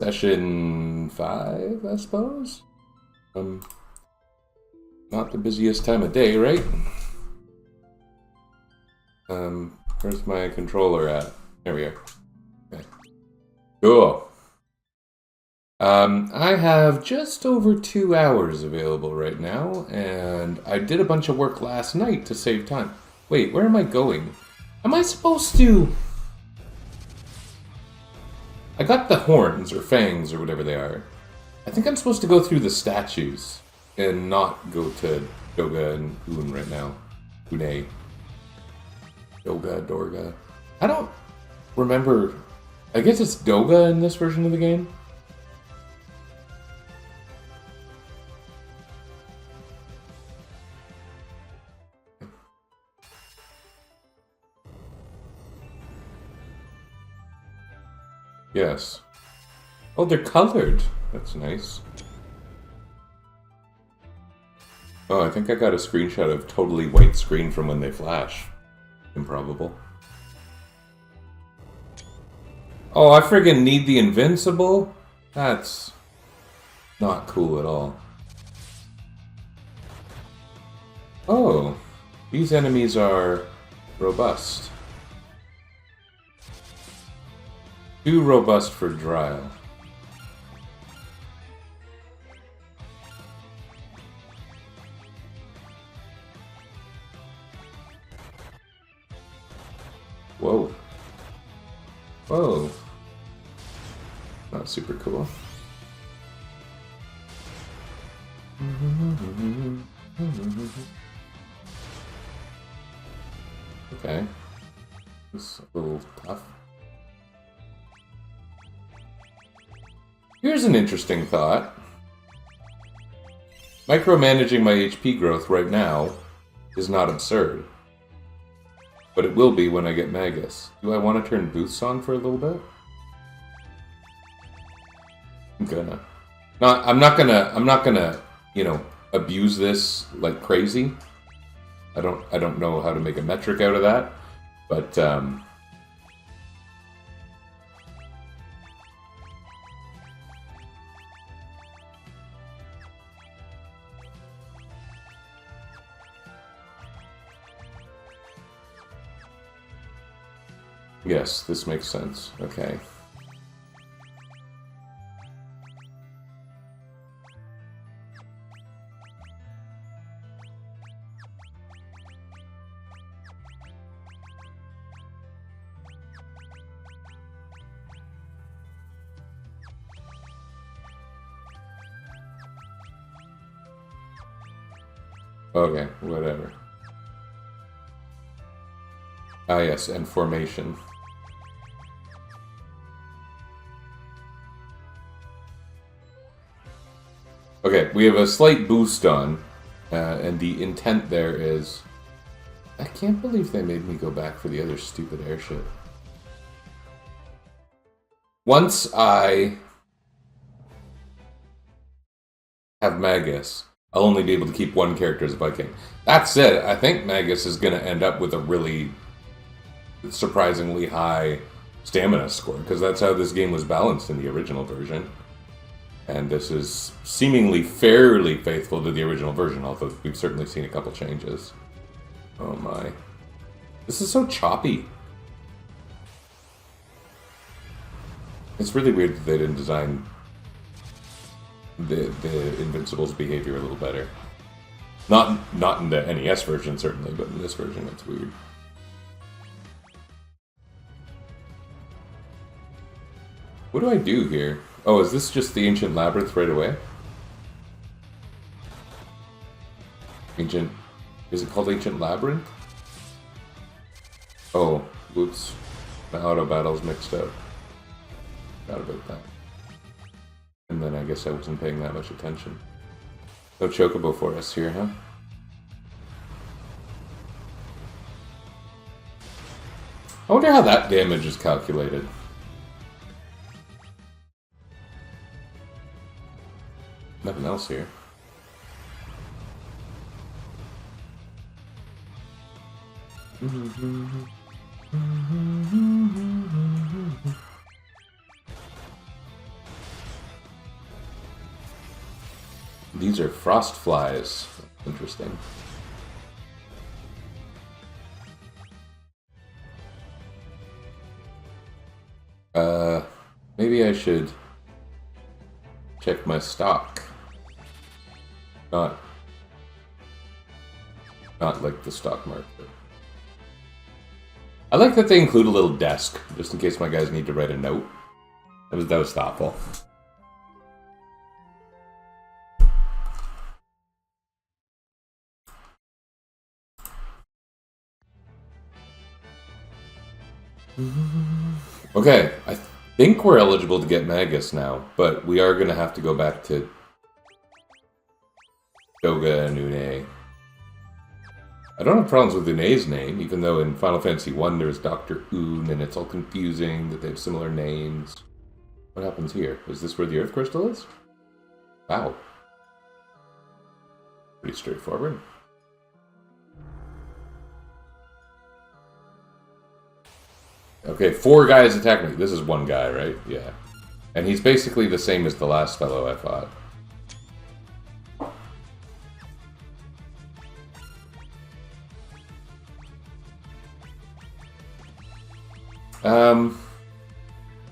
Session 5, I suppose? Not the busiest time of day, right? Where's my controller at? There we go. Okay. Cool. I have just over 2 hours available right now, and I did a bunch of work last night to save time. Wait, where am I going? Am I supposed to... I got the horns, or fangs, or whatever they are. I think I'm supposed to go through the statues, and not go to Doga and Un right now. Une. Doga, Dorga. I don't remember... I guess it's Doga in this version of the game? Yes. Oh, they're colored. That's nice. Oh, I think I got a screenshot of totally white screen from when they flash. Improbable. Oh, I friggin' need the invincible? That's not cool at all. Oh, these enemies are robust. Too robust for Dryle. Whoa. Whoa. Not super cool. Okay. This is a little tough. Here's an interesting thought. Micromanaging my HP growth right now is not absurd. But it will be when I get Magus. Do I want to turn boosts on for a little bit? I'm gonna. I'm not gonna, you know, abuse this like crazy. I don't know how to make a metric out of that. But yes, this makes sense. Okay. Okay, whatever. Ah yes, and formation. Okay, we have a slight boost on, and the intent there is... I can't believe they made me go back for the other stupid airship. Once I have Magus, I'll only be able to keep one character as a Viking. That said, I think Magus is going to end up with a really surprisingly high stamina score, because that's how this game was balanced in the original version. And this is seemingly fairly faithful to the original version, although we've certainly seen a couple changes. Oh my. This is so choppy. It's really weird that they didn't design the Invincible's behavior a little better. Not in the NES version, certainly, but in this version it's weird. What do I do here? Oh, is this just the Ancient Labyrinth right away? Ancient... Is it called Ancient Labyrinth? Oh, whoops. My auto battle's mixed up. Forgot about that. And then I guess I wasn't paying that much attention. No Chocobo for us here, huh? I wonder how that damage is calculated. Nothing else here. These are frost flies. Interesting. Maybe I should check my stock. Not like the stock market. I like that they include a little desk, just in case my guys need to write a note. That was thoughtful. Okay, I think we're eligible to get Magus now, but we are going to have to go back to Doga and Une. I don't have problems with Une's name, even though in Final Fantasy 1 there's Dr. Un, and it's all confusing that they have similar names. What happens here? Is this where the Earth Crystal is? Wow. Pretty straightforward. Okay, 4 guys attack me. This is 1 guy, right? Yeah. And he's basically the same as the last fellow I fought.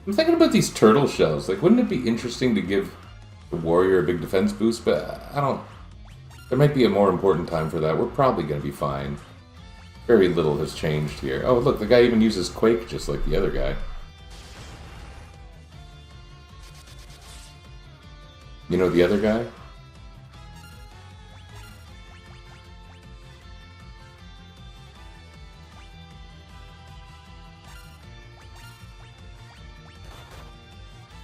I'm thinking about these turtle shells. Like, wouldn't it be interesting to give the warrior a big defense boost? But I don't... There might be a more important time for that. We're probably going to be fine. Very little has changed here. Oh, look, the guy even uses Quake just like the other guy. You know the other guy?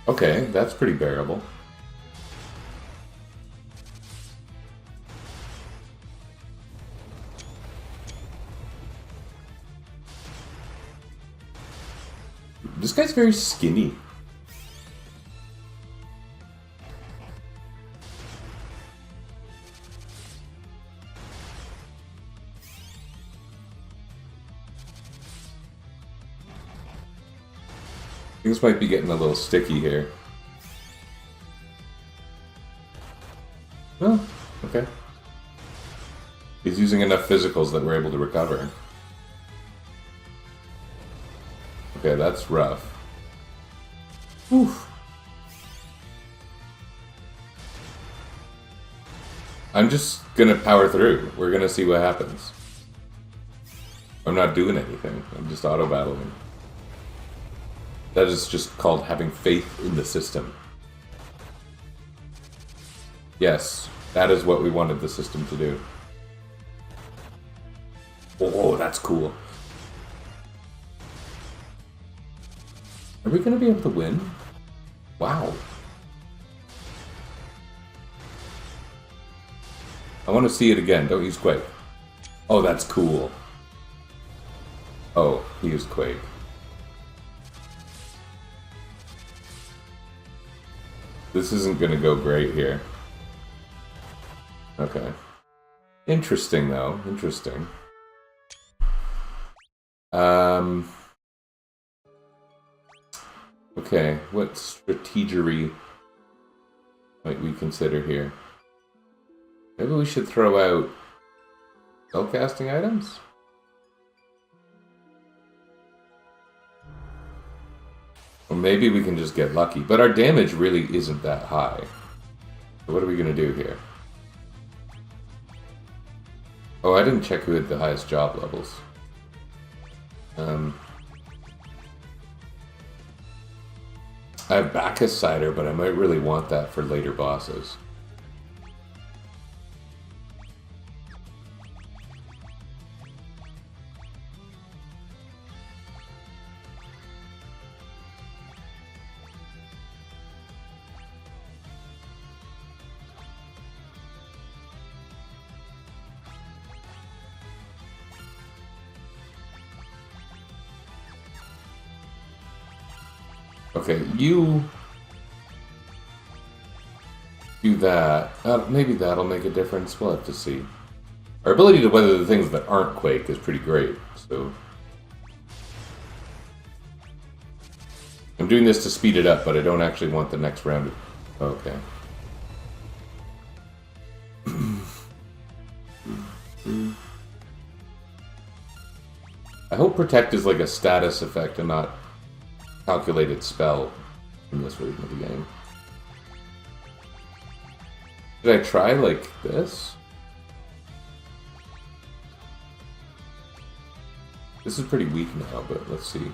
Okay, that's pretty bearable. This guy's very skinny. Things might be getting a little sticky here. Oh, okay. He's using enough physicals that we're able to recover. Okay, that's rough. Oof. I'm just gonna power through. We're gonna see what happens. I'm not doing anything. I'm just auto-battling. That is just called having faith in the system. Yes, that is what we wanted the system to do. Oh, that's cool. Are we going to be able to win? Wow. I want to see it again. Don't use Quake. Oh, that's cool. Oh, he used Quake. This isn't going to go great here. Okay. Interesting, though. Interesting. Okay, what strategery might we consider here? Maybe we should throw out spellcasting items? Or maybe we can just get lucky. But our damage really isn't that high. So what are we going to do here? Oh, I didn't check who had the highest job levels. I have Bacchus Cider, but I might really want that for later bosses. Okay, you do that. Maybe that'll make a difference. We'll have to see. Our ability to weather the things that aren't Quake is pretty great, so... I'm doing this to speed it up, but I don't actually want the next round. Okay. I hope Protect is like a status effect and not calculated spell in this version of the game. Did I try like this? This is pretty weak now, but let's see.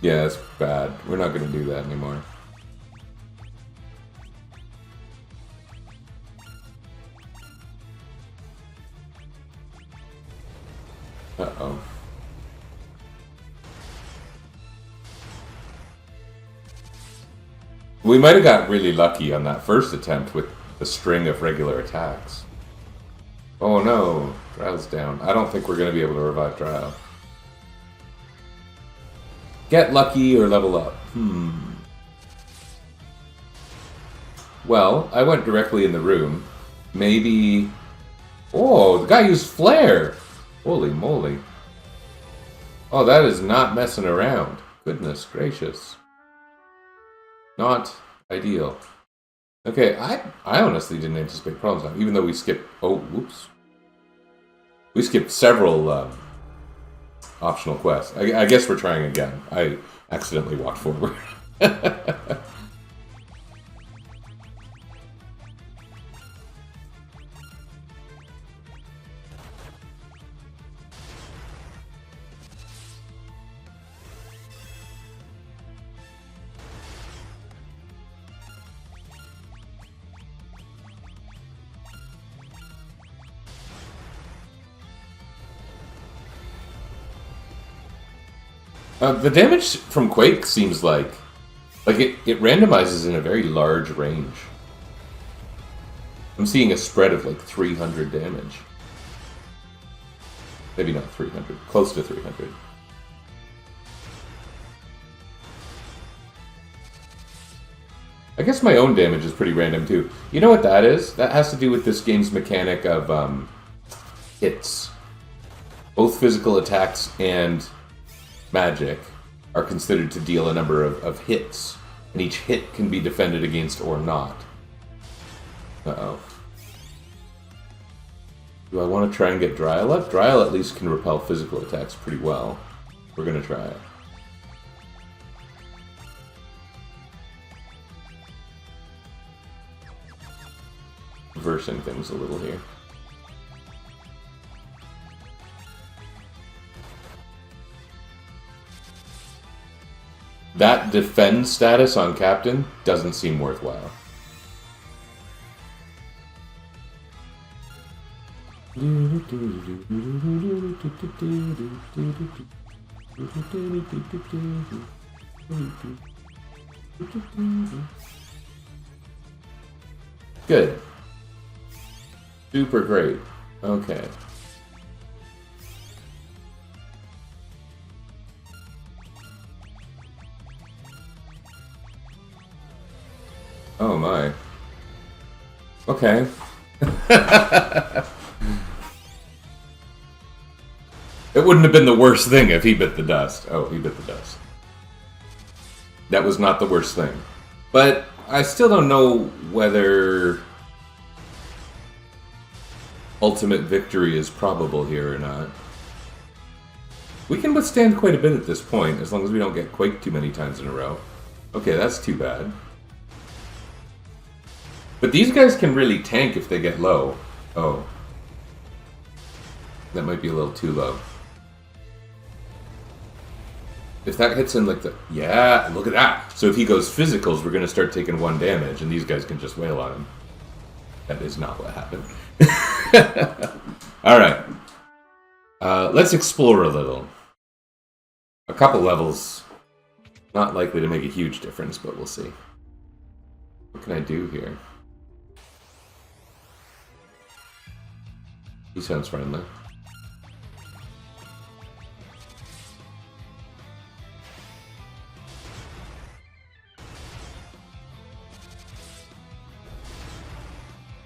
Yeah, it's bad. We're not going to do that anymore. Uh-oh. We might have got really lucky on that first attempt with the string of regular attacks. Oh no, Drow's down. I don't think we're going to be able to revive Drow. Get lucky or level up. Well, I went directly in the room. Maybe... Oh, the guy used Flare! Holy moly. Oh, that is not messing around. Goodness gracious. Not ideal. Okay, I honestly didn't anticipate problems now, even though we skipped... Oh, whoops. We skipped several optional quests. I guess we're trying again. I accidentally walked forward. The damage from Quake seems like it randomizes in a very large range. I'm seeing a spread of like 300 damage. Maybe not 300, close to 300. I guess my own damage is pretty random too. You know what that is? That has to do with this game's mechanic of hits. Both physical attacks and magic are considered to deal a number of hits, and each hit can be defended against or not. Uh-oh. Do I want to try and get Dryal up? Dryal at least can repel physical attacks pretty well. We're going to try it. Reversing things a little here. That defend status on Captain doesn't seem worthwhile. Good. Super great. Okay. Oh my. Okay. It wouldn't have been the worst thing if he bit the dust. Oh, he bit the dust. That was not the worst thing. But I still don't know whether ultimate victory is probable here or not. We can withstand quite a bit at this point, as long as we don't get quaked too many times in a row. Okay, that's too bad. But these guys can really tank if they get low. Oh. That might be a little too low. If that hits in like the... Yeah, look at that! So if he goes physicals, we're going to start taking 1 damage, and these guys can just wail on him. That is not what happened. Alright. Let's explore a little. A couple levels. Not likely to make a huge difference, but we'll see. What can I do here? He sounds friendly.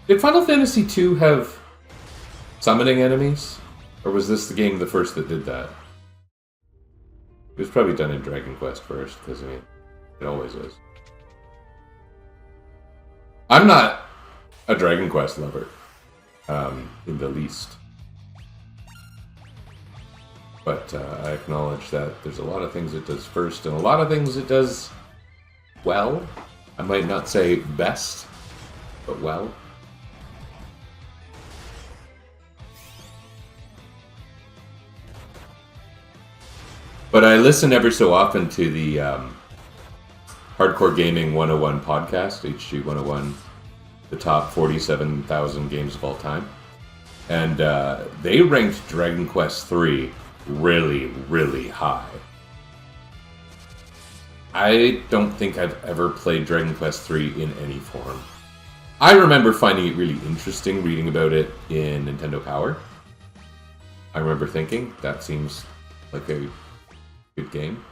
Did Final Fantasy II have summoning enemies? Or was this the game the first that did that? It was probably done in Dragon Quest first, because, I mean, it always is. I'm not a Dragon Quest lover, in the least. But I acknowledge that there's a lot of things it does first, and a lot of things it does well. I might not say best, but well. But I listen every so often to the Hardcore Gaming 101 podcast, HG 101, the top 47,000 games of all time. And they ranked Dragon Quest III really, really high. I don't think I've ever played Dragon Quest III in any form. I remember finding it really interesting reading about it in Nintendo Power. I remember thinking, that seems like a good game.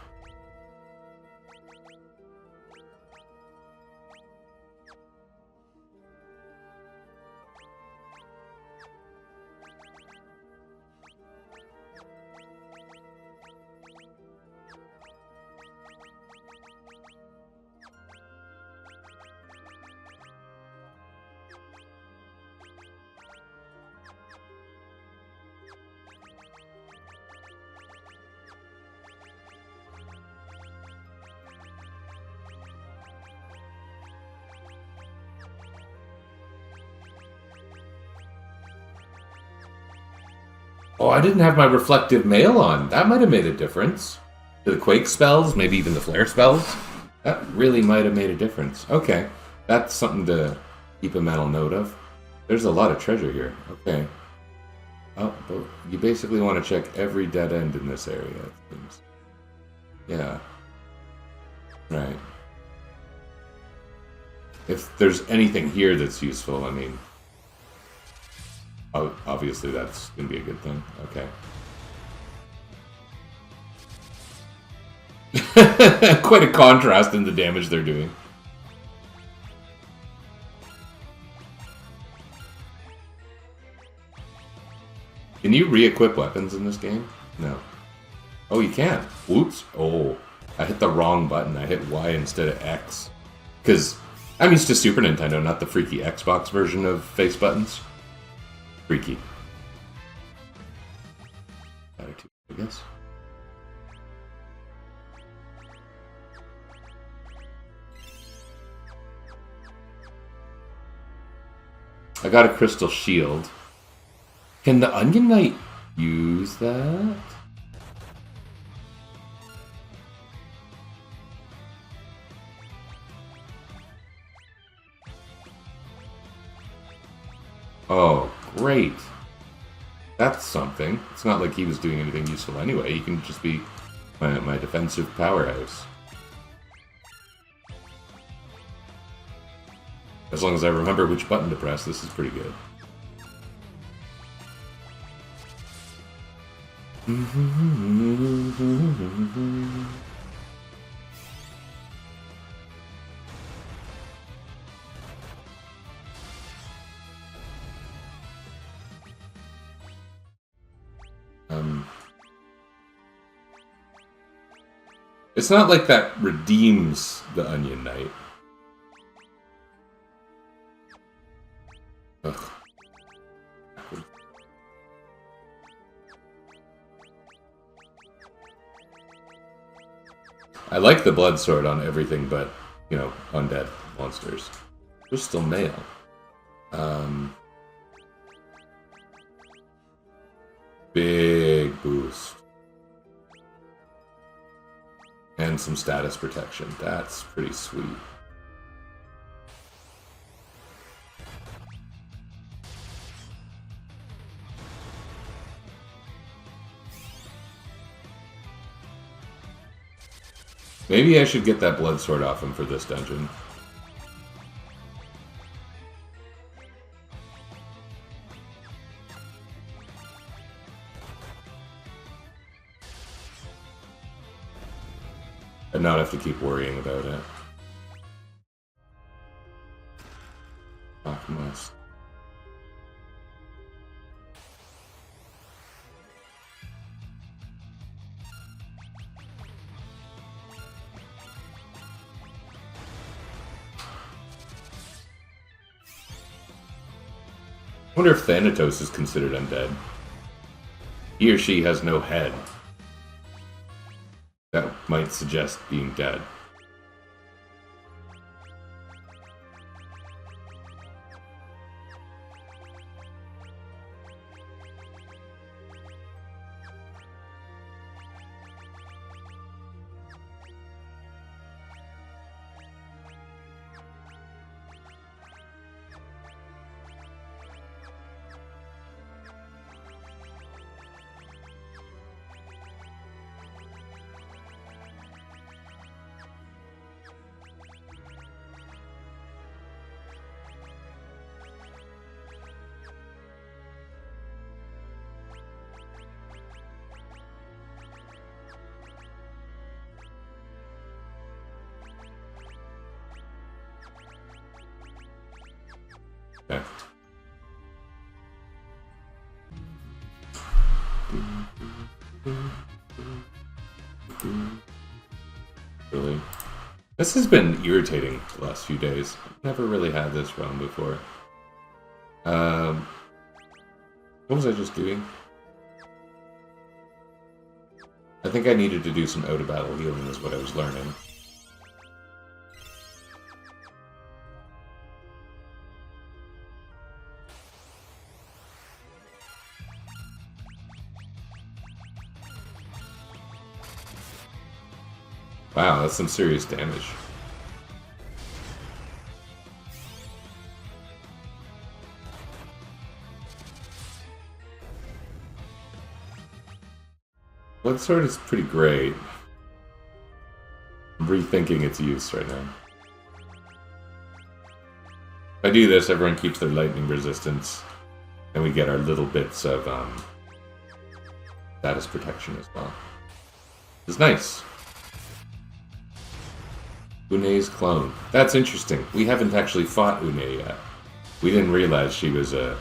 Oh, I didn't have my reflective mail on. That might have made a difference. The quake spells, maybe even the flare spells. That really might have made a difference. Okay, that's something to keep a mental note of. There's a lot of treasure here. Okay. Oh, but you basically want to check every dead end in this area, it seems. Yeah. Right. If there's anything here that's useful, I mean... obviously that's going to be a good thing. Okay. Quite a contrast in the damage they're doing. Can you re-equip weapons in this game? No. Oh, you can. Whoops. Oh, I hit the wrong button. I hit Y instead of X. Because I'm used to Super Nintendo, not the freaky Xbox version of face buttons. Freaky. Attitude, I guess. I got a crystal shield. Can the Onion Knight use that? Oh, great. That's something. It's not like he was doing anything useful anyway. He can just be my defensive powerhouse. As long as I remember which button to press, this is pretty good. It's not like that redeems the Onion Knight. Ugh. I like the blood sword on everything but, you know, undead monsters. Crystal mail. Big boost. And some status protection. That's pretty sweet. Maybe I should get that blood sword off him for this dungeon. And not have to keep worrying about it. Fuck must. wonder if Thanatos is considered undead. He or she has no head. That might suggest being dead. Okay. Really? This has been irritating the last few days. I've never really had this run before. What was I just doing? I think I needed to do some out-of-battle healing is what I was learning. Wow, that's some serious damage. Blood Sword is pretty great. I'm rethinking its use right now. If I do this, everyone keeps their lightning resistance, and we get our little bits of status protection as well. It's nice. Une's clone. That's interesting. We haven't actually fought Une yet. We didn't realize she was a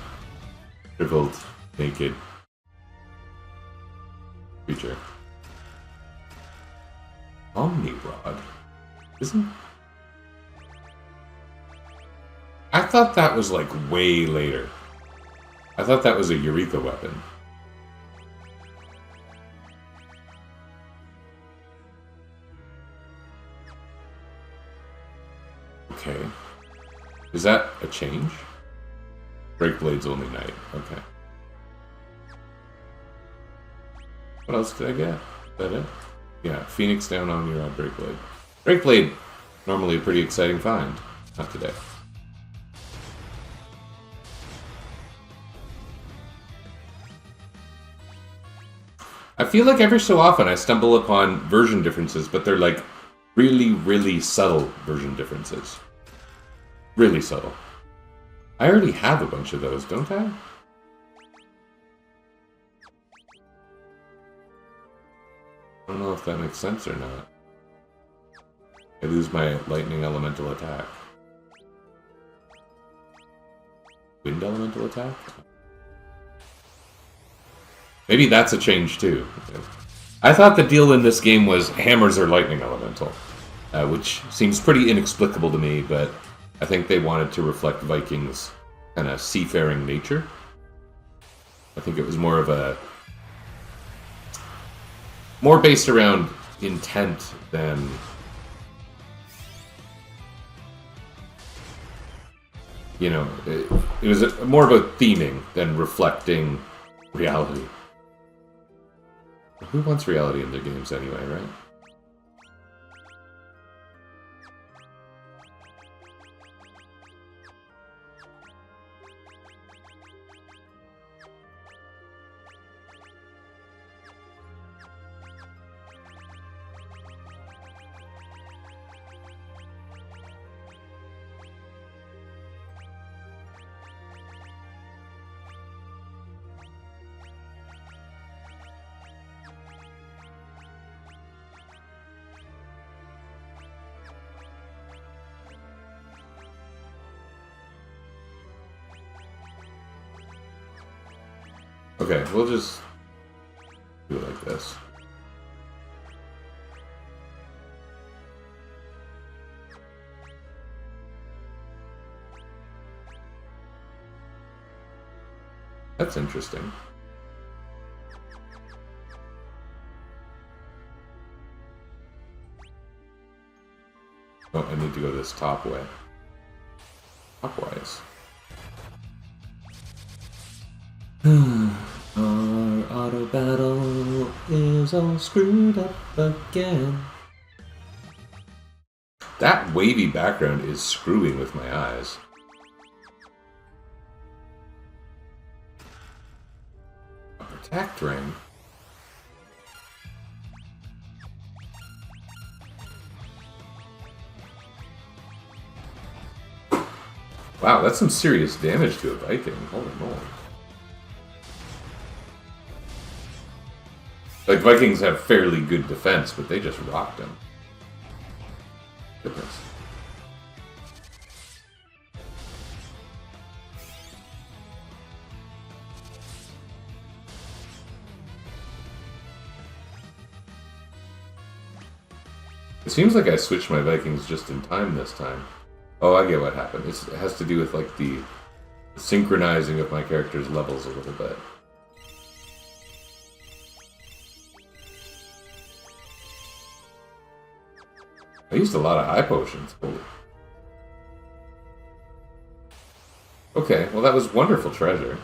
shriveled, naked creature. Omni-Rod? Isn't... I thought that was like way later. I thought that was a Eureka weapon. Okay. Is that a change? Breakblade's only night. Okay. What else did I get? Is that it? Yeah, Phoenix down on your Breakblade. Breakblade, normally a pretty exciting find. Not today. I feel like every so often I stumble upon version differences, but they're like really, really subtle version differences. Really subtle. I already have a bunch of those, don't I? I don't know if that makes sense or not. I lose my lightning elemental attack. Wind elemental attack? Maybe that's a change too. I thought the deal in this game was hammers are lightning elemental, which seems pretty inexplicable to me, but I think they wanted to reflect Vikings' kind of seafaring nature. I think it was more of a... more based around intent than... You know, it was more of a theming than reflecting reality. Who wants reality in their games anyway, right? Okay, we'll just do it like this. That's interesting. Oh, I need to go this top way. Topwise. Our auto battle is all screwed up again. That wavy background is screwing with my eyes. A protect ring? Wow, that's some serious damage to a Viking. Holy moly. Like, Vikings have fairly good defense, but they just rocked him. Goodness. It seems like I switched my Vikings just in time this time. Oh, I get what happened. It has to do with, like, the synchronizing of my character's levels a little bit. I used a lot of high potions. Holy. Okay, well that was wonderful treasure.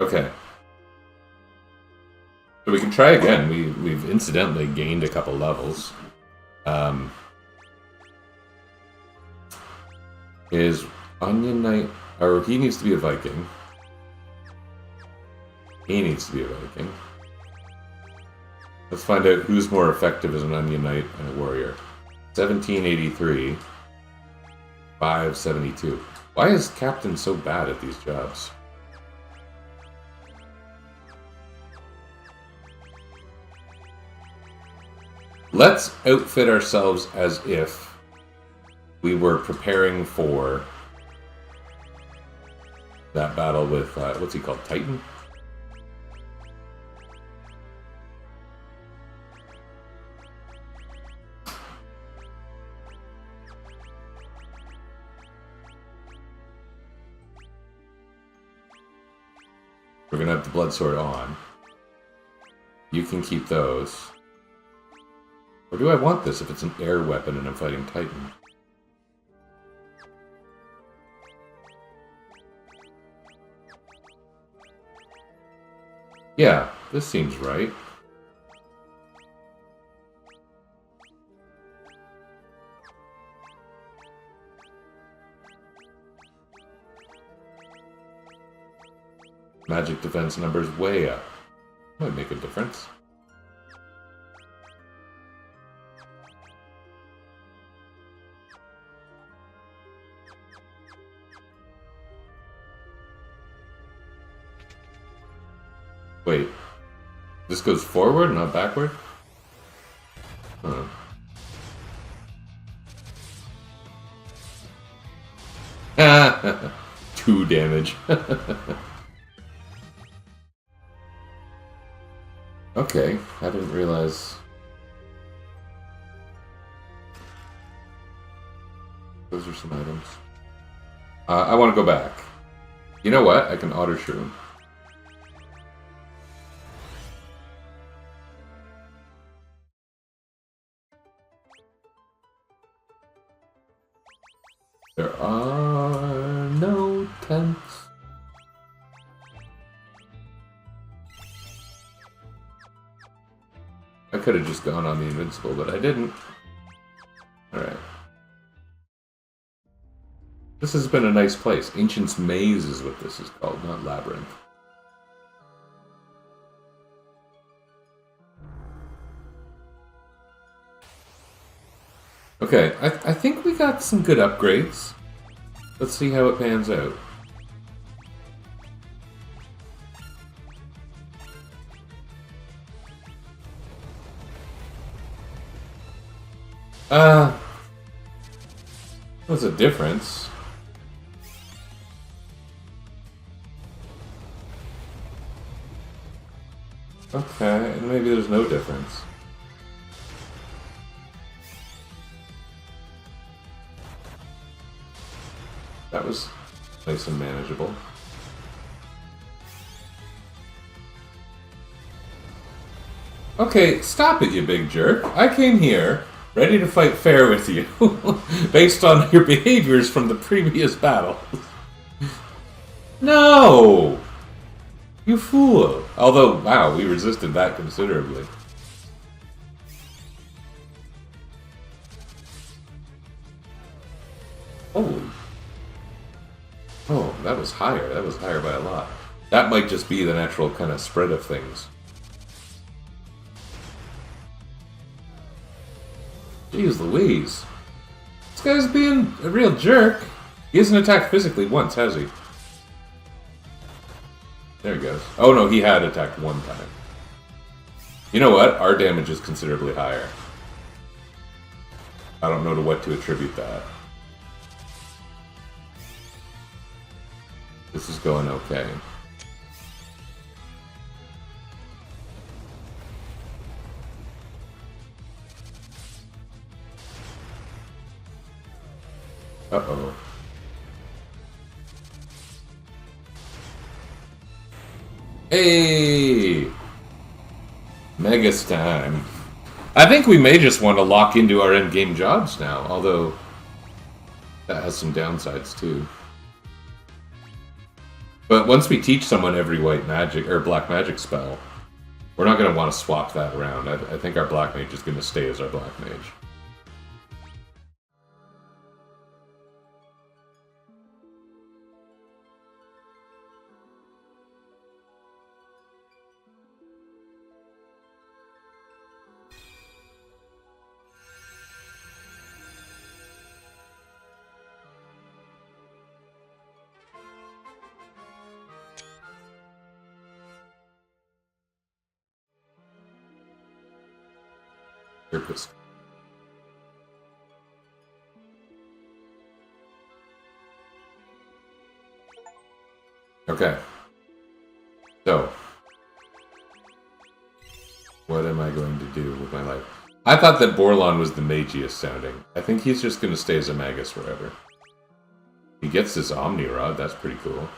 Okay. So we can try again. We've incidentally gained a couple levels. Is Onion Knight... Or he needs to be a Viking. He needs to be a Viking. Let's find out who's more effective as an Onion Knight and a warrior. 1783. 572. Why is Captain so bad at these jobs? Let's outfit ourselves as if we were preparing for that battle with, what's he called, Titan? We're going to have the blood sword on. You can keep those. Or do I want this if it's an air weapon and I'm fighting Titan? Yeah, this seems right. Magic defense numbers way up. Might make a difference. Wait, this goes forward, not backward? Huh. 2 damage. Okay, I didn't realize. Those are some items. I want to go back. You know what? I can auto shroom. There are no tents. I could have just gone on the invincible, but I didn't. Alright. This has been a nice place. Ancient's Maze is what this is called, not Labyrinth. Okay, I think we got some good upgrades. Let's see how it pans out. There's a difference. Okay, and maybe there's no difference. That was nice and manageable. Okay, stop it, you big jerk. I came here ready to fight fair with you, based on your behaviors from the previous battle. No! You fool! Although, wow, we resisted that considerably. Holy. Oh, that was higher. That was higher by a lot. That might just be the natural kind of spread of things. Jeez Louise. This guy's being a real jerk. He hasn't attacked physically once, has he? There he goes. Oh no, he had attacked one time. You know what? Our damage is considerably higher. I don't know to what to attribute that. This is going okay. Uh-oh. Hey! Megas time. I think we may just want to lock into our endgame jobs now, although that has some downsides too. But once we teach someone every white magic or black magic spell, we're not going to want to swap that around. I think our black mage is going to stay as our black mage. Purpose. Okay. So, what am I going to do with my life? I thought that Borlon was the magiest sounding. I think he's just going to stay as a magus forever. He gets this Omni Rod, that's pretty cool.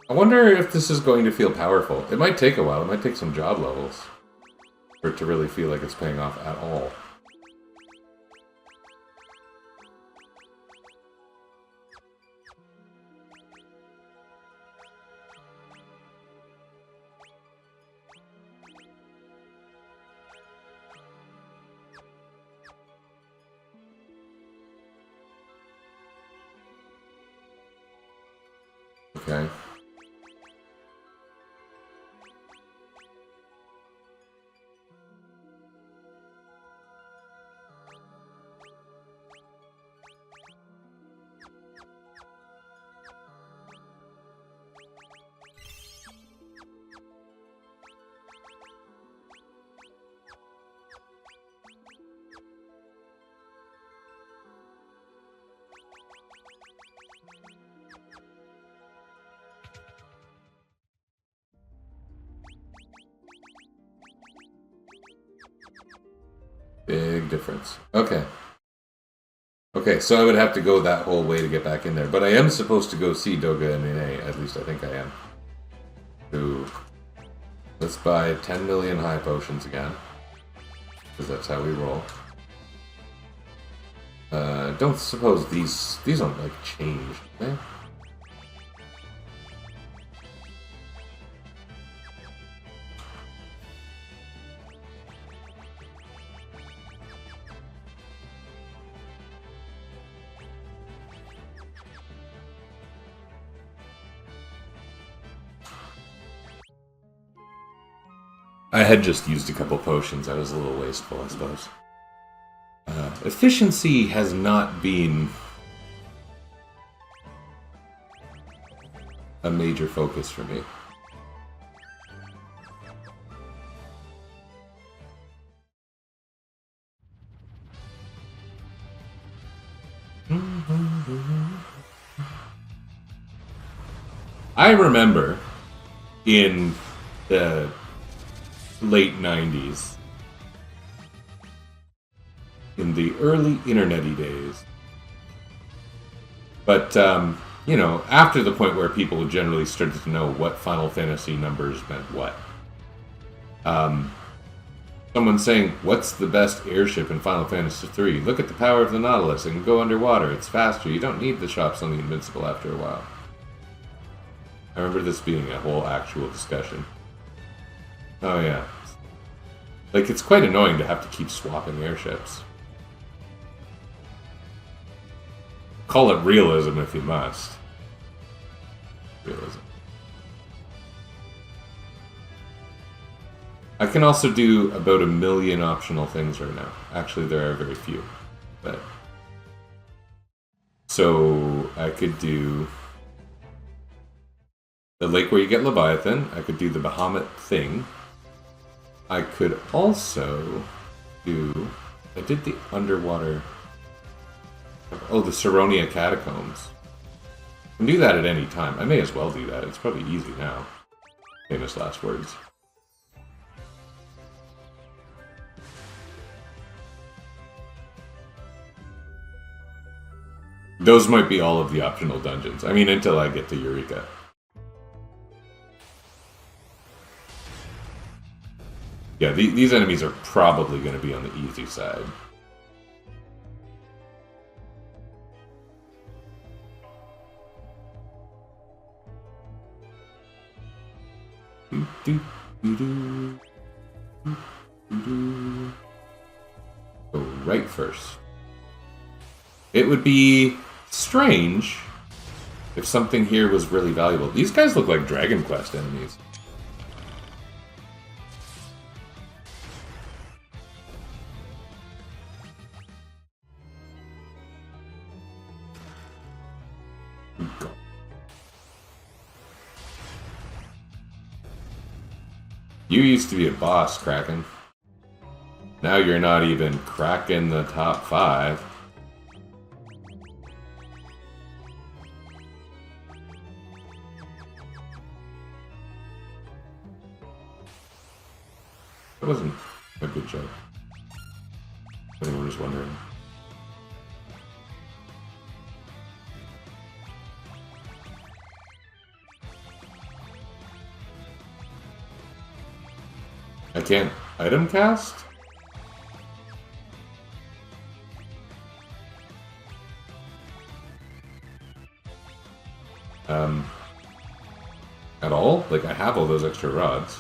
I wonder if this is going to feel powerful. It might take a while. It might take some job levels for it to really feel like it's paying off at all. Okay. Big difference. Okay. Okay, so I would have to go that whole way to get back in there. But I am supposed to go see Doga and Ine. At least I think I am. Ooh. Let's buy 10 million high potions again. Because that's how we roll. Don't suppose these don't like change, do they? I had just used a couple potions. I was a little wasteful, I suppose. Efficiency has not been a major focus for me. I remember in the late 90s, in the early internet-y days, but you know, after the point where people generally started to know what Final Fantasy numbers meant what. Someone saying, what's the best airship in Final Fantasy III? Look at the power of the Nautilus. It can go underwater. It's faster. You don't need the shops on the Invincible after a while. I remember this being a whole actual discussion. Oh yeah. Like, it's quite annoying to have to keep swapping airships. Call it realism if you must. Realism. I can also do about 1 million optional things right now. Actually, there are very few. But so I could do the lake where you get Leviathan. I could do the Bahamut thing. I could also do... I did the underwater... Oh, the Saronia Catacombs. I can do that at any time. I may as well do that. It's probably easy now. Famous last words. Those might be all of the optional dungeons. I mean, until I get to Eureka. Yeah, these enemies are probably going to be on the easy side. Go right first. It would be strange if something here was really valuable. These guys look like Dragon Quest enemies. You used to be a boss, Kraken. Now you're not even cracking the top 5. That wasn't a good joke. Anyone was wondering. I can't item cast? At all? Like, I have all those extra rods.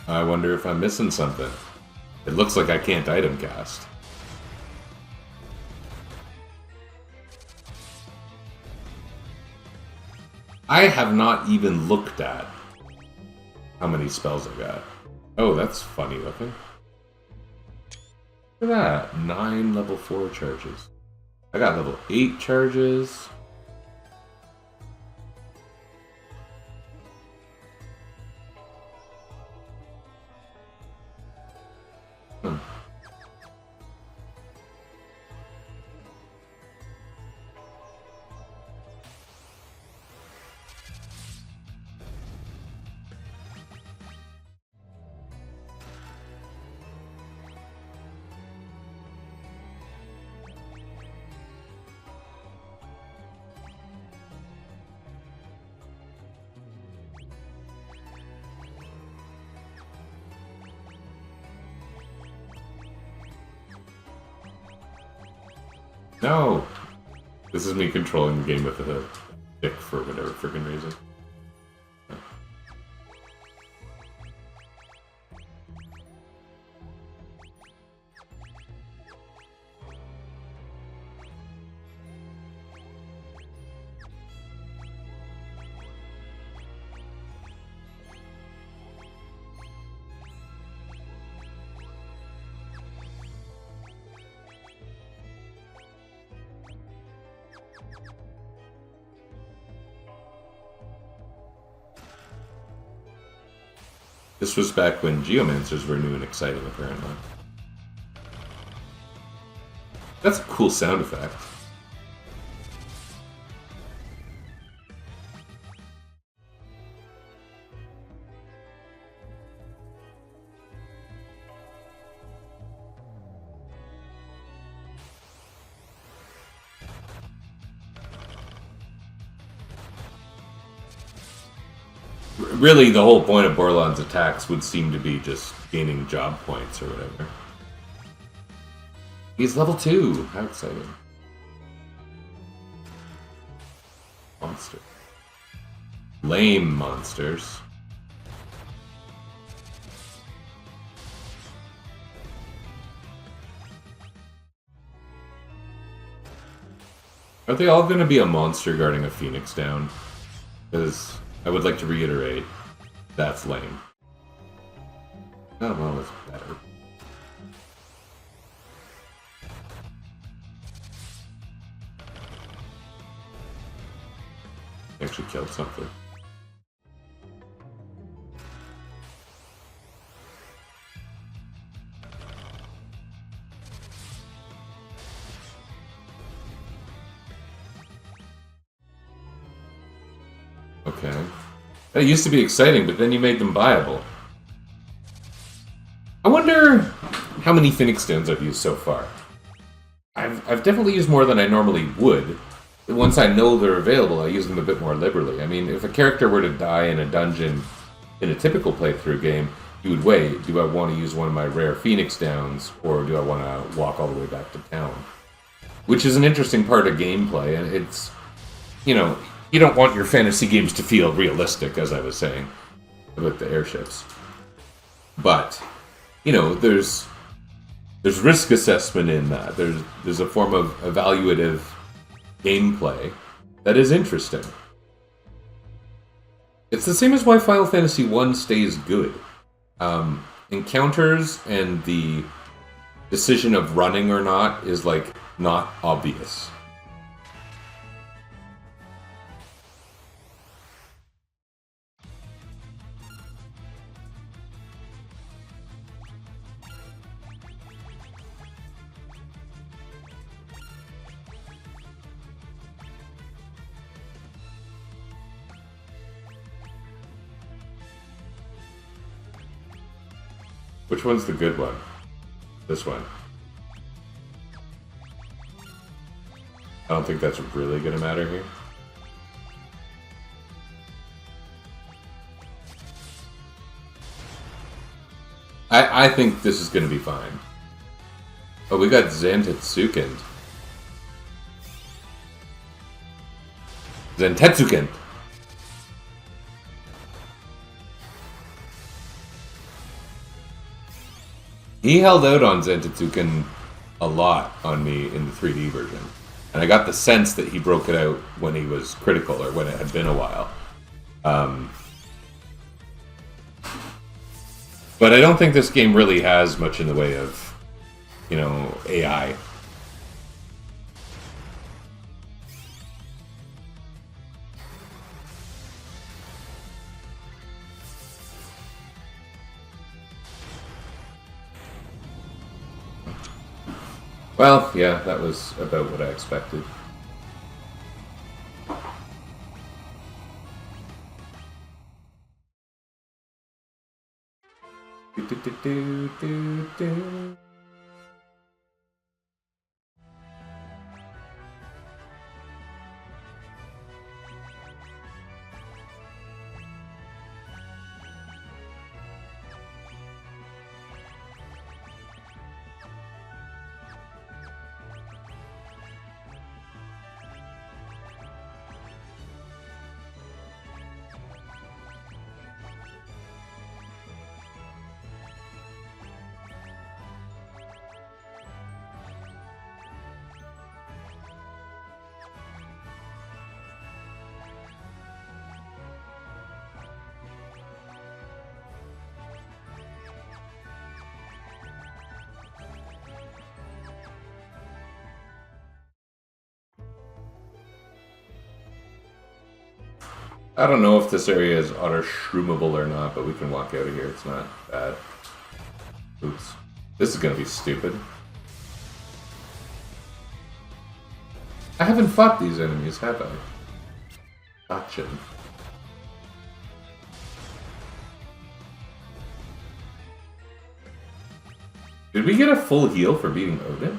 I wonder if I'm missing something. It looks like I can't item cast. I have not even looked at how many spells I got. Oh, that's funny looking. Look at that. 9 level 4 charges. I got level 8 charges. No! This is me controlling the game with a stick for whatever freaking reason. This was back when geomancers were new and exciting, apparently. That's a cool sound effect. Really, the whole point of Borland's attacks would seem to be just gaining job points or whatever. He's level 2! How exciting. Monster. Lame monsters. Are they all going to be a monster guarding a phoenix down? Because I would like to reiterate, that's lame. Oh, well, it's better. Actually killed something. Okay. That used to be exciting, but then you made them viable. I wonder how many Phoenix Stones I've used so far. I've definitely used more than I normally would. Once I know they're available, I use them a bit more liberally. I mean, if a character were to die in a dungeon in a typical playthrough game, you would weigh, do I want to use one of my rare Phoenix Downs, or do I want to walk all the way back to town? Which is an interesting part of gameplay, and it's, you know, you don't want your fantasy games to feel realistic, as I was saying, about the airships. But, you know, there's risk assessment in that. There's a form of evaluative gameplay that is interesting. It's the same as why Final Fantasy 1 stays good. Encounters and the decision of running or not is, like, not obvious. Which one's the good one? This one. I don't think that's really going to matter here. I think this is going to be fine. Oh, we got Zantetsuken. Zantetsuken! He held out on Zantetsuken a lot on me in the 3D version. And I got the sense that he broke it out when he was critical, or when it had been a while. But I don't think this game really has much in the way of, you know, AI. Well, yeah, that was about what I expected. I don't know if this area is auto-shroomable or not, but we can walk out of here. It's not bad. Oops. This is gonna be stupid. I haven't fought these enemies, have I? Gotcha. Did we get a full heal for beating Odin?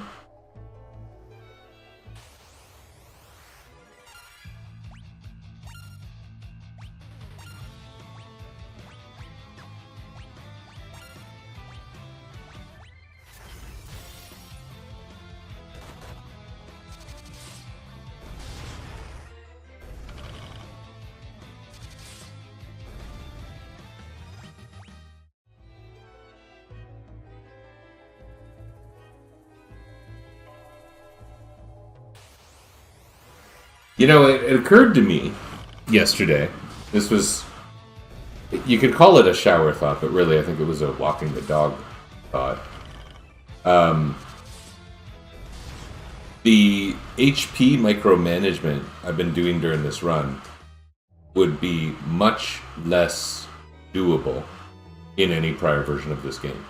You know, it occurred to me yesterday. This was... You could call it a shower thought, but really I think it was a walking the dog thought. The HP micromanagement I've been doing during this run would be much less doable in any prior version of this game.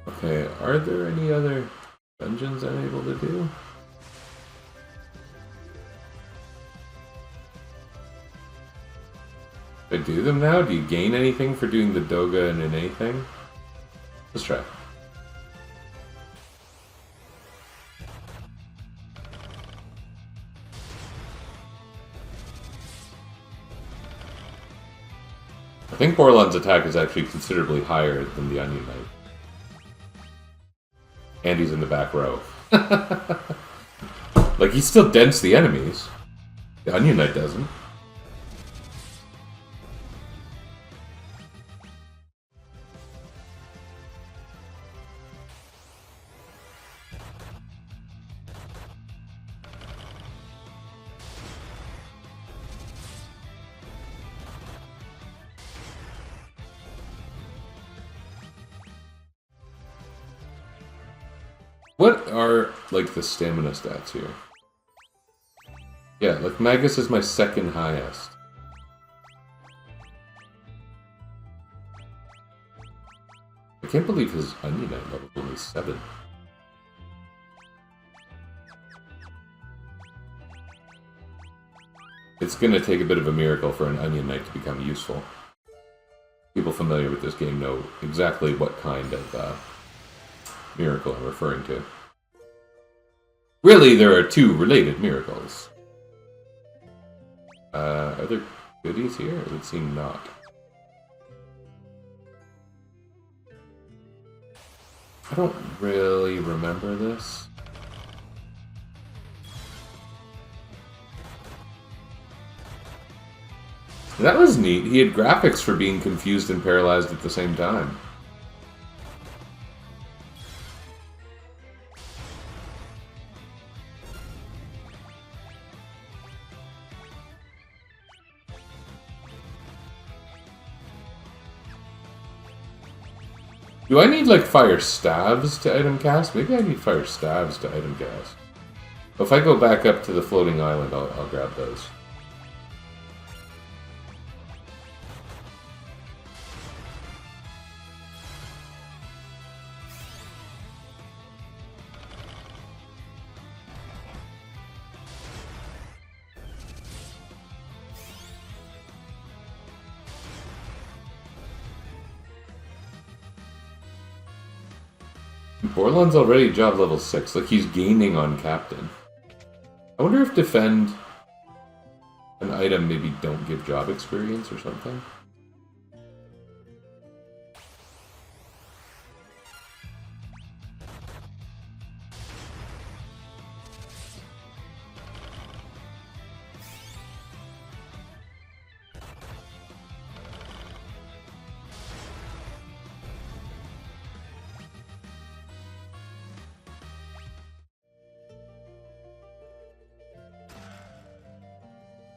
Okay, are there any other dungeons I'm able to do? Do I do them now? Do you gain anything for doing the Doga and an anything? Let's try. I think Borland's attack is actually considerably higher than the Onion Knight. And he's in the back row. Like, he still dents the enemies. The Onion Knight doesn't. What are, like, the stamina stats here? Yeah, like, Magus is my second highest. I can't believe his Onion Knight level is only 7. It's gonna take a bit of a miracle for an Onion Knight to become useful. People familiar with this game know exactly what kind of, miracle I'm referring to. Really, there are two related miracles. Are there goodies here? It would seem not. I don't really remember this. That was neat. He had graphics for being confused and paralyzed at the same time. Do I need, like, fire staves to item cast? Maybe I need fire staves to item cast. If I go back up to the floating island, I'll grab those. Borland's already job level 6, like he's gaining on Captain. I wonder if defend an item maybe don't give job experience or something.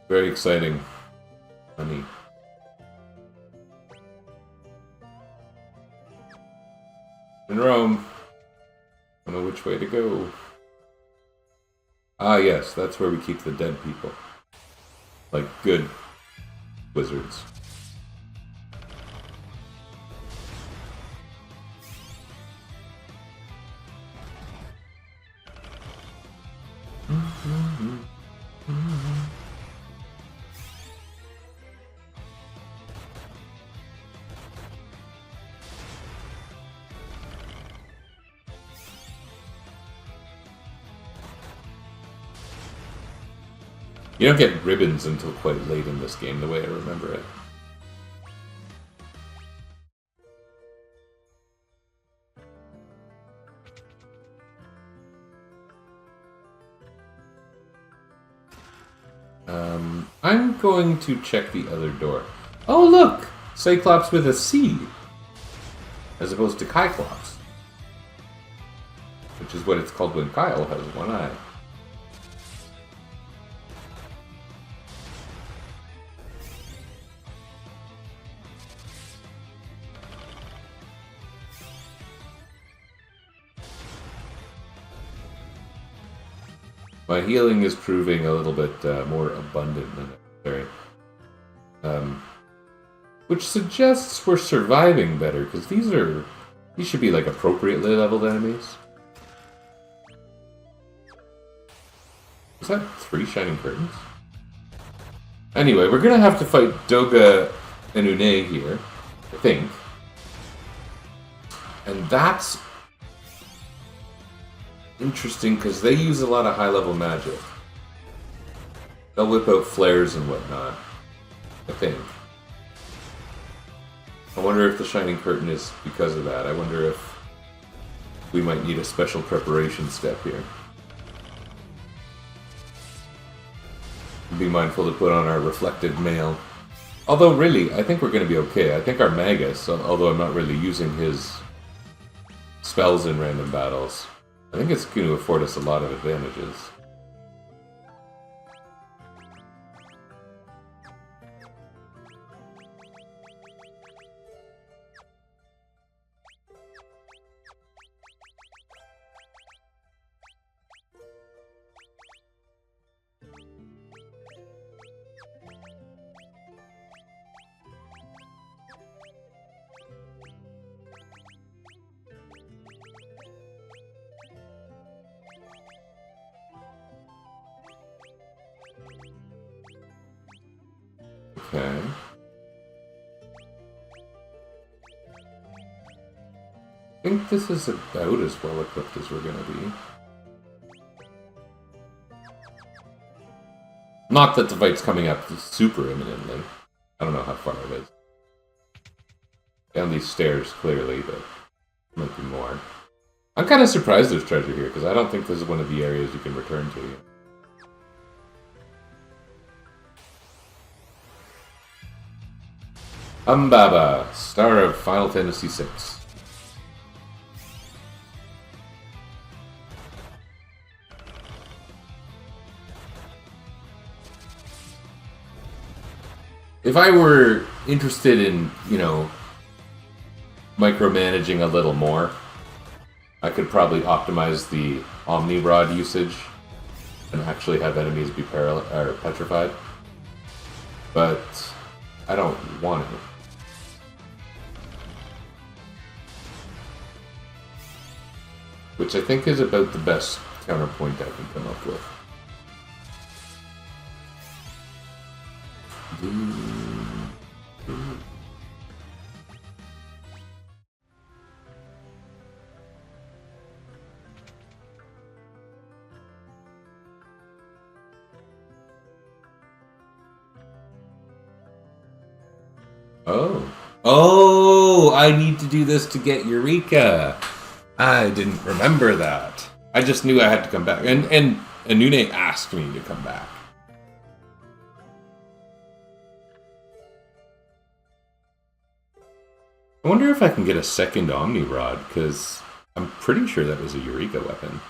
Very exciting. Funny. In Rome. I don't know which way to go. Ah, yes, that's where we keep the dead people. Like good wizards. You don't get ribbons until quite late in this game, the way I remember it. I'm going to check the other door. Oh, look! Cyclops with a C! As opposed to Kyclops. Which is what it's called when Kyle has one eye. My healing is proving a little bit more abundant than necessary. Which suggests we're surviving better, because these should be like appropriately leveled enemies. Is that 3 Shining Curtains? Anyway, we're gonna have to fight Doga and Une here, I think. And that's interesting, because they use a lot of high-level magic. They'll whip out flares and whatnot, I think. I wonder if the Shining Curtain is because of that. I wonder if we might need a special preparation step here. Be mindful to put on our reflected mail. Although, really, I think we're going to be okay. I think our Magus, although I'm not really using his spells in random battles, I think it's going to afford us a lot of advantages. Okay. I think this is about as well equipped as we're going to be. Not that the fight's coming up super imminently. I don't know how far it is. Down these stairs, clearly, but might be more. I'm kind of surprised there's treasure here, because I don't think this is one of the areas you can return to. Umbaba, star of Final Fantasy VI. If I were interested in, micromanaging a little more, I could probably optimize the Omni Rod usage and actually have enemies be petrified. But I don't want to. Which I think is about the best counterpoint I can come up with. Oh, I need to do this to get Eureka. I didn't remember that. I just knew I had to come back. And Anune asked me to come back. I wonder if I can get a second Omni Rod, because I'm pretty sure that was a Eureka weapon.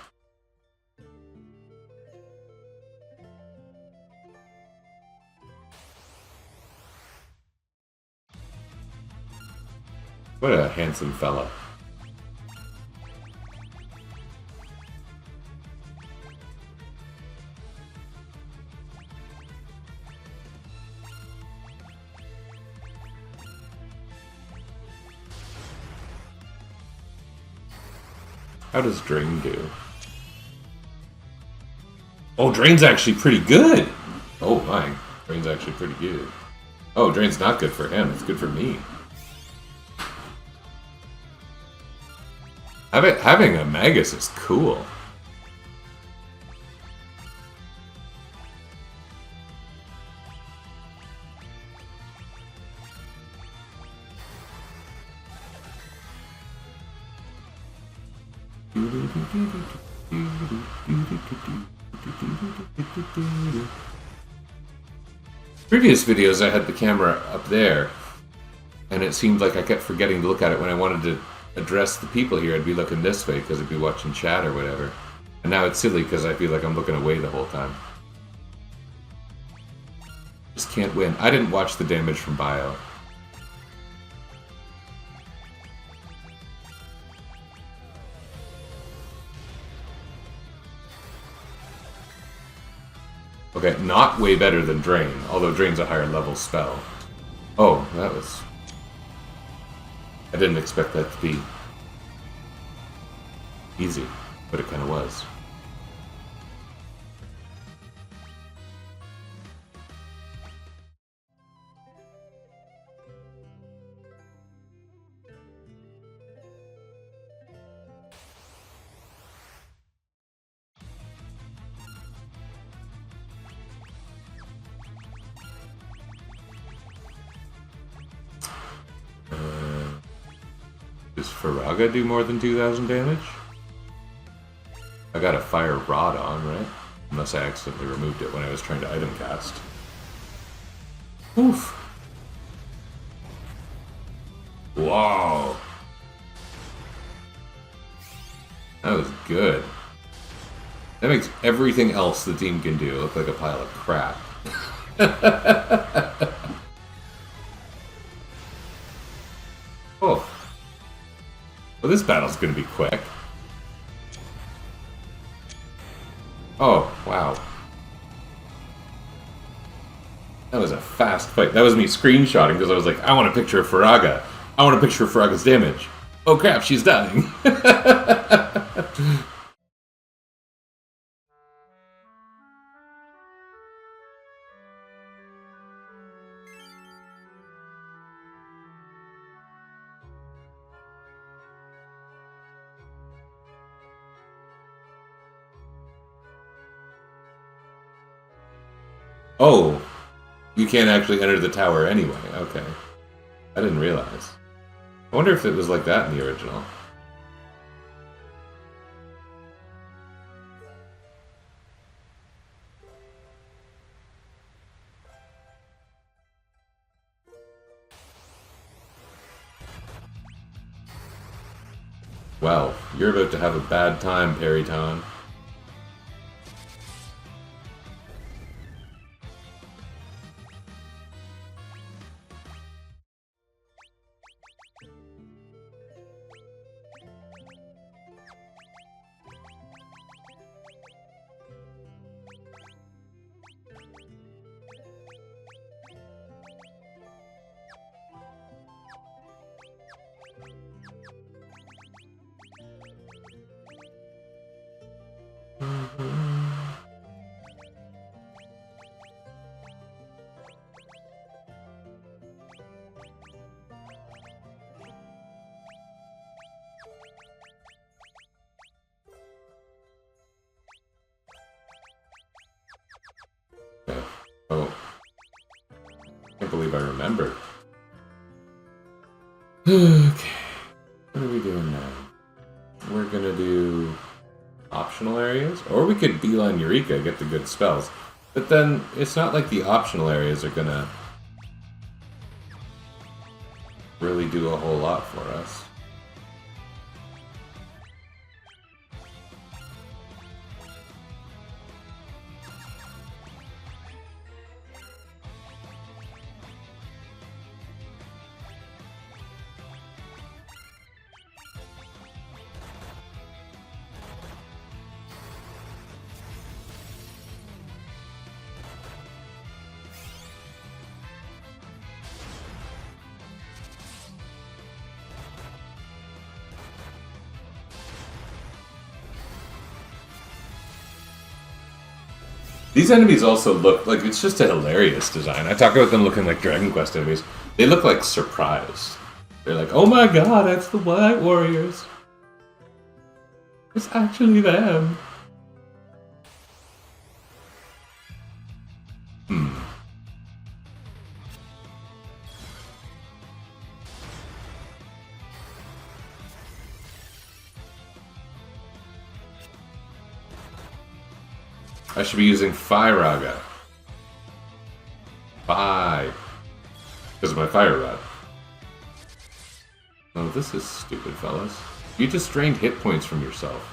What a handsome fella. How does Drain do? Oh, Drain's actually pretty good! Oh my, Drain's actually pretty good. Oh, Drain's not good for him, it's good for me. Having a Magus is cool. Previous videos I had the camera up there, and it seemed like I kept forgetting to look at it when I wanted to address the people here. I'd be looking this way because I'd be watching chat or whatever. And now it's silly because I feel like I'm looking away the whole time. Just can't win. I didn't watch the damage from Bio. Okay, not way better than Drain, although Drain's a higher level spell. Oh, that was... I didn't expect that to be easy, but it kind of was. Does Faraga do more than 2,000 damage? I got a Fire Rod on, right? Unless I accidentally removed it when I was trying to item cast. Oof. Wow. That was good. That makes everything else the team can do look like a pile of crap. Oh. Well, this battle's gonna be quick. Oh, wow. That was a fast fight. That was me screenshotting because I was like, I want a picture of Faraga. I want a picture of Faraga's damage. Oh crap, she's dying. Oh, you can't actually enter the tower anyway. Okay. I didn't realize. I wonder if it was like that in the original. Well, you're about to have a bad time, Periton. Oh. Can't believe I remembered. Okay. What are we doing now? We're gonna do optional areas? Or we could beeline Eureka, get the good spells. But then, it's not like the optional areas are gonna really do a whole lot for us. These enemies also look like it's just a hilarious design. I talk about them looking like Dragon Quest enemies. They look like surprised. They're like, oh my god, that's the White Warriors. It's actually them. I should be using Firaga. Bye. Because of my Fire Rod. Oh, this is stupid, fellas. You just drained hit points from yourself.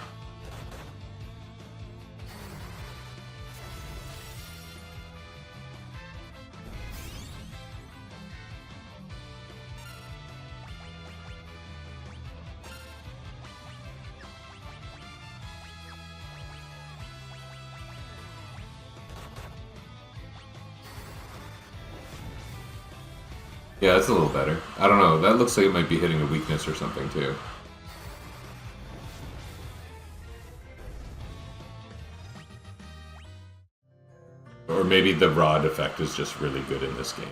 Yeah, that's a little better. I don't know. That looks like it might be hitting a weakness or something, too. Or maybe the rod effect is just really good in this game.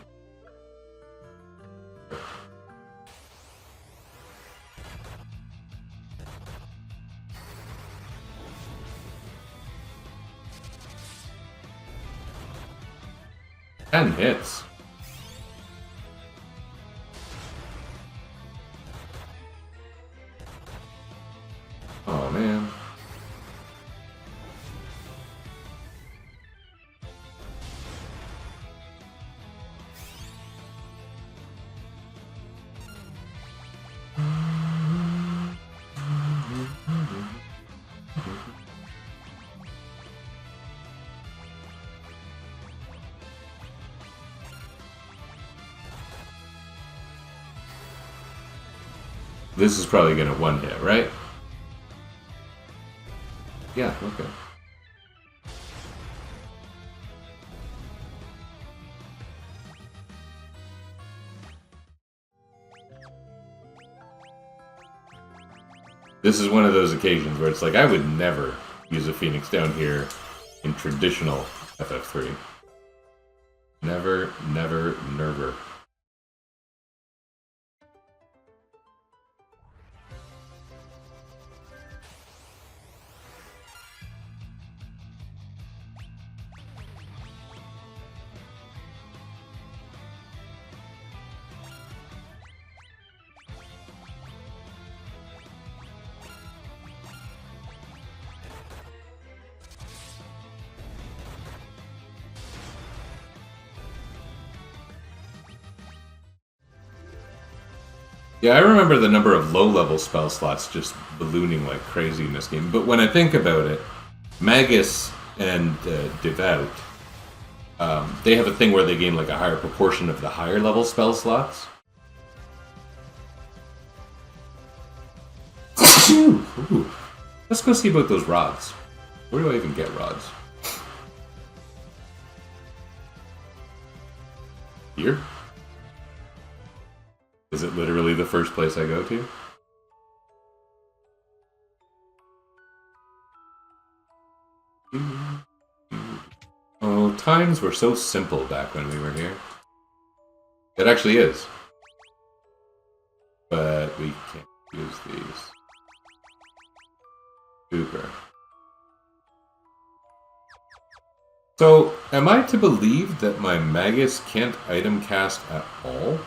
Ten hits. Oh, man. This is probably gonna one hit, right? Yeah, okay. This is one of those occasions where it's like, I would never use a Phoenix down here in traditional FF3. Never, never, never. Yeah, I remember the number of low-level spell slots just ballooning like crazy in this game. But when I think about it, Magus and Devout, they have a thing where they gain like a higher proportion of the higher-level spell slots. Ooh. Let's go see about those rods. Where do I even get rods? Here? Is it literally the first place I go to? Oh, times were so simple back when we were here. It actually is. But we can't use these. Super. So, am I to believe that my Magus can't item cast at all?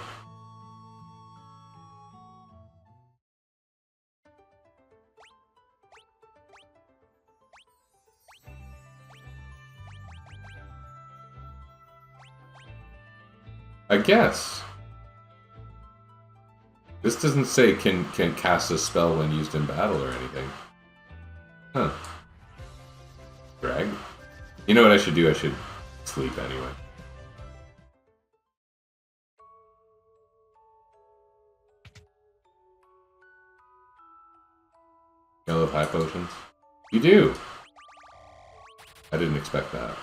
I guess. This doesn't say can cast a spell when used in battle or anything. Huh. Drag? You know what I should do? I should sleep anyway. Yellow high potions? You do! I didn't expect that.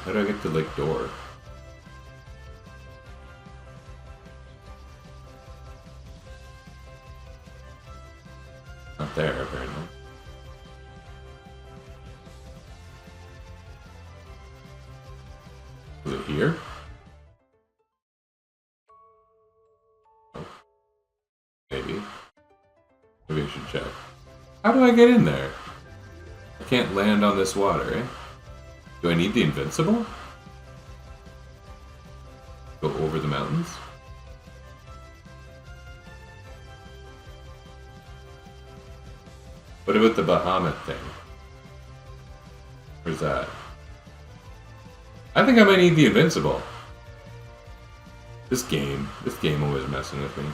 How do I get to Lake Door? Not there, apparently. Is it here? Oh. Maybe. Maybe I should check. How do I get in there? I can't land on this water, eh? Do I need the invincible? Go over the mountains? What about the Bahamut thing? Where's that? I think I might need the invincible. This game always messing with me.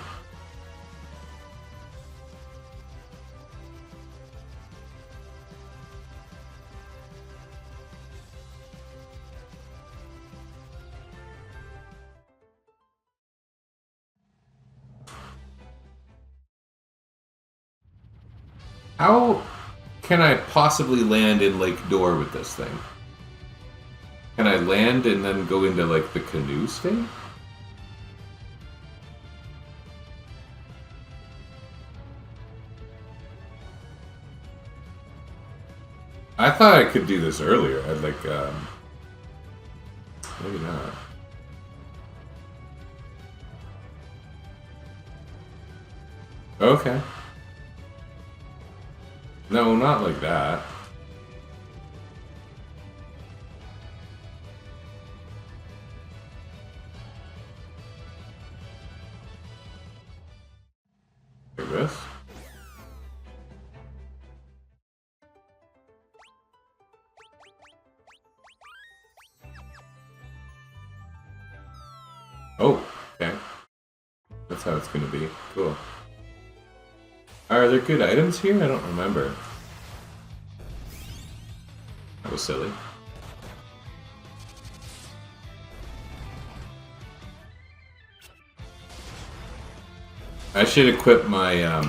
How can I possibly land in Lake Door with this thing? Can I land and then go into, like, the canoe state? I thought I could do this earlier. I'd like, maybe not. Okay. No, not like that. Like this? Oh, okay. That's how it's gonna be. Cool. Are there good items here? I don't remember. That was silly. I should equip my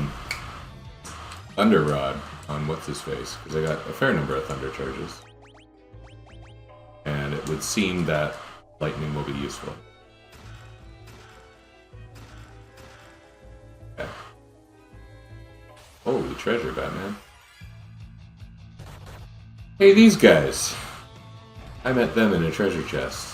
Thunder Rod on what's-his-face, because I got a fair number of Thunder Charges. And it would seem that Lightning will be useful. Okay. Holy treasure, Batman. Hey, these guys! I met them in a treasure chest.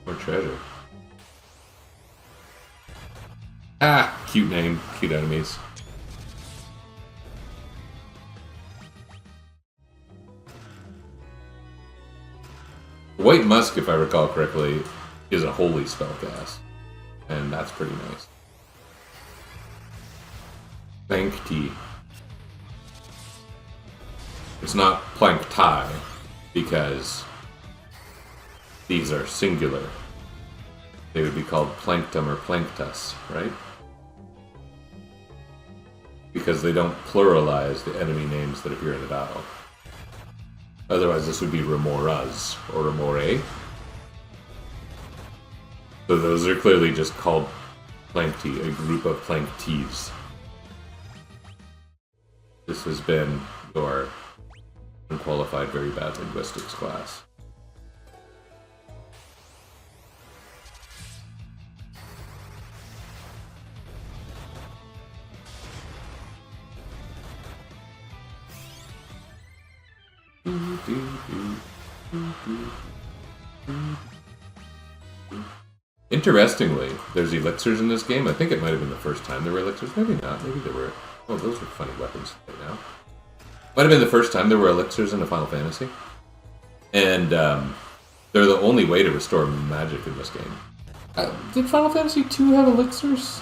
More treasure. Ah, cute name, cute enemies. White Musk, if I recall correctly, is a holy spellcast, and that's pretty nice. Plank Tea. It's not Plank Tie, because these are singular. They would be called Planktum or Planktus, right? Because they don't pluralize the enemy names that appear in the battle. Otherwise, this would be Remoras or Remore. So those are clearly just called Plankti, a group of Plankties. This has been your unqualified, very bad linguistics class. Interestingly, there's elixirs in this game. I think it might have been the first time there were elixirs. Maybe not. Maybe there were. Oh, those are funny weapons right now. Might have been the first time there were elixirs in a Final Fantasy. And they're the only way to restore magic in this game. Did Final Fantasy II have elixirs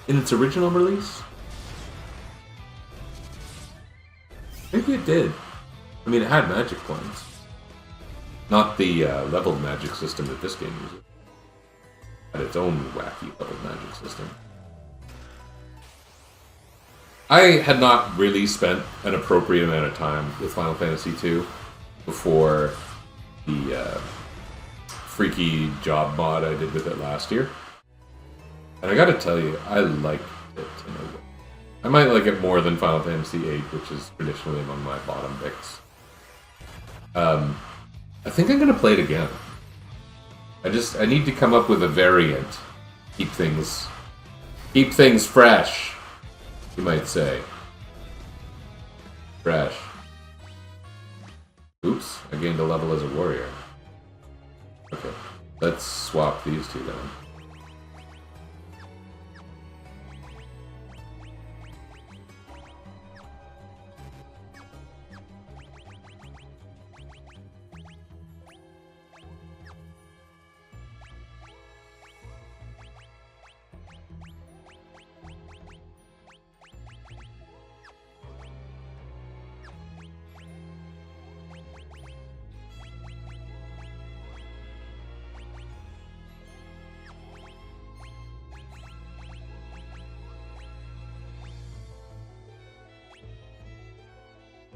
in its original release? Maybe it did. I mean, it had magic points. Not the leveled magic system that this game uses. had its own wacky level magic system. I had not really spent an appropriate amount of time with Final Fantasy II before the freaky job mod I did with it last year. And I gotta tell you, I liked it in a way. I might like it more than Final Fantasy VIII, which is traditionally among my bottom picks. I think I'm gonna play it again. I need to come up with a variant. Keep things fresh, you might say. Fresh. Oops, I gained a level as a warrior. Okay, let's swap these two then.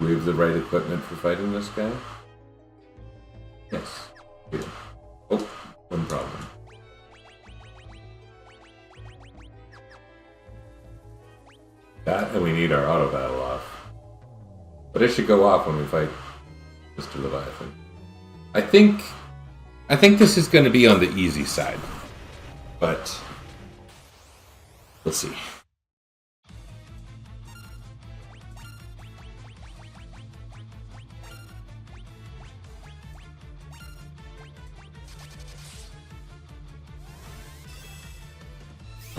We have the right equipment for fighting this guy? Yes. Here. Oh, one problem. That, and we need our auto battle off. But it should go off when we fight Mr. Leviathan. I think this is going to be on the easy side. But we'll see.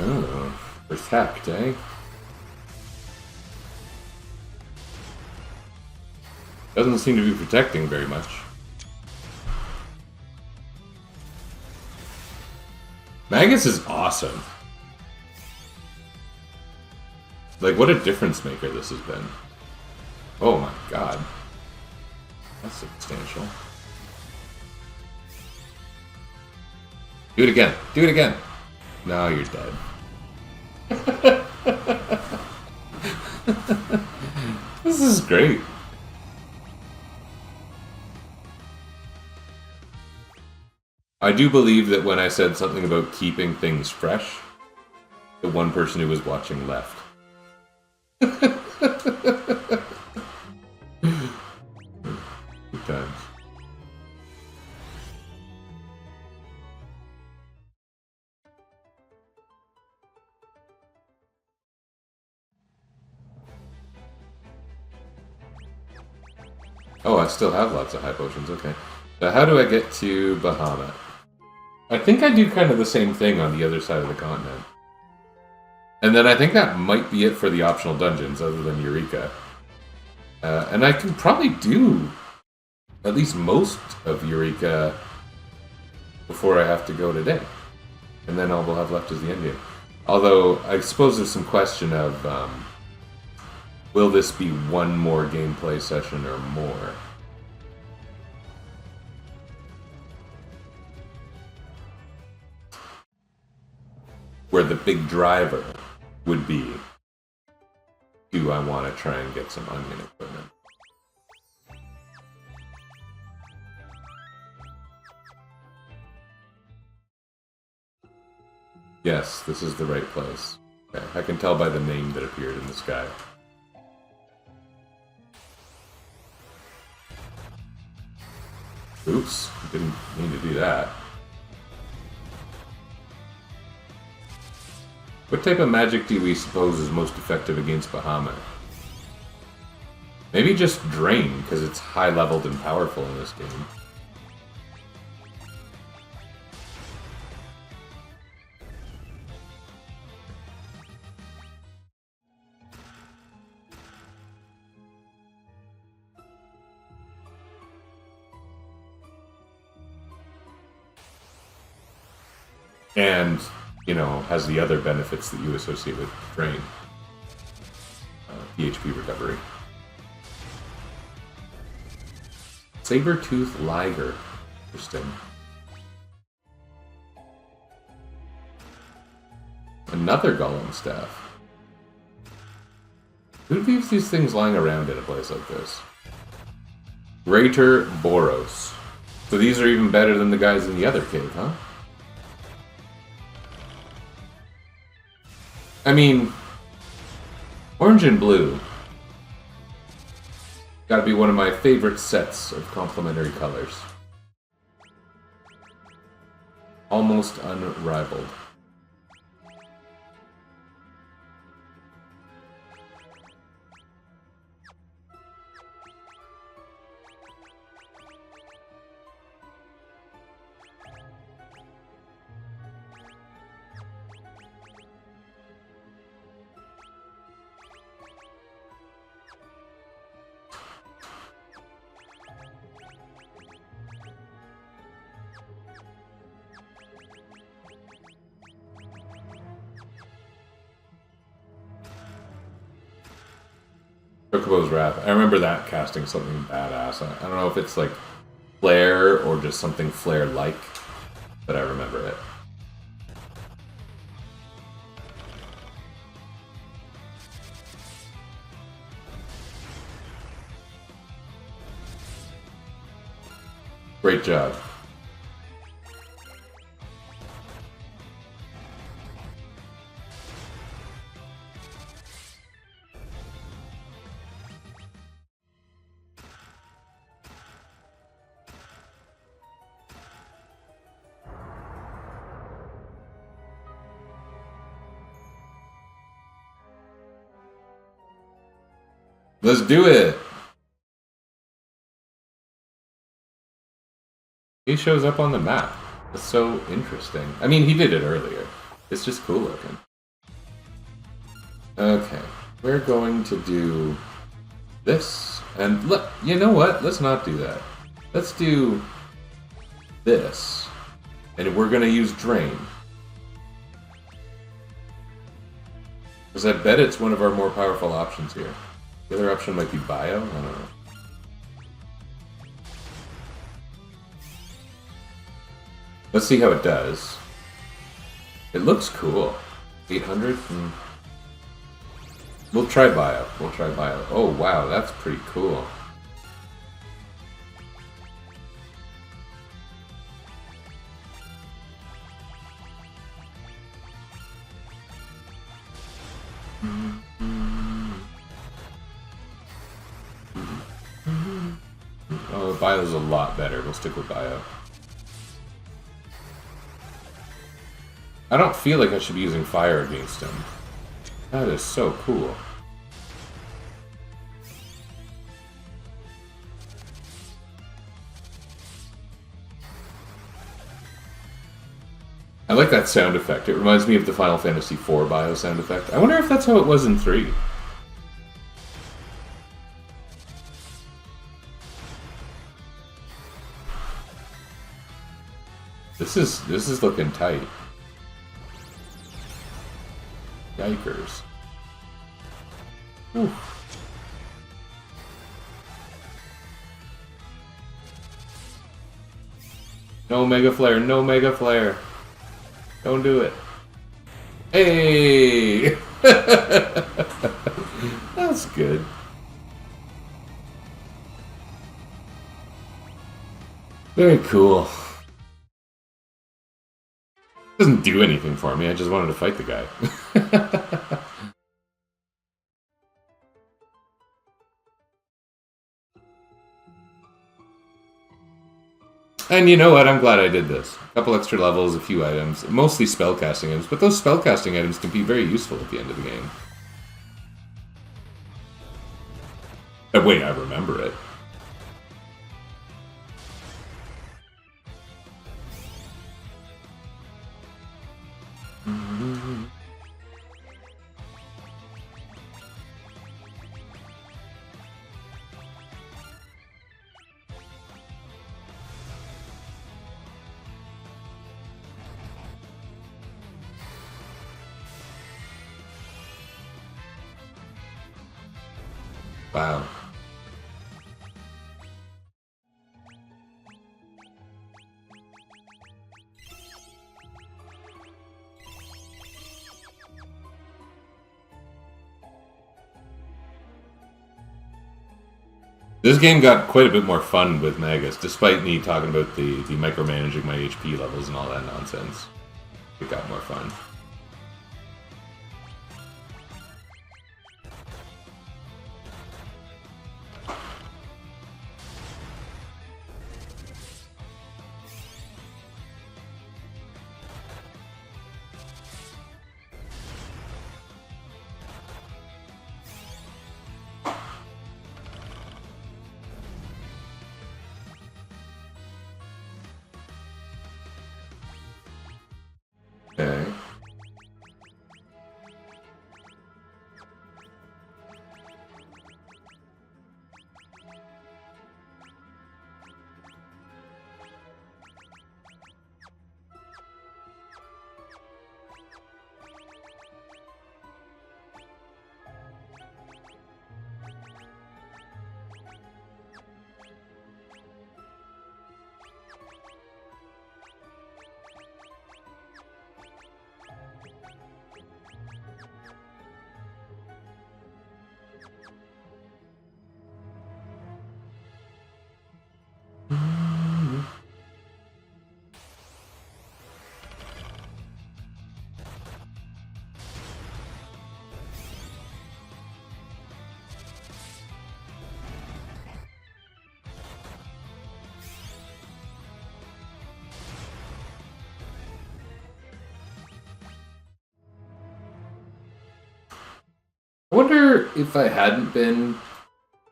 Oh, protect, eh? Doesn't seem to be protecting very much. Magus is awesome. Like, what a difference maker this has been. Oh my god. That's substantial. Do it again. Do it again. No, you're dead. This is great. I do believe that when I said something about keeping things fresh, the one person who was watching left. Good times. Oh, I still have lots of high potions, okay. So how do I get to Bahamut? I think I do kind of the same thing on the other side of the continent. And then I think that might be it for the optional dungeons, other than Eureka. And I can probably do at least most of Eureka before I have to go today. And then all we'll have left is the endgame. Although, I suppose there's some question of, will this be one more gameplay session or more? Where the big driver would be, do I want to try and get some onion equipment? Yes, this is the right place. Okay, I can tell by the name that appeared in the sky. Oops, didn't mean to do that. What type of magic do we suppose is most effective against Bahamut? Maybe just Drain, because it's high-leveled and powerful in this game. And, you know, has the other benefits that you associate with Drain. HP recovery. Saber-tooth Liger. Interesting. Another golem staff. Who leaves these things lying around in a place like this? Greater Boros. So these are even better than the guys in the other cave, huh? I mean, orange and blue. Gotta be one of my favorite sets of complementary colors. Almost unrivaled. Chocobo's Wrath. I remember that casting something badass. I don't know if it's like flare or just something flare-like, but I remember it. Great job. Let's do it! He shows up on the map. That's so interesting. I mean, he did it earlier. It's just cool looking. Okay, we're going to do this. And you know what? Let's not do that. Let's do this. And we're going to use Drain. Because I bet it's one of our more powerful options here. The other option might be Bio? I don't know. Let's see how it does. It looks cool. 800? We'll try Bio. We'll try Bio. Oh, wow, that's pretty cool. Oh, Bio's a lot better. We'll stick with Bio. I don't feel like I should be using fire against him. That is so cool. I like that sound effect. It reminds me of the Final Fantasy IV Bio sound effect. I wonder if that's how it was in 3. This is looking tight. Yikers. Ooh. No Mega Flare, no Mega Flare. Don't do it. Hey! That's good. Very cool. Doesn't do anything for me, I just wanted to fight the guy. And you know what? I'm glad I did this. A couple extra levels, a few items, mostly spellcasting items, but those spellcasting items can be very useful at the end of the game. That way I remember it. Wow. This game got quite a bit more fun with Magus, despite me talking about the micromanaging my HP levels and all that nonsense. It got more fun. Okay. I wonder if I hadn't been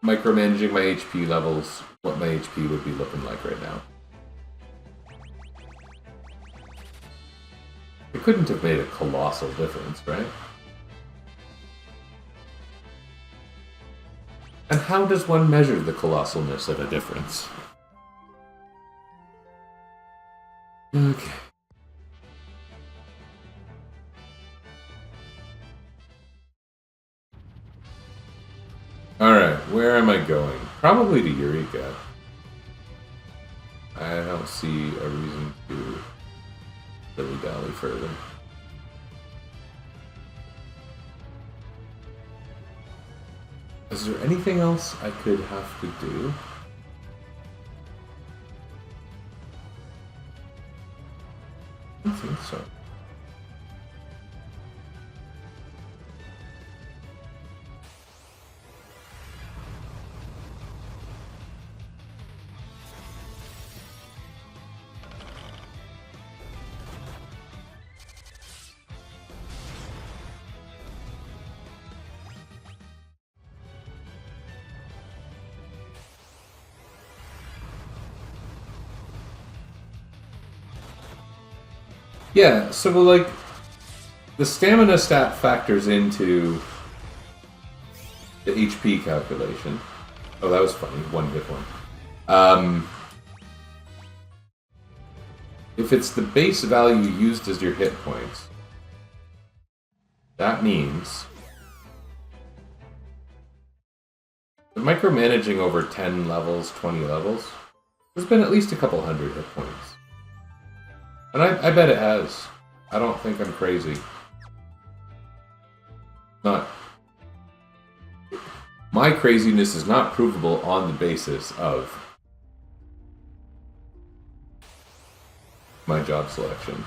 micromanaging my HP levels, what my HP would be looking like right now. It couldn't have made a colossal difference, right? And how does one measure the colossalness of a difference? Okay. Alright, where am I going? Probably to Eureka. I don't see a reason to dilly-dally further. Is there anything else I could have to do? I don't think so. Yeah, so like the stamina stat factors into the HP calculation. Oh, that was funny. One hit one. If it's the base value used as your hit points, that means the micromanaging over 10 levels, 20 levels, there's been at least a couple hundred hit points. And I bet it has. I don't think I'm crazy. Not. My craziness is not provable on the basis of my job selection.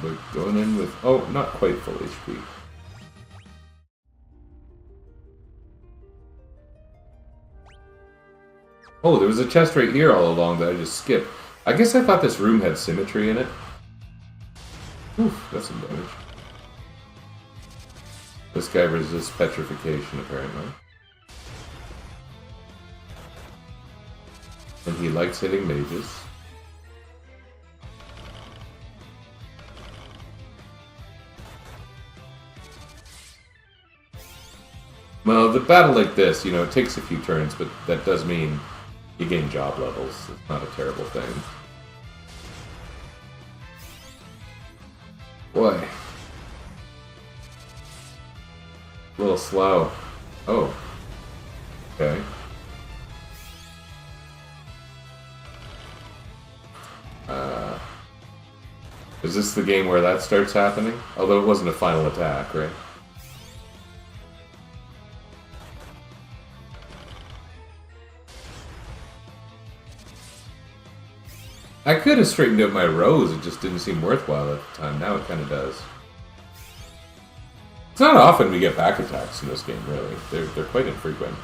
We're going in with... Oh, not quite full HP. Oh, there was a chest right here all along that I just skipped. I guess I thought this room had symmetry in it. Oof, that's some damage. This guy resists petrification, apparently. And he likes hitting mages. Well, the battle like this, you know, it takes a few turns, but that does mean you gain job levels. It's not a terrible thing. Boy. A little slow. Oh. Okay. Is this the game where that starts happening? Although it wasn't a final attack, right? I could have straightened out my rows, it just didn't seem worthwhile at the time. Now it kind of does. It's not often we get back attacks in this game, really. They're quite infrequent.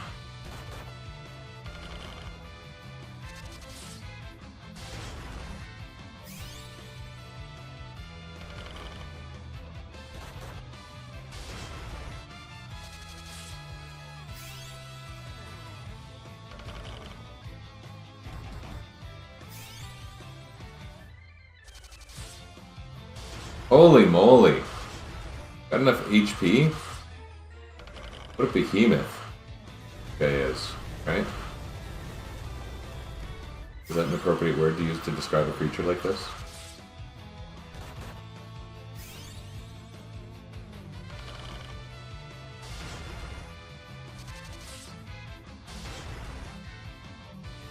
Holy moly. Got enough HP? What a behemoth guy is, right? Is that an appropriate word to use to describe a creature like this?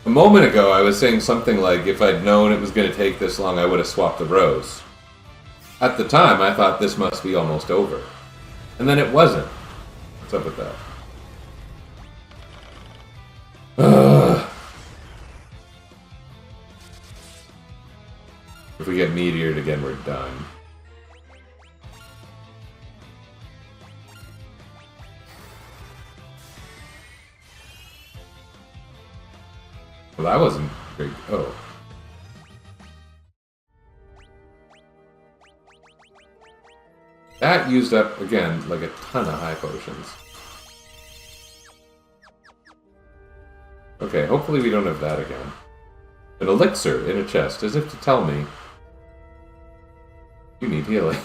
A moment ago I was saying something like, if I'd known it was going to take this long, I would have swapped the rows. At the time, I thought this must be almost over. And then it wasn't. What's up with that? Ugh. If we get meteored again, we're done. Well, that wasn't very... Oh. That used up, again, like a ton of high potions. Okay, hopefully we don't have that again. An elixir in a chest, as if to tell me you need healing.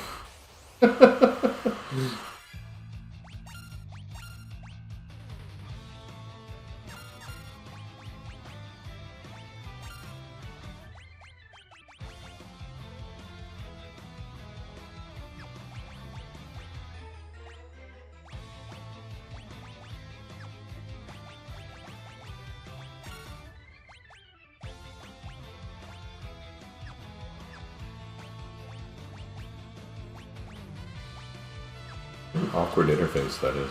Awkward interface, that is.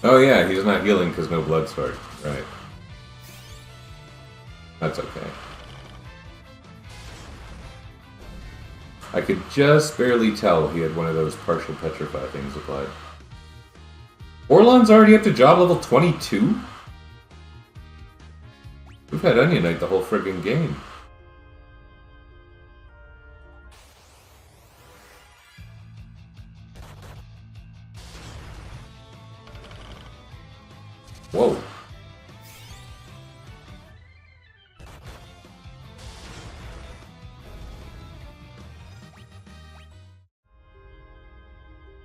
Oh yeah, he's not healing because no blood sword. Right. That's okay. I could just barely tell he had one of those partial petrify things applied. Orlon's already up to job level 22? We've had Onion Knight the whole friggin' game. Whoa.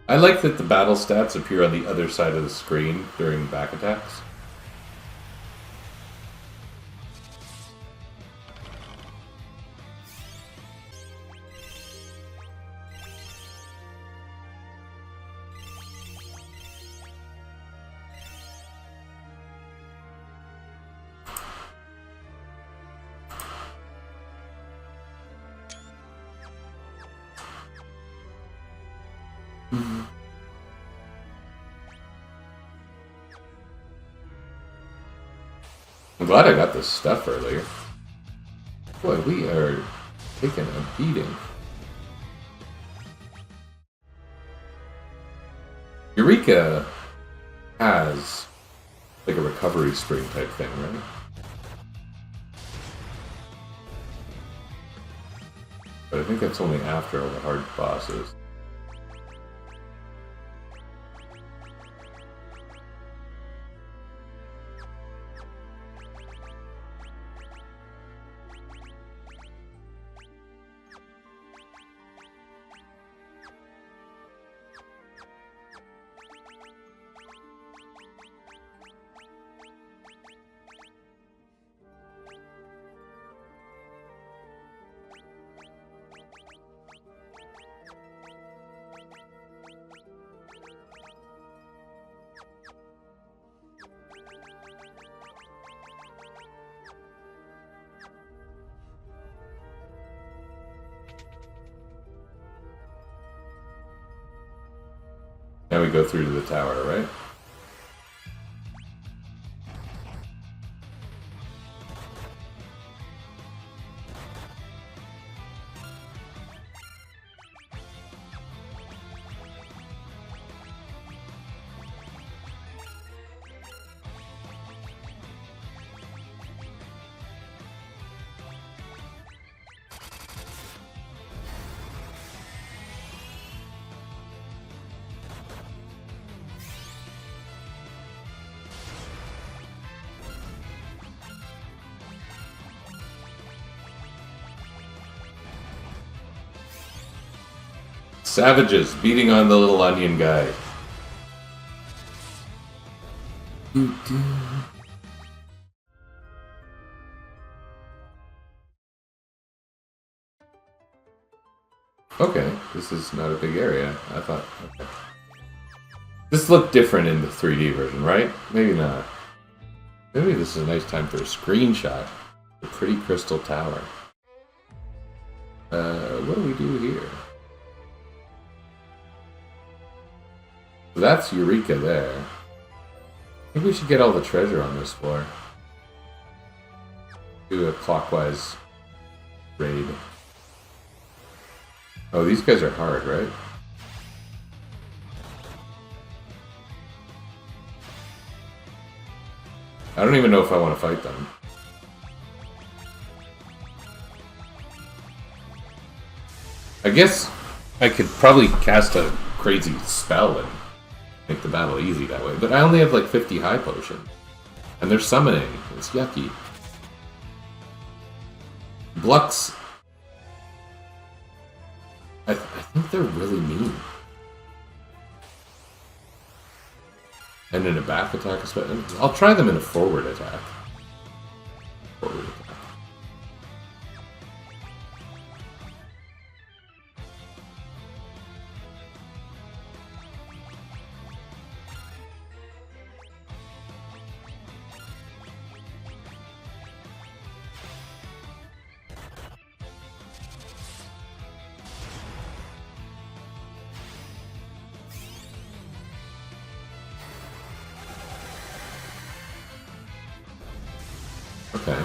I like that the battle stats appear on the other side of the screen during back attacks. I'm glad I got this stuff earlier. Boy, we are taking a beating. Eureka has like a recovery spring type thing, right? But I think that's only after all the hard bosses. Now we go through to the tower, right? Savages beating on the little onion guy. Okay, this is not a big area. I thought, okay. This looked different in the 3D version, right? Maybe not. Maybe this is a nice time for a screenshot. The pretty crystal tower. What do we do here? So that's Eureka there. I think we should get all the treasure on this floor. Do a clockwise raid. Oh, these guys are hard, right? I don't even know if I want to fight them. I guess I could probably cast a crazy spell and make the battle easy that way, but I only have like 50 high potion. And they're summoning. It's yucky. Blux. I think they're really mean. And in a back attack, I'll try them in a forward attack. Forward attack. Okay.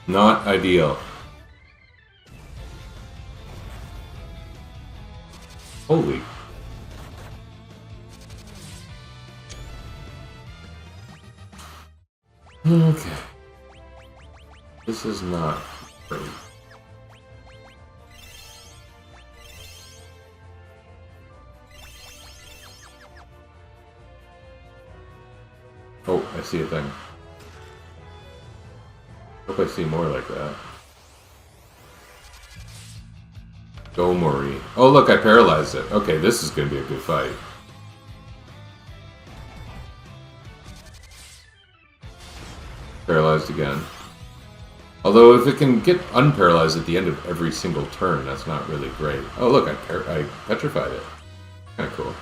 Not ideal. Holy. Okay. This is not great. Oh, I see a thing. Hope I see more like that. Go, Mori. Oh, look, I paralyzed it. Okay, this is going to be a good fight. Paralyzed again. Although, if it can get unparalyzed at the end of every single turn, that's not really great. Oh, look, I petrified it. Kind of cool.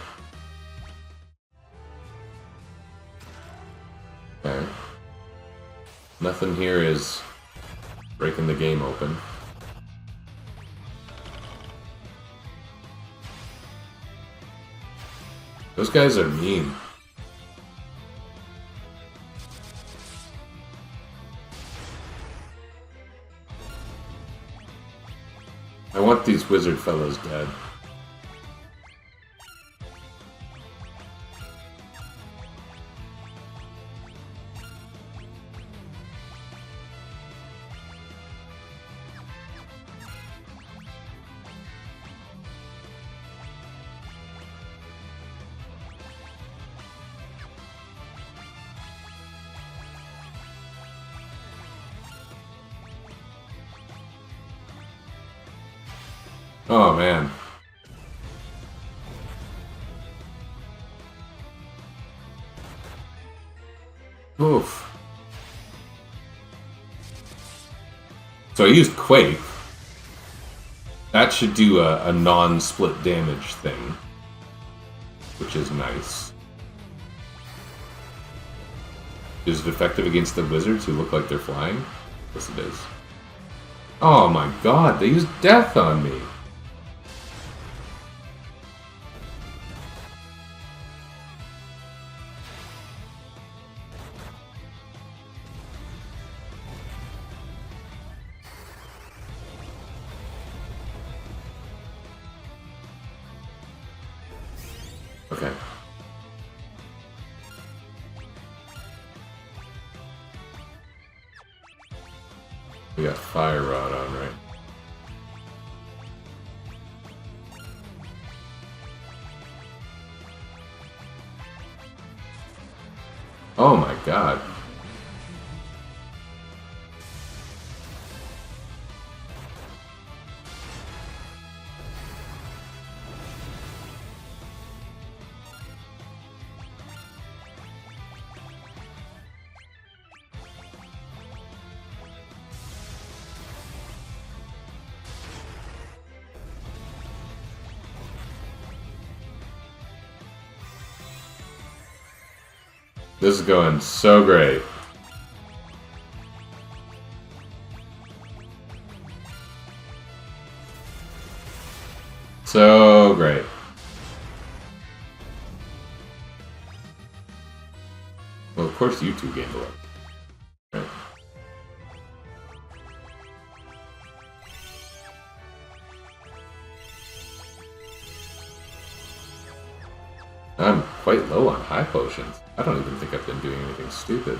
Okay. Nothing here is breaking the game open. Those guys are mean. I want these wizard fellows dead. Oh man. Oof. So I used Quake. That should do a non-split damage thing, which is nice. Is it effective against the wizards who look like they're flying? Yes, it is. Oh my god, they used death on me. Okay. We got Fire Rod on, right? Oh my god. This is going so great. So great. Well, of course you two gained a lot. Right. I'm quite low on high potions. I don't even think I've been doing anything stupid.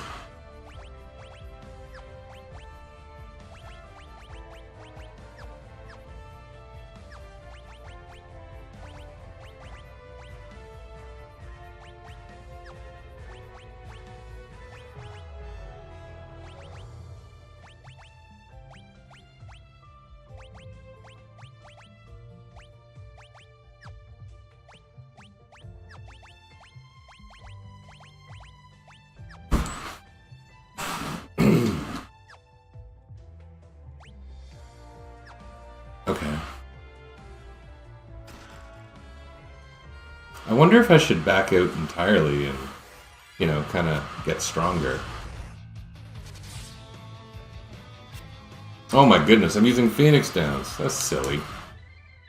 Okay. I wonder if I should back out entirely and, you know, kind of get stronger. Oh my goodness, I'm using Phoenix Downs. That's silly.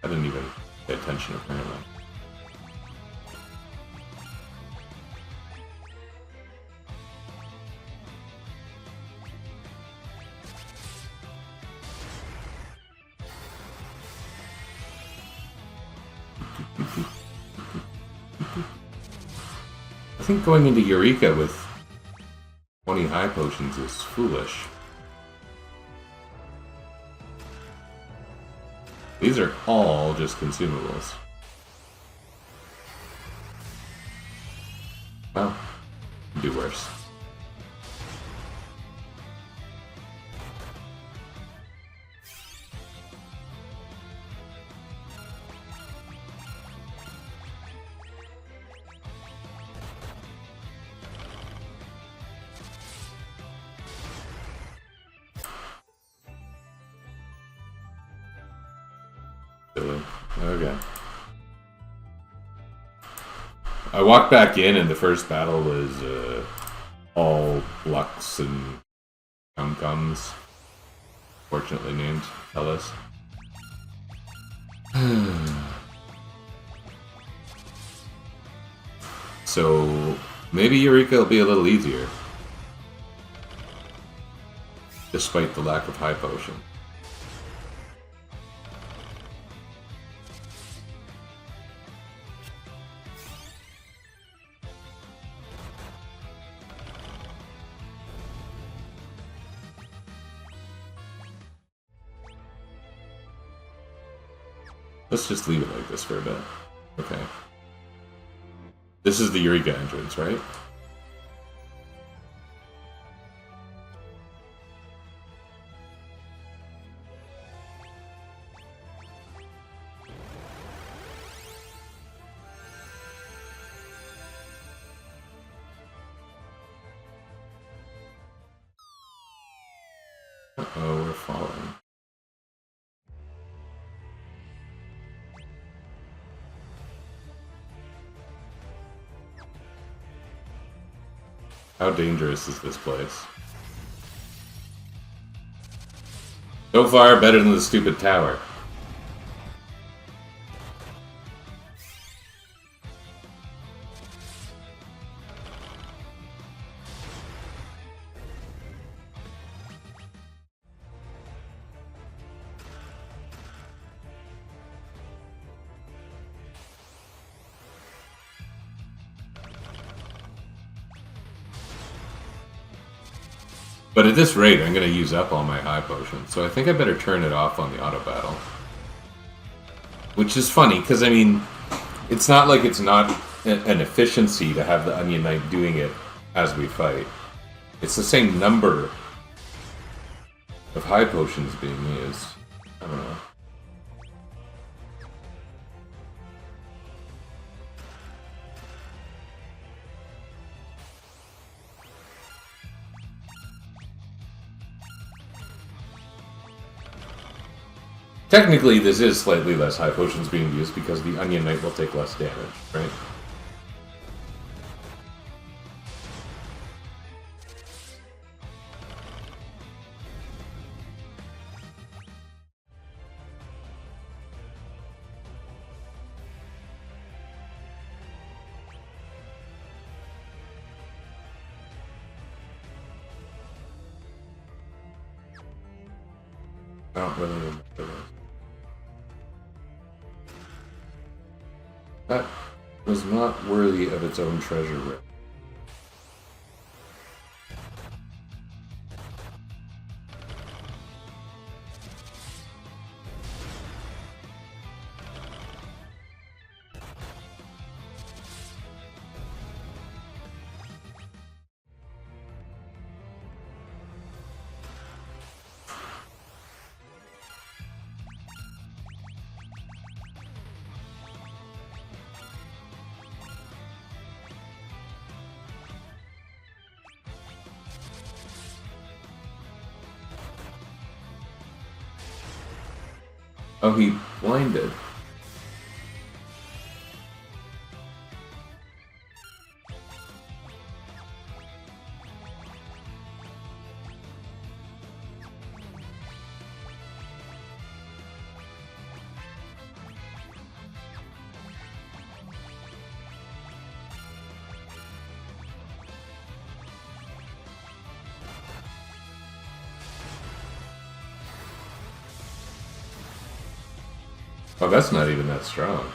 I didn't even pay attention apparently. I think going into Eureka with 20 high potions is foolish. These are all just consumables. Well, do worse. Okay. I walked back in and the first battle was all Lux and Cum-Cums. Fortunately named Ellis. So maybe Eureka will be a little easier. Despite the lack of high potion. Let's just leave it like this for a bit. Okay. This is the Eureka entrance, right? Uh-oh, we're falling. How dangerous is this place? So far, better than the stupid tower. But at this rate, I'm going to use up all my high potions, so I think I better turn it off on the auto battle. Which is funny, because I mean, it's not like it's not an efficiency to have the Onion Knight doing it as we fight. It's the same number of high potions being used. I don't know. Technically, this is slightly less high potions being used because the Onion Knight will take less damage, right? I don't really remember this. That was not worthy of its own treasure room. Oh, he blinded. Oh, that's not even that strong.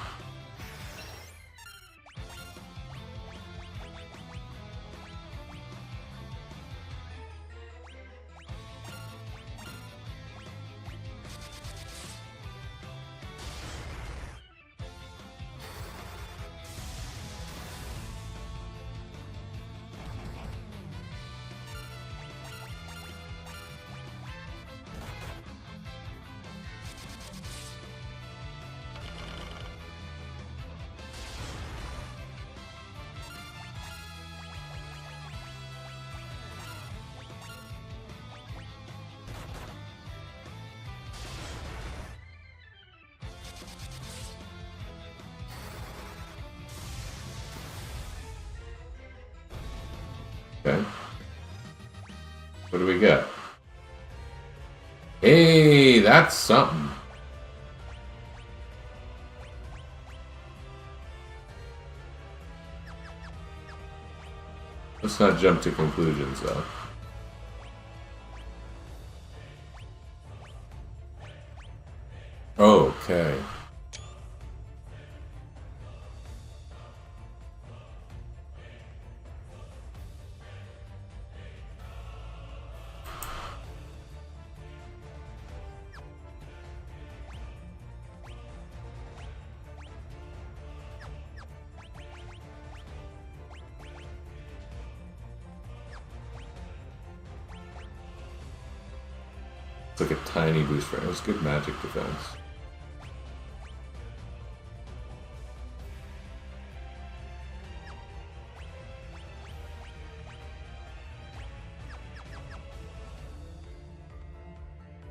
Okay. What do we get? Hey, that's something. Let's not jump to conclusions, though. Okay. It's like a tiny boost for it. It was good magic defense.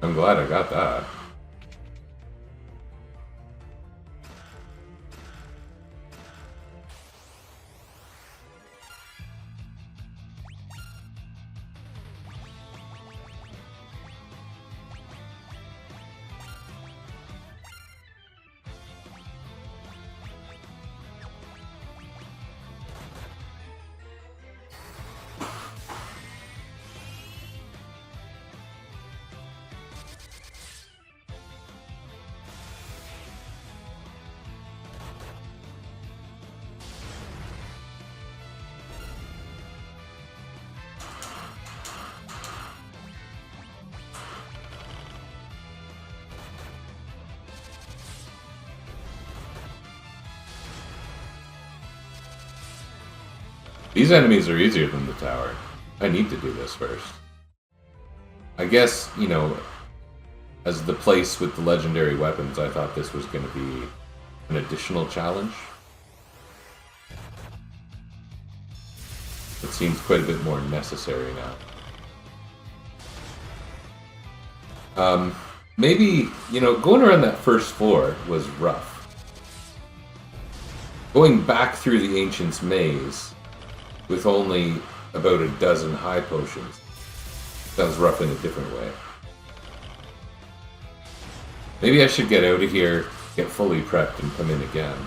I'm glad I got that. These enemies are easier than the tower. I need to do this first. I guess, you know, as the place with the legendary weapons, I thought this was going to be an additional challenge. It seems quite a bit more necessary now. Maybe, you know, going around that first floor was rough. Going back through the Ancient's Maze with only about a dozen high potions sounds rough in a different way. Maybe I should get out of here, get fully prepped, and come in again.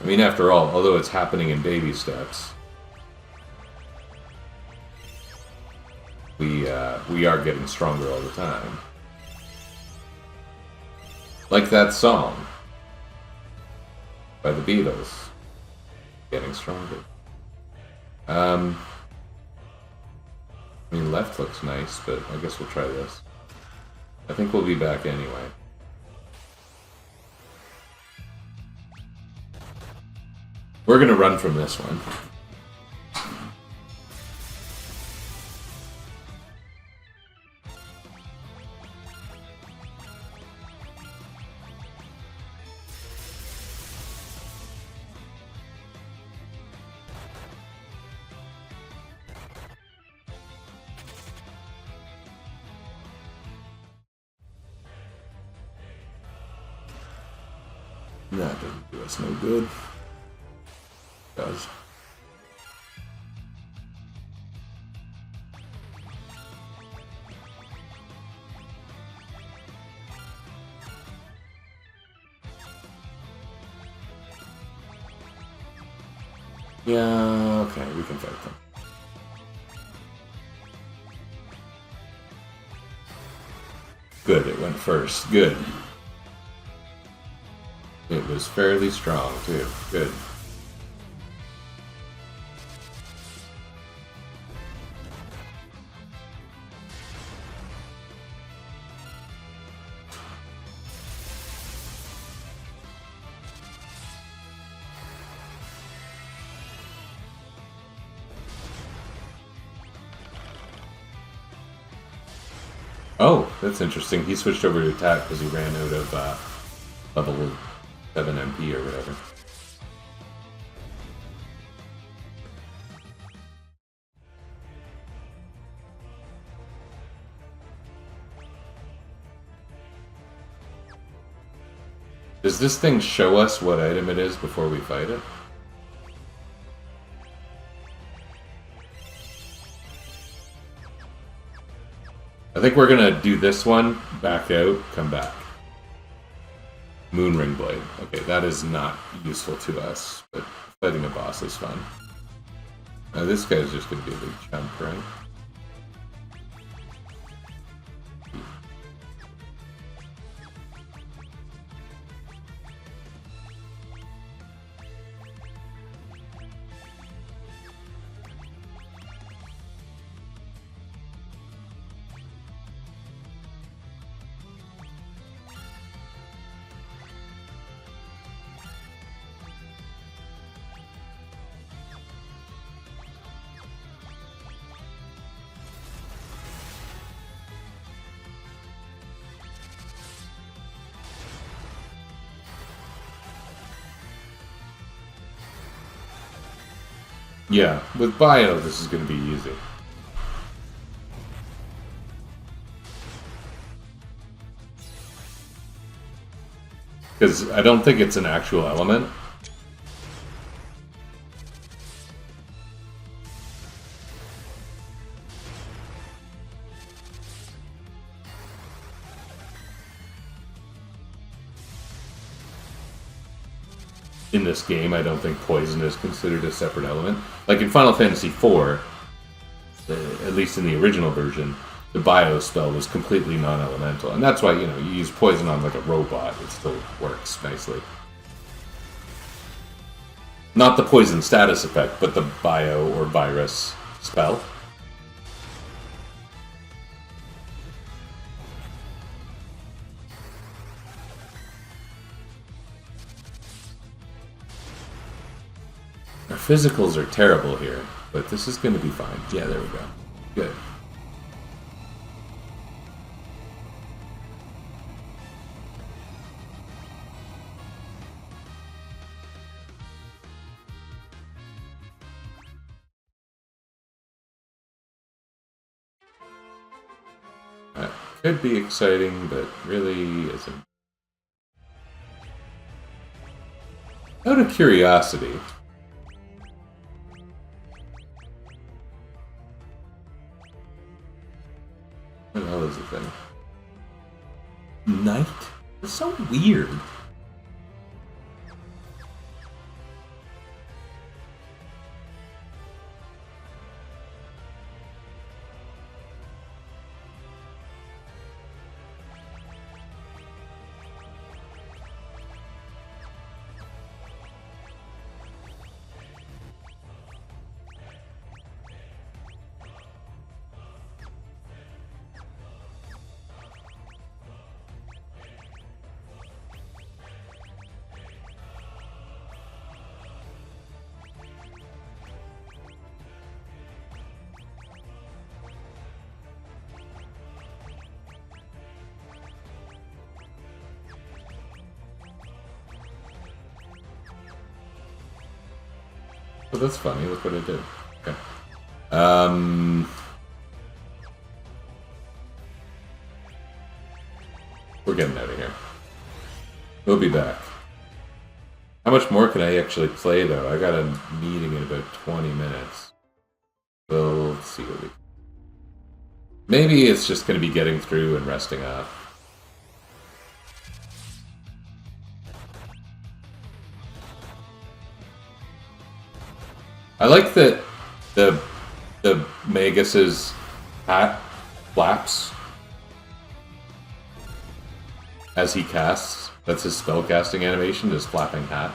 I mean, after all, although it's happening in baby steps, we are getting stronger all the time. Like that song by the Beatles, getting stronger. I mean, left looks nice, but I guess we'll try this. I think we'll be back anyway. We're gonna run from this one. That doesn't do us no good. It does. Yeah, okay, we can fight them. Good, it went first. Good. It was fairly strong, too. Good. Oh, that's interesting. He switched over to attack because he ran out of level 7 MP or whatever. Does this thing show us what item it is before we fight it? I think we're gonna do this one, back out, come back. Moonring Blade. Okay, that is not useful to us, but fighting a boss is fun. This guy's just gonna be a big chump, right? Yeah, with Bio, this is going to be easy. Because I don't think it's an actual element. In this game, I don't think poison is considered a separate element. Like in Final Fantasy IV, at least in the original version, the bio spell was completely non-elemental. And that's why, you use poison on like a robot, it still works nicely. Not the poison status effect, but the bio or virus spell. Our physicals are terrible here, but this is going to be fine. Yeah, there we go. Good. That could be exciting, but really isn't. Out of curiosity, what the hell is the thing? Night? It's so weird. Oh, that's funny. Look what I did. Okay. We're getting out of here. We'll be back. How much more can I actually play, though? I got a meeting in about 20 minutes. We'll see what we... Maybe it's just going to be getting through and resting up. I like that the Magus's hat flaps as he casts. That's his spellcasting animation, his flapping hat.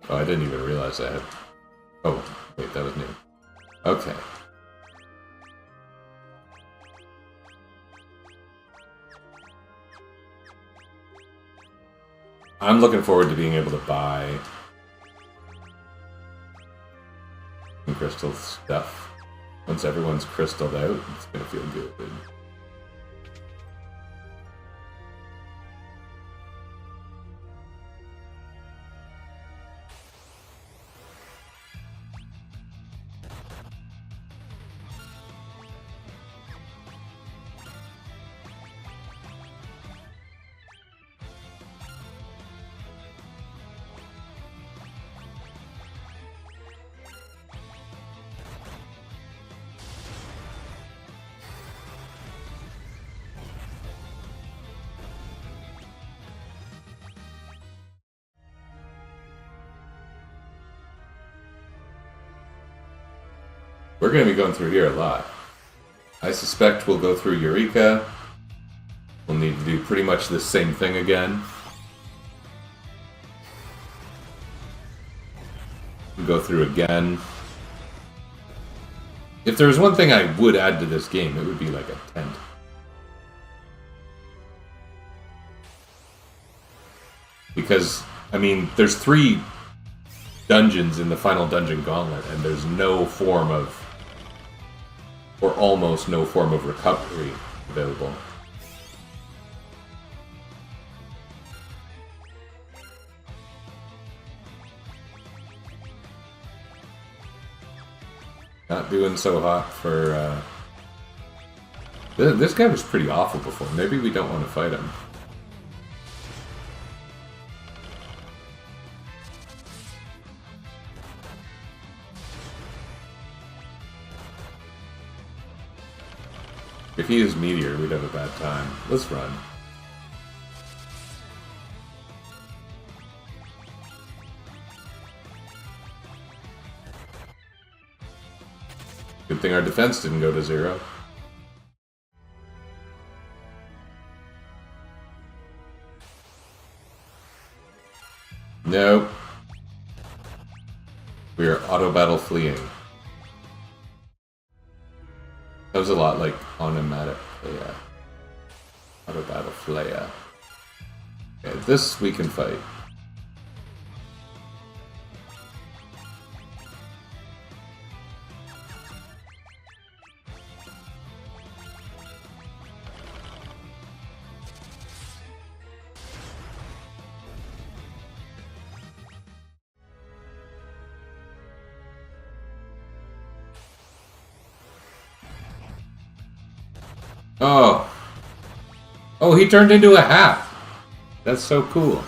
Oh, I didn't even realize I had... Oh, wait, that was new. Okay. I'm looking forward to being able to buy some crystal stuff. Once everyone's crystalled out, it's gonna feel good. We're going to be going through here a lot. I suspect we'll go through Eureka. We'll need to do pretty much the same thing again. We'll go through again. If there was one thing I would add to this game, it would be like a tent. Because, I mean, there's 3 dungeons in the final dungeon gauntlet, and there's no form of, or almost no form of recovery available. Not doing so hot for, this guy was pretty awful before. Maybe we don't want to fight him. If he is Meteor, we'd have a bad time. Let's run. Good thing our defense didn't go to 0. Nope. We are auto-battle fleeing. That was a lot like onomatopoeia. Auto-battle flea. Okay, this we can fight. Oh. Oh, he turned into a half. That's so cool.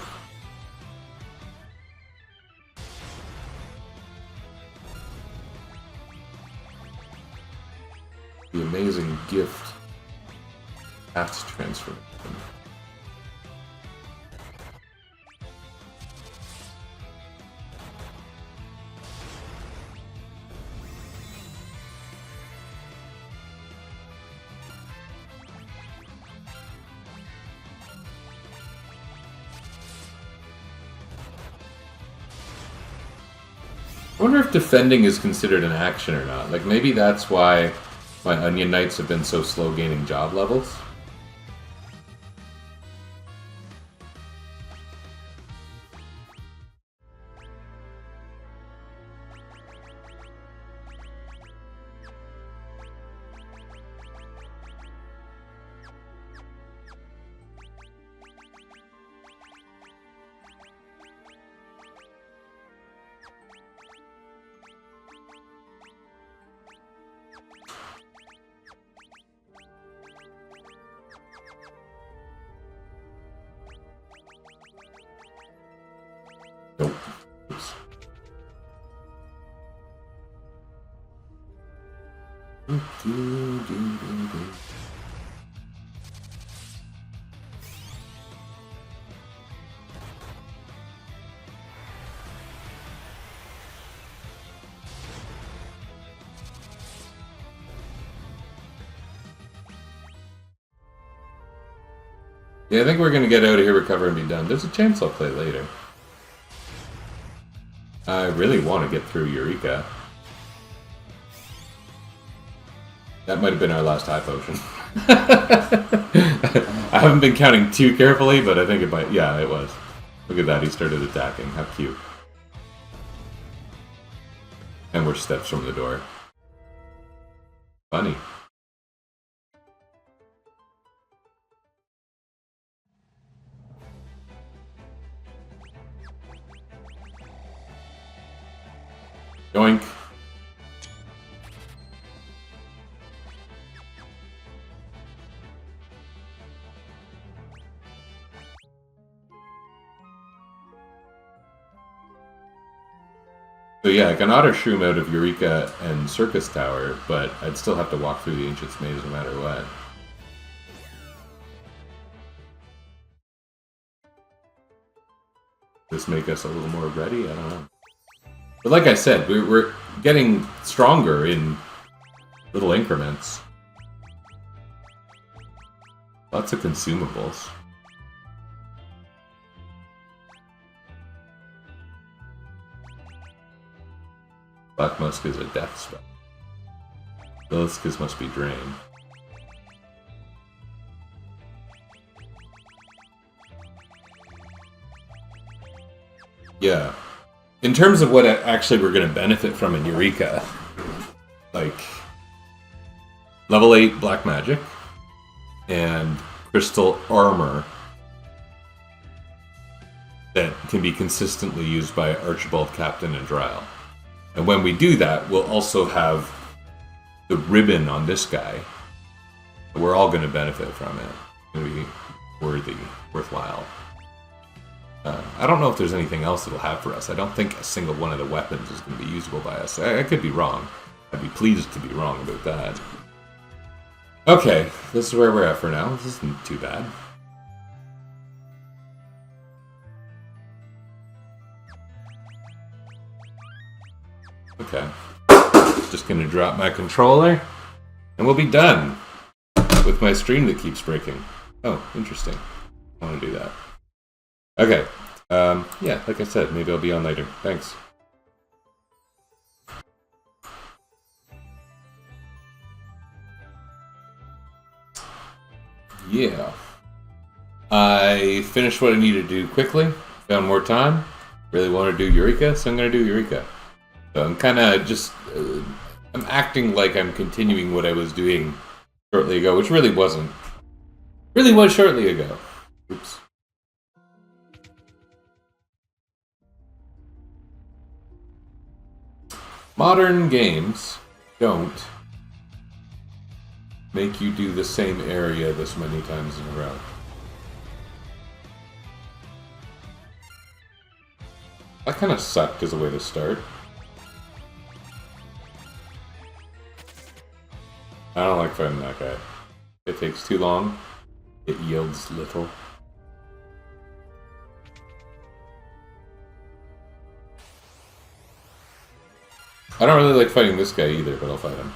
The amazing gift. Path transformation. I wonder if defending is considered an action or not. Like, maybe that's why my Onion Knights have been so slow gaining job levels. Nope. Oops. Yeah, I think we're gonna get out of here, recover, and be done. There's a chance I'll play later. I really want to get through Eureka. That might have been our last high potion. I haven't been counting too carefully, but I think it might. Yeah, it was. Look at that, he started attacking. How cute. And we're steps from the door. Funny. Yoink. So yeah, I can auto shroom out of Eureka and Circus Tower, but I'd still have to walk through the Ancient's Maze no matter what. Does this make us a little more ready? I don't know. But like I said, we're getting stronger in Little increments. Lots of consumables. Black Musk is a death spell. Lilith's must be drained. Yeah. In terms of what actually we're going to benefit from in Eureka, like level 8 black magic and crystal armor that can be consistently used by Archibald, Captain, and Dryle. And when we do that, we'll also have the ribbon on this guy. We're all going to benefit from it. It's going to be worthwhile. I don't know if there's anything else it'll have for us. I don't think a single one of the weapons is going to be usable by us. I could be wrong. I'd be pleased to be wrong about that. Okay, this is where we're at for now. This isn't too bad. Okay. Just going to drop my controller, and we'll be done with my stream that keeps breaking. Oh, interesting. I want to do that. Okay. Yeah, like I said, maybe I'll be on later. Thanks. Yeah. I finished what I needed to do quickly. Found more time. Really want to do Eureka, so I'm going to do Eureka. So I'm kind of just... I'm acting like I'm continuing what I was doing shortly ago, which really wasn't. Really was shortly ago. Oops. Modern games don't make you do the same area this many times in a row. That kind of sucked as a way to start. I don't like fighting that guy. It takes too long. It yields little. I don't really like fighting this guy either, but I'll fight him.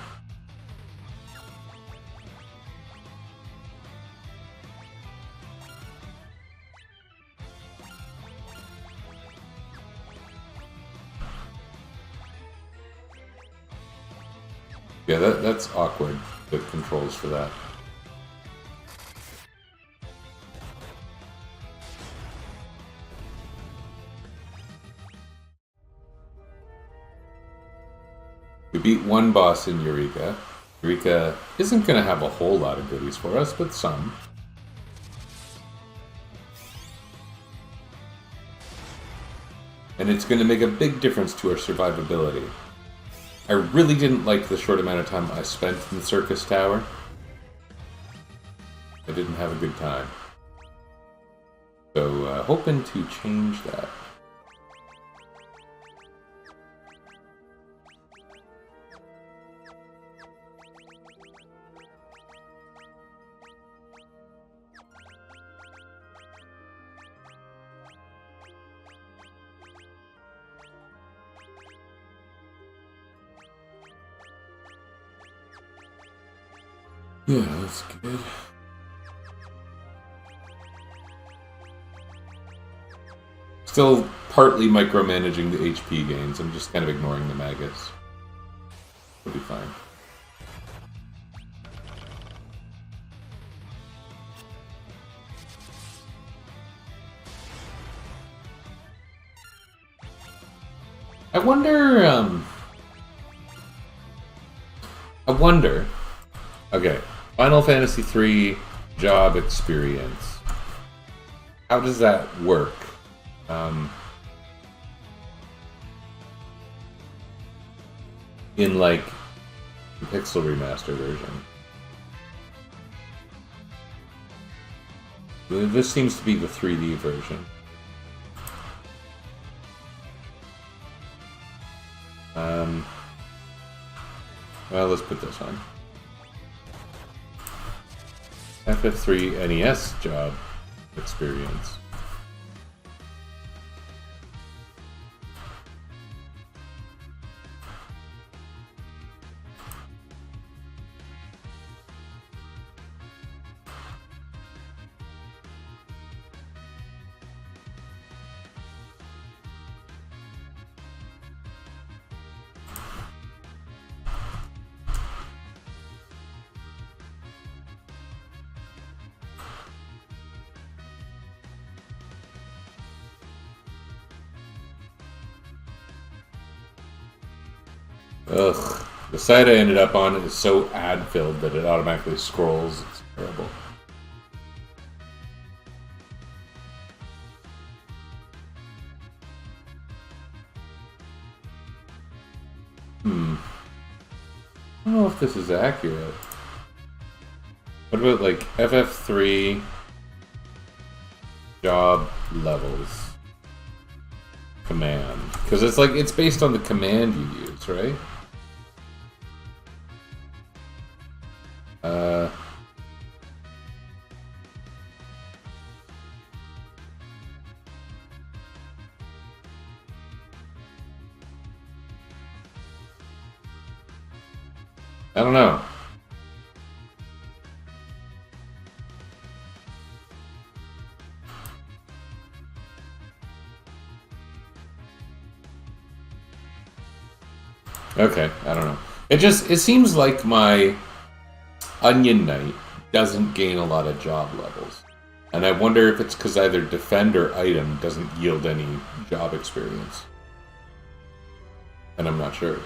Yeah, that's awkward, the controls for that. We beat one boss in Eureka. Eureka isn't going to have a whole lot of goodies for us, but some. And it's going to make a big difference to our survivability. I really didn't like the short amount of time I spent in the circus tower. I didn't have a good time. So, hoping to change that. Yeah, that's good. Still partly micromanaging the HP gains. I'm just kind of ignoring the Magus. It'll be fine. I wonder... Okay. Final Fantasy III job experience. How does that work? In like the Pixel Remaster version. This seems to be the 3D version. Well, let's put this on. FF3 NES job experience. Ugh. The site I ended up on is so ad-filled that it automatically scrolls. It's terrible. I don't know if this is accurate. What about like FF3 job levels? Command. Because it's like, it's based on the command you use, right? I don't know. Okay, I don't know. It seems like my Onion Knight doesn't gain a lot of job levels. And I wonder if it's because either defend or item doesn't yield any job experience. And I'm not sure.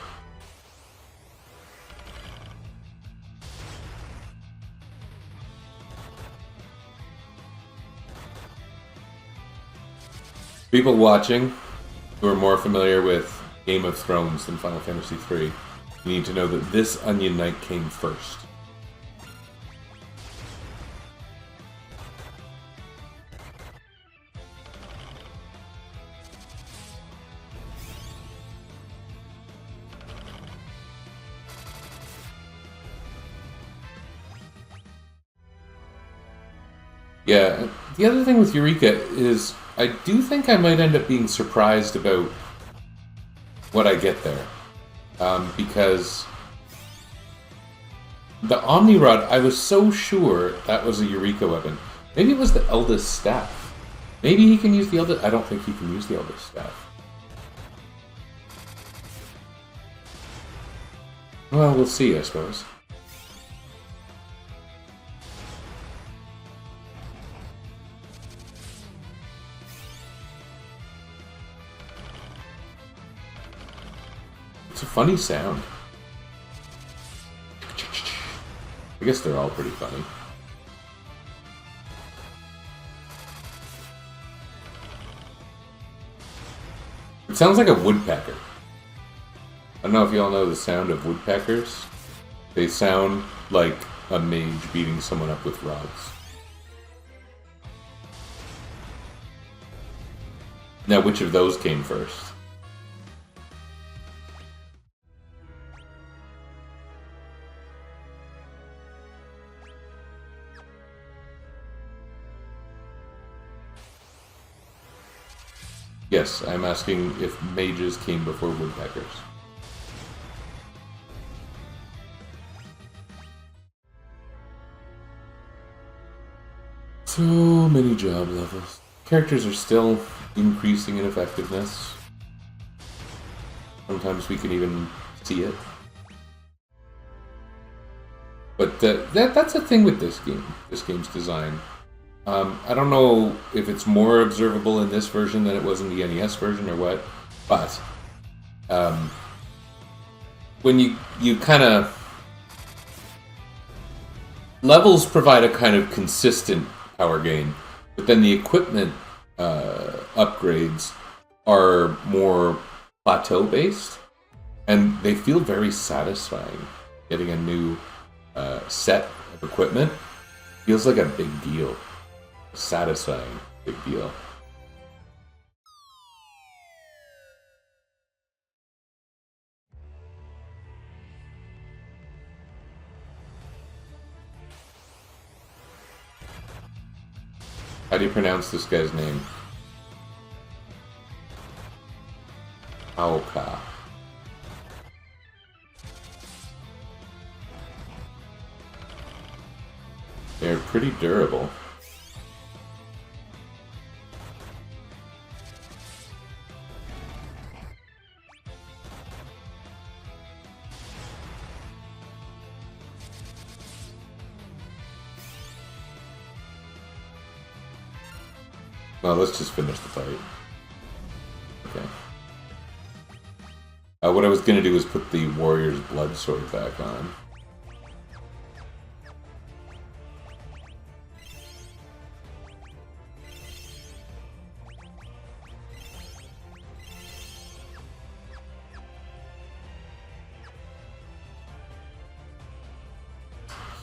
People watching who are more familiar with Game of Thrones than Final Fantasy III, you need to know that this Onion Knight came first. Yeah, the other thing with Eureka is I do think I might end up being surprised about what I get there. Because the Omni Rod, I was so sure that was a Eureka weapon. Maybe it was the Eldest Staff. Maybe he can use the Eldest... I don't think he can use the Eldest Staff. Well, we'll see, I suppose. It's a funny sound. I guess they're all pretty funny. It sounds like a woodpecker. I don't know if you all know the sound of woodpeckers. They sound like a mage beating someone up with rods. Now, which of those came first? Yes, I'm asking if mages came before woodpeckers. So many job levels. Characters are still increasing in effectiveness. Sometimes we can even see it. But that's the thing with this game, this game's design. I don't know if it's more observable in this version than it was in the NES version or what, but when you kind of... Levels provide a kind of consistent power gain, but then the equipment upgrades are more plateau-based, and they feel very satisfying. Getting a new set of equipment feels like a big deal. Satisfying big deal. How do you pronounce this guy's name? Aoka. They're pretty durable. Well, let's just finish the fight. Okay. What I was going to do was put the Warrior's Blood Sword back on.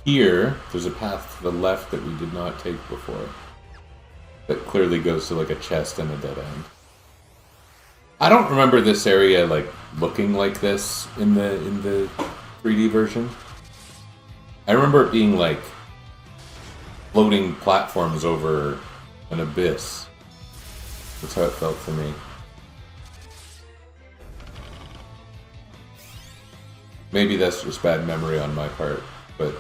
Here, there's a path to the left that we did not take before. That clearly goes to like a chest and a dead end. I don't remember this area like looking like this in the 3D version. I remember it being like floating platforms over an abyss. That's how it felt to me. Maybe that's just bad memory on my part, but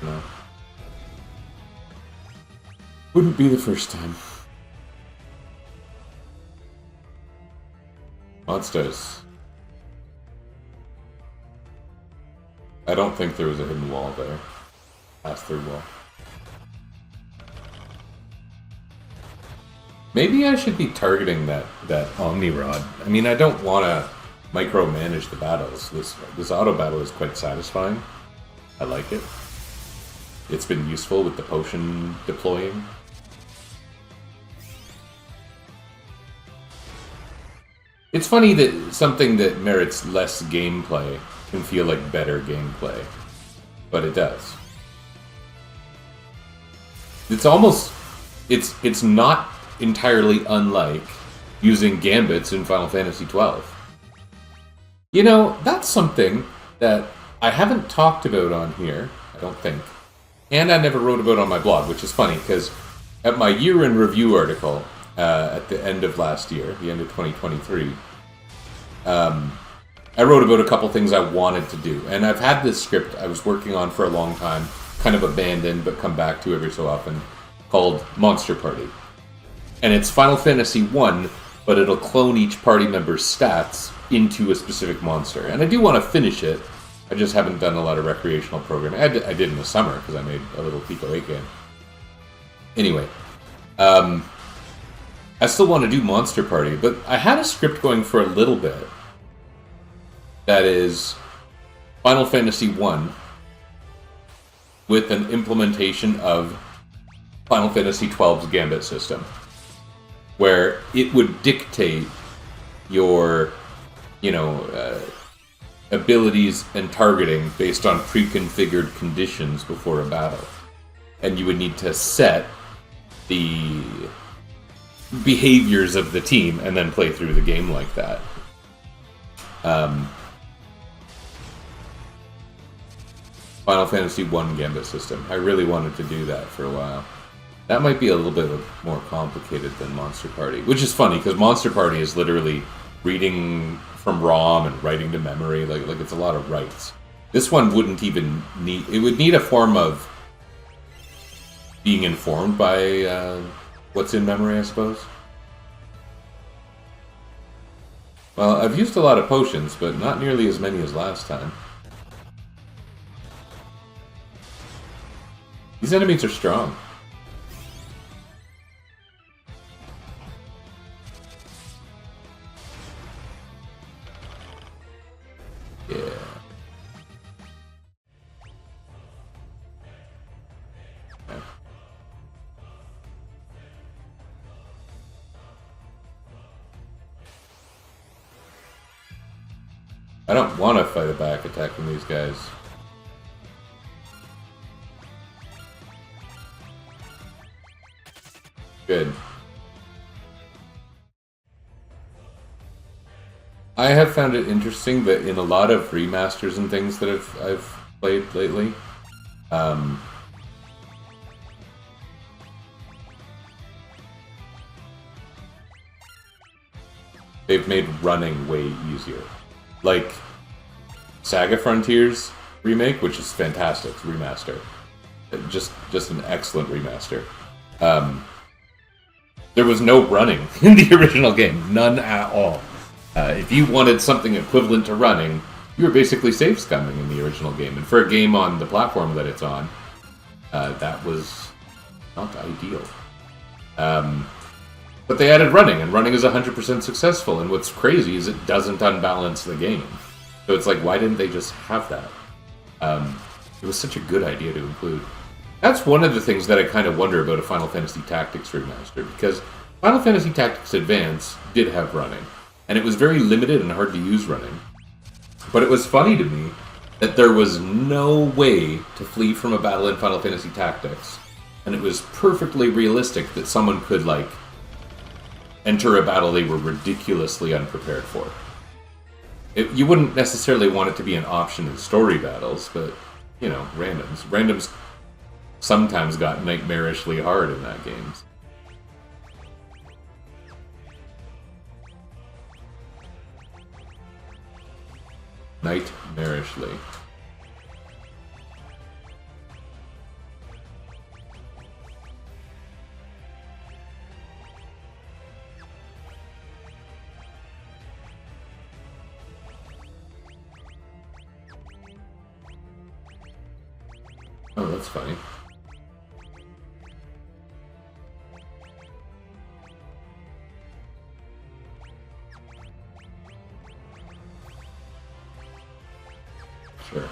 no. Wouldn't be the first time. Monsters. I don't think there was a hidden wall there. Pass-through wall. Maybe I should be targeting that Omni Rod. I mean, I don't want to micromanage the battles. This auto battle is quite satisfying. I like it. It's been useful with the potion deploying. It's funny that something that merits less gameplay can feel like better gameplay, but it does. It's almost... It's not entirely unlike using gambits in Final Fantasy XII. You know, that's something that I haven't talked about on here, I don't think, and I never wrote about on my blog, which is funny, because at my year in review article, at the end of last year, the end of 2023, I wrote about a couple things I wanted to do. And I've had this script I was working on for a long time, kind of abandoned, but come back to every so often, called Monster Party. And it's Final Fantasy 1, but it'll clone each party member's stats into a specific monster. And I do want to finish it, I just haven't done a lot of recreational programming. I did in the summer, because I made a little Pico 8 game. Anyway, I still want to do Monster Party, but I had a script going for a little bit that is Final Fantasy 1 with an implementation of Final Fantasy XII's Gambit system, where it would dictate your, abilities and targeting based on pre-configured conditions before a battle. And you would need to set the behaviors of the team and then play through the game like that. Final Fantasy 1 Gambit system. I really wanted to do that for a while. That might be a little bit more complicated than Monster Party, which is funny because Monster Party is literally reading from ROM and writing to memory. Like it's a lot of writes. This one wouldn't even need. It would need a form of being informed by what's in memory, I suppose. Well, I've used a lot of potions, but not nearly as many as last time. These enemies are strong. Yeah. Okay. I don't want to fight a back attacking these guys. Good. I have found it interesting that in a lot of remasters and things that I've played lately, they've made running way easier. Like Saga Frontiers remake, which is fantastic remaster, just an excellent remaster. There was no running in the original game, none at all. If you wanted something equivalent to running, you were basically save scumming in the original game. And for a game on the platform that it's on, that was not ideal. But they added running, and running is 100% successful, and what's crazy is it doesn't unbalance the game. So it's like, why didn't they just have that? It was such a good idea to include. That's one of the things that I kind of wonder about a Final Fantasy Tactics remaster, because Final Fantasy Tactics Advance did have running, and it was very limited and hard to use running. But it was funny to me that there was no way to flee from a battle in Final Fantasy Tactics, and it was perfectly realistic that someone could, like, enter a battle they were ridiculously unprepared for. You wouldn't necessarily want it to be an option in story battles, but, you know, randoms. Randoms sometimes got nightmarishly hard in that game. Nightmarishly. Oh, that's funny. Sure.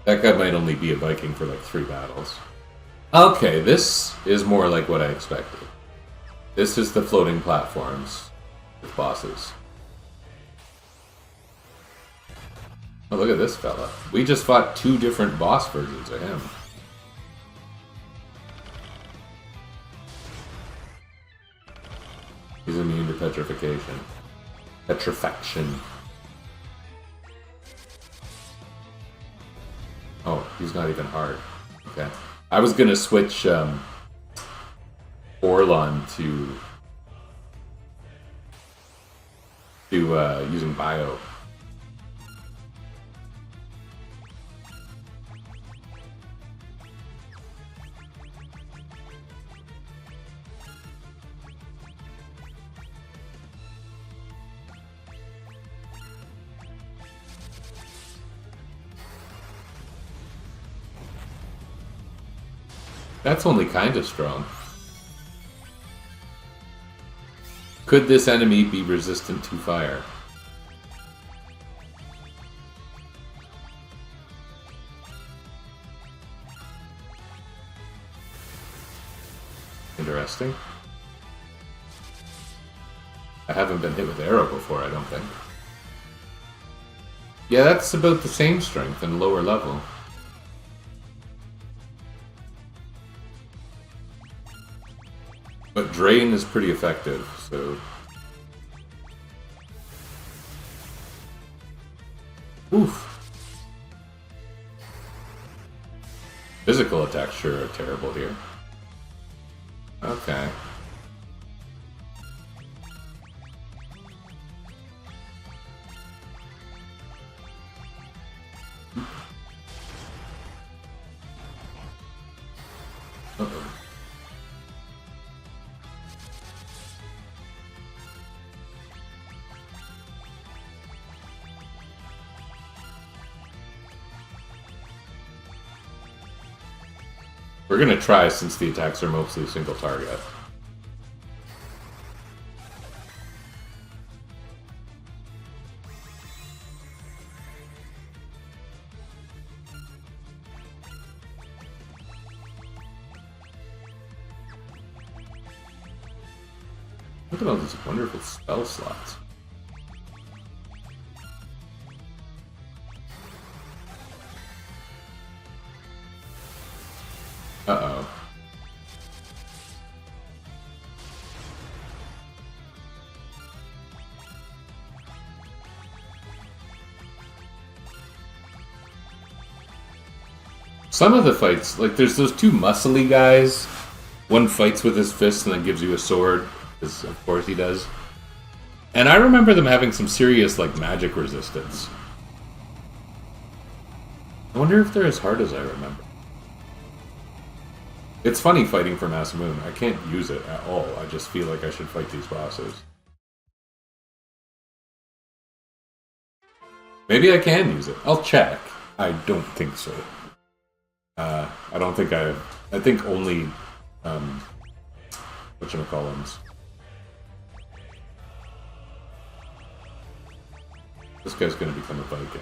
That guy might only be a Viking for like 3 battles. Okay, this is more like what I expected. This is the floating platforms with bosses. Oh, look at this fella. We just fought 2 different boss versions of him. He's immune to petrification. Petrifaction. Oh, he's not even hard. Okay. I was gonna switch Orlon to using Bio. That's only kind of strong. Could this enemy be resistant to fire? Interesting. I haven't been hit with arrow before, I don't think. Yeah, that's about the same strength and lower level. But Drain is pretty effective, so... Oof. Physical attacks sure are terrible here. Okay. Uh-oh. We're gonna try since the attacks are mostly single target. Look at all these wonderful spell slots. Uh-oh. Some of the fights, like there's those 2 muscly guys. One fights with his fist and then gives you a sword, because of course he does. And I remember them having some serious, like, magic resistance. I wonder if they're as hard as I remember. It's funny fighting for Masamune. I can't use it at all. I just feel like I should fight these bosses. Maybe I can use it. I'll check. I don't think so. I don't think I think only whatchamacallums. This guy's going to become a Viking.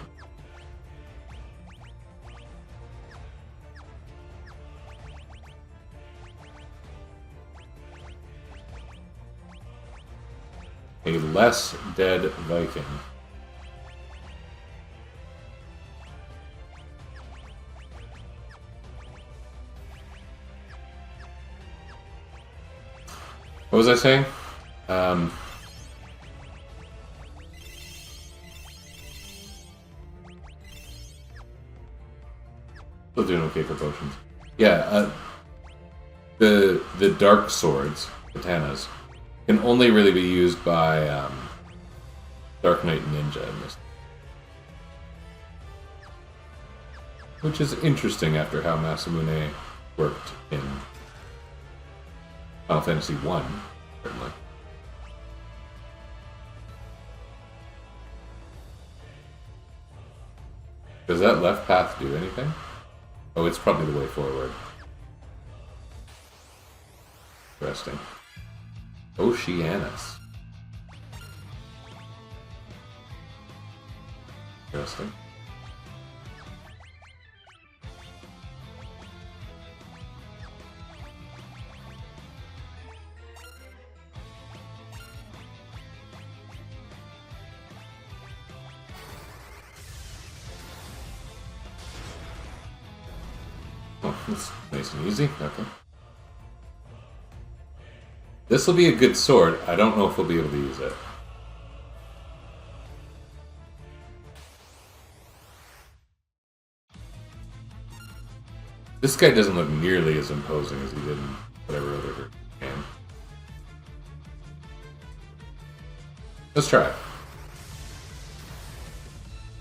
A less dead Viking. What was I saying? Still doing okay for potions. Yeah, the dark swords, katanas, can only really be used by Dark Knight Ninja in this. Which is interesting after how Masamune worked in Final Fantasy 1, certainly. Does that left path do anything? Oh, it's probably the way forward. Interesting. Oceanus. Interesting. Oh, that's nice and easy. Okay. This will be a good sword. I don't know if we'll be able to use it. This guy doesn't look nearly as imposing as he did in whatever other game. Let's try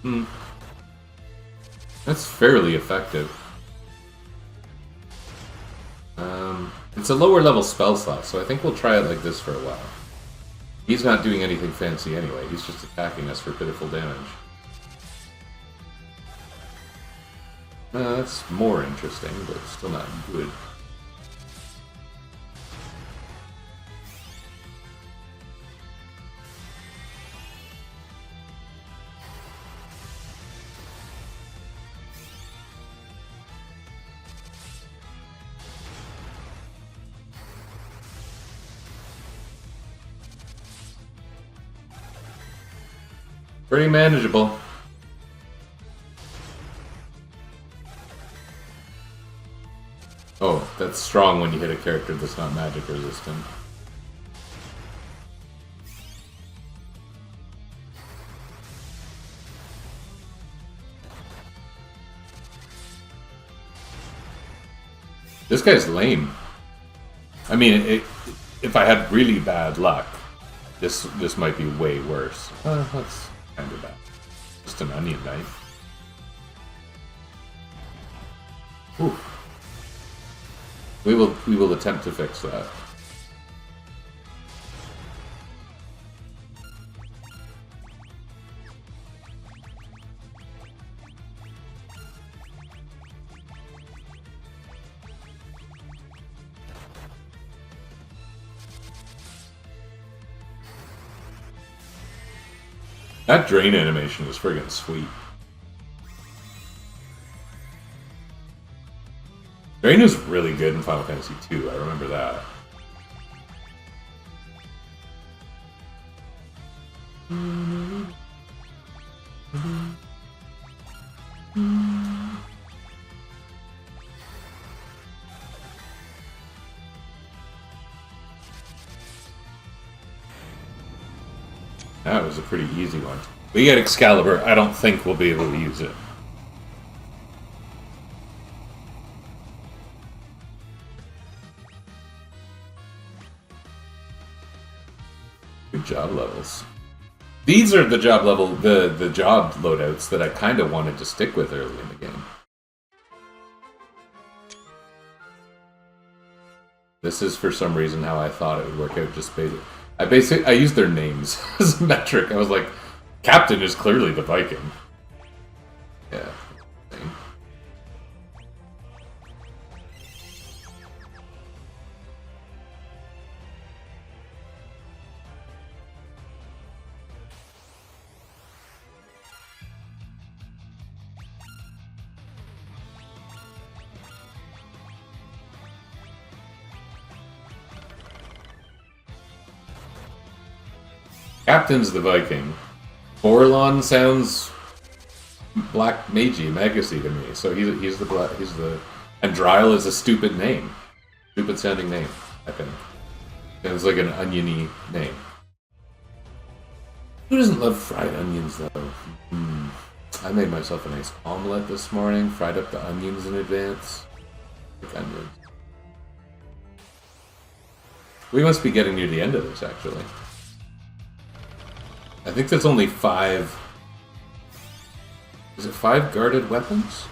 it. That's fairly effective. It's a lower level spell slot, so I think we'll try it like this for a while. He's not doing anything fancy anyway, he's just attacking us for pitiful damage. That's more interesting, but still not good. Pretty manageable. Oh, that's strong when you hit a character that's not magic resistant. This guy's lame. I mean, if I had really bad luck, this might be way worse. That's kind of bad. Just an onion knife. Ooh. We will attempt to fix that. That drain animation was friggin' sweet. Drain was really good in Final Fantasy II, I remember that. That was a pretty easy one. We get Excalibur, I don't think we'll be able to use it. Good job levels. These are the job level, the job loadouts that I kind of wanted to stick with early in the game. This is for some reason how I thought it would work out. Just I used their names as a metric. I was like, Captain is clearly the Viking. Yeah. Captain's the Viking. Orlon sounds black magey, magusy to me. So he's the and Dryle is a stupid name. Stupid sounding name, I think. Sounds like an oniony name. Who doesn't love fried onions though? I made myself a nice omelet this morning, fried up the onions in advance. Like onions. We must be getting near the end of this, actually. I think there's only 5... Is it 5 guarded weapons?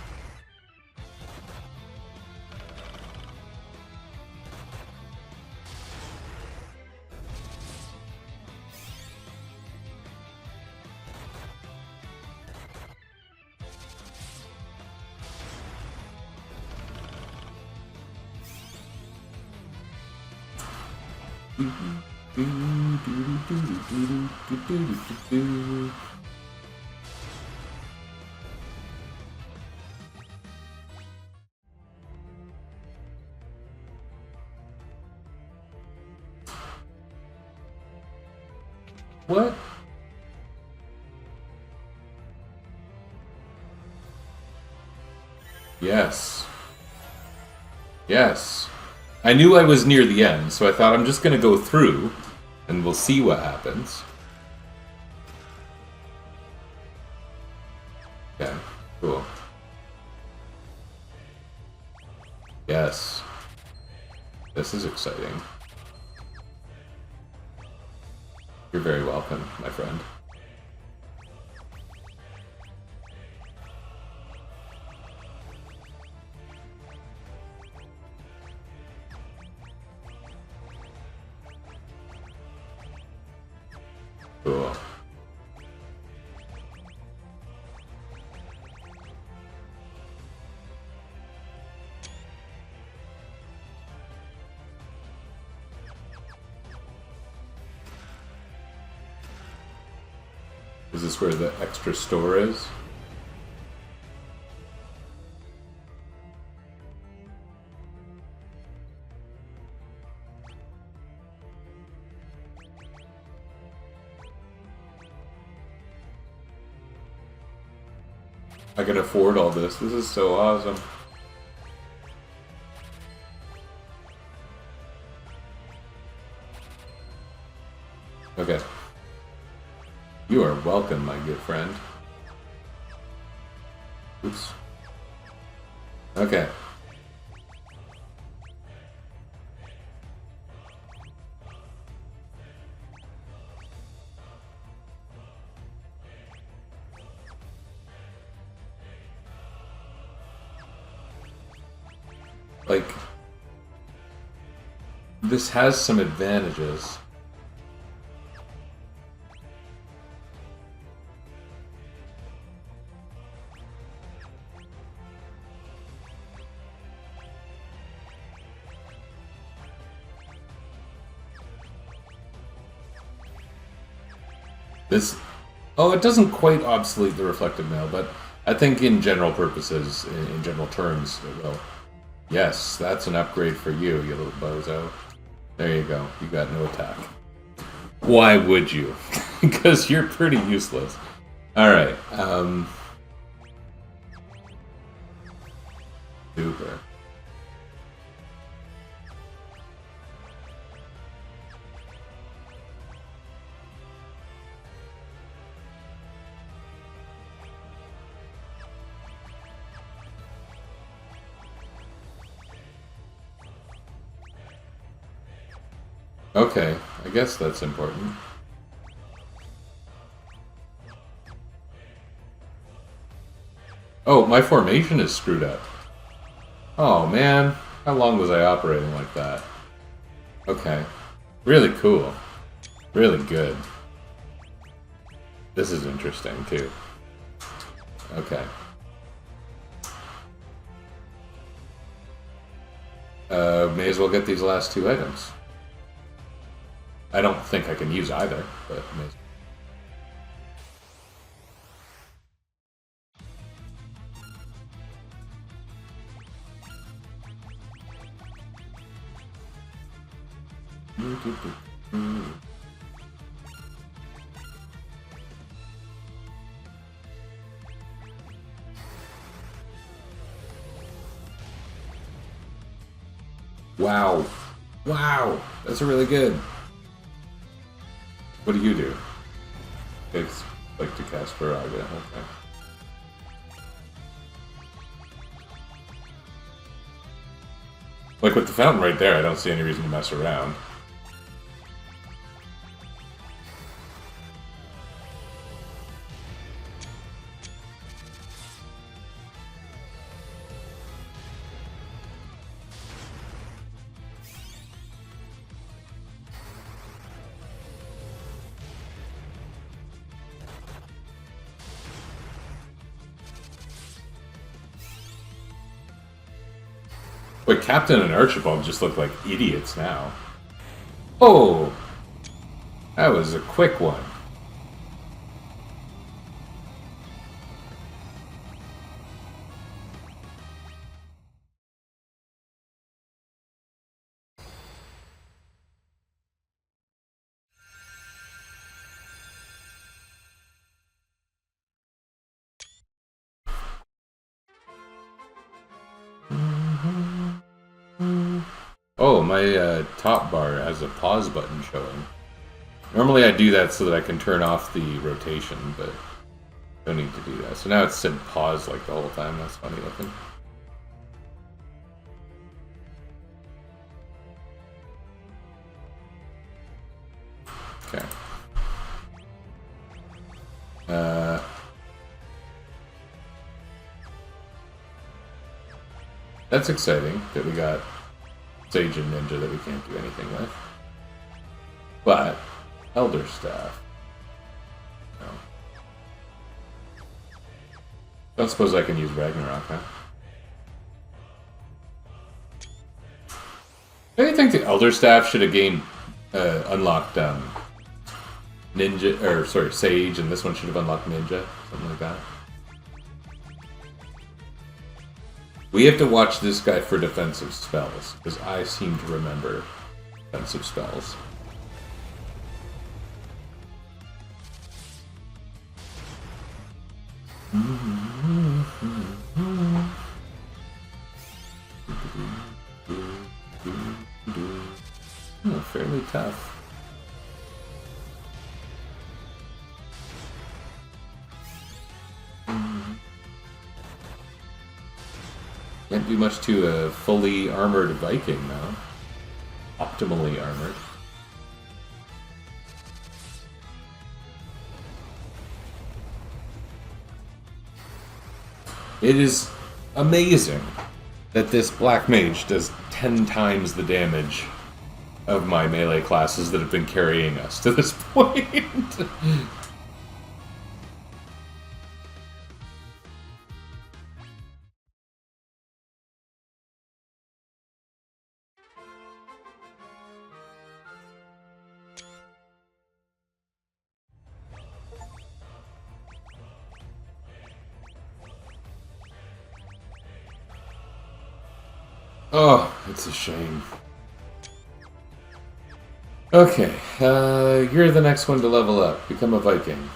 What? Yes. Yes. I knew I was near the end, so I thought I'm just going to go through, and we'll see what happens. Okay, cool. Yes. This is exciting. You're very welcome, my friend. Cool. Is this where the extra store is? I can afford all this. This is so awesome. Okay. You are welcome, my good friend. Oops. Okay. Like, this has some advantages. This, oh, it doesn't quite obsolete the reflective mail, but I think in general purposes, in general terms, it will. Yes, that's an upgrade for you, you little bozo. There you go. You got no attack. Why would you? Because you're pretty useless. Alright, super. Okay, I guess that's important. Oh, my formation is screwed up. Oh man, how long was I operating like that? Okay, really cool. Really good. This is interesting too. Okay. May as well get these last 2 items. I don't think I can use either, but may as well. Wow. Wow. That's really good. What do you do? It's like to cast Viraga. Okay. Like with the fountain right there, I don't see any reason to mess around. But Captain and Archibald just look like idiots now. Oh! That was a quick one. Oh, my top bar has a pause button showing. Normally I do that so that I can turn off the rotation, but don't need to do that. So now it said pause like the whole time. That's funny looking. Okay. That's exciting that we got Sage and Ninja that we can't do anything with. But Elder Staff. No. Don't suppose I can use Ragnarok, huh? I think the Elder Staff should have gained unlocked Ninja, or sorry, Sage, and this one should have unlocked Ninja, something like that. We have to watch this guy for defensive spells, because I seem to remember defensive spells. Oh, fairly tough. Can't do much to a fully armored Viking now. Optimally armored. It is amazing that this Black Mage does 10 times the damage of my melee classes that have been carrying us to this point. Oh, it's a shame. Okay, you're the next one to level up. Become a Viking.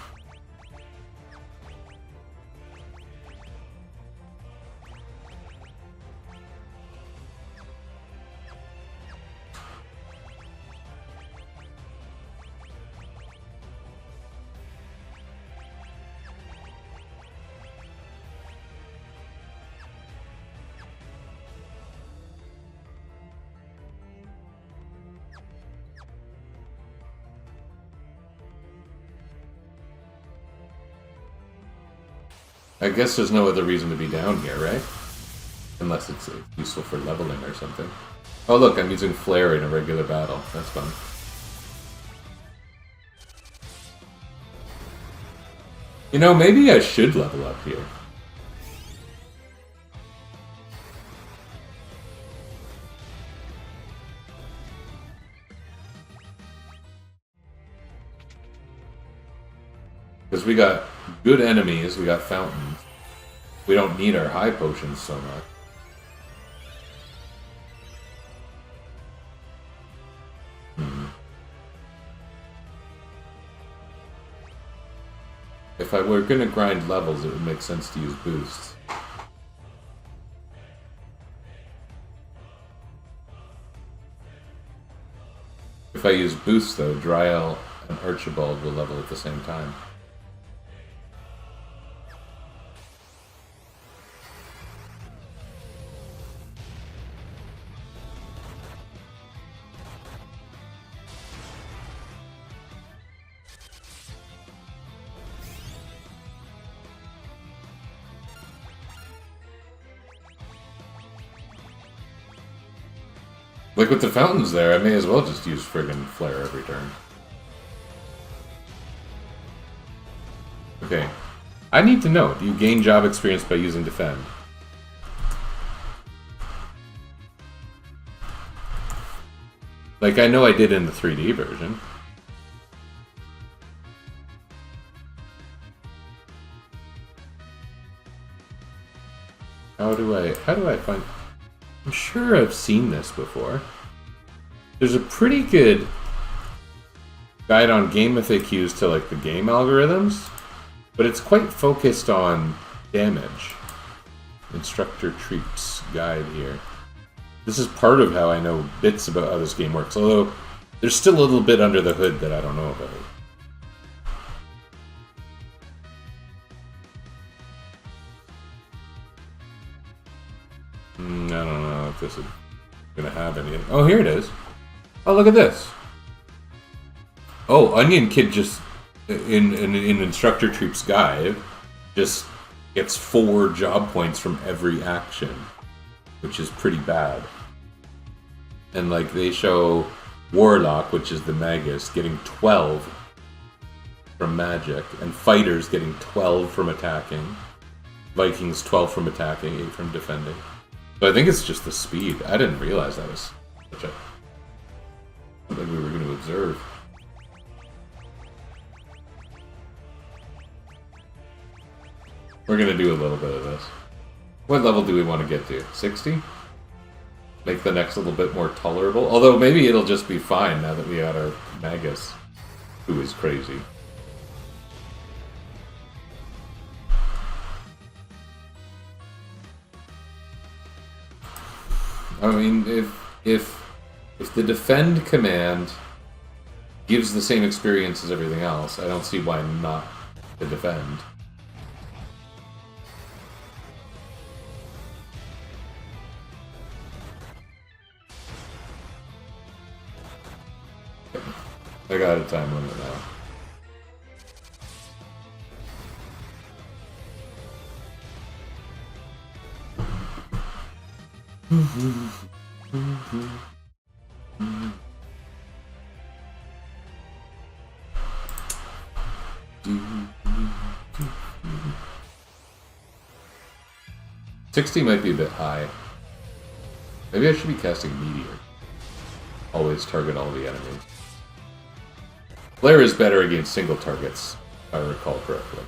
I guess there's no other reason to be down here, right? Unless it's useful for leveling or something. Oh look, I'm using Flare in a regular battle. That's fun. You know, maybe I should level up here. Because we got good enemies, we got fountains. We don't need our high potions so much. If I were going to grind levels, it would make sense to use boosts. I use boost though, Dryel and Archibald will level at the same time. Like with the fountains there, I may as well just use friggin' Flare every turn. Okay. I need to know, do you gain job experience by using Defend? Like, I know I did in the 3D version. How do I find... I'm sure I've seen this before. There's a pretty good guide on game FAQs to like the game algorithms, but it's quite focused on damage. Instructor Treeps guide here. This is part of how I know bits about how this game works, although there's still a little bit under the hood that I don't know about. I don't know if this is gonna have any. Oh, here it is. Oh, look at this. Oh, Onion Kid just in Instructor Troop's guide just gets 4 job points from every action, which is pretty bad. And like they show Warlock, which is the Magus, getting 12 from magic, and Fighters getting 12 from attacking. Vikings 12 from attacking, 8 from defending. So I think it's just the speed. I didn't realize that was such a... something we were going to observe. We're going to do a little bit of this. What level do we want to get to? 60? Make the next a little bit more tolerable? Although maybe it'll just be fine now that we got our Magus, who is crazy. I mean, if the defend command gives the same experience as everything else, I don't see why not the defend. I got a time limit now. $60 might be a bit high. Maybe I should be casting Meteor. Always target all the enemies. Flare is better against single targets, if I recall correctly.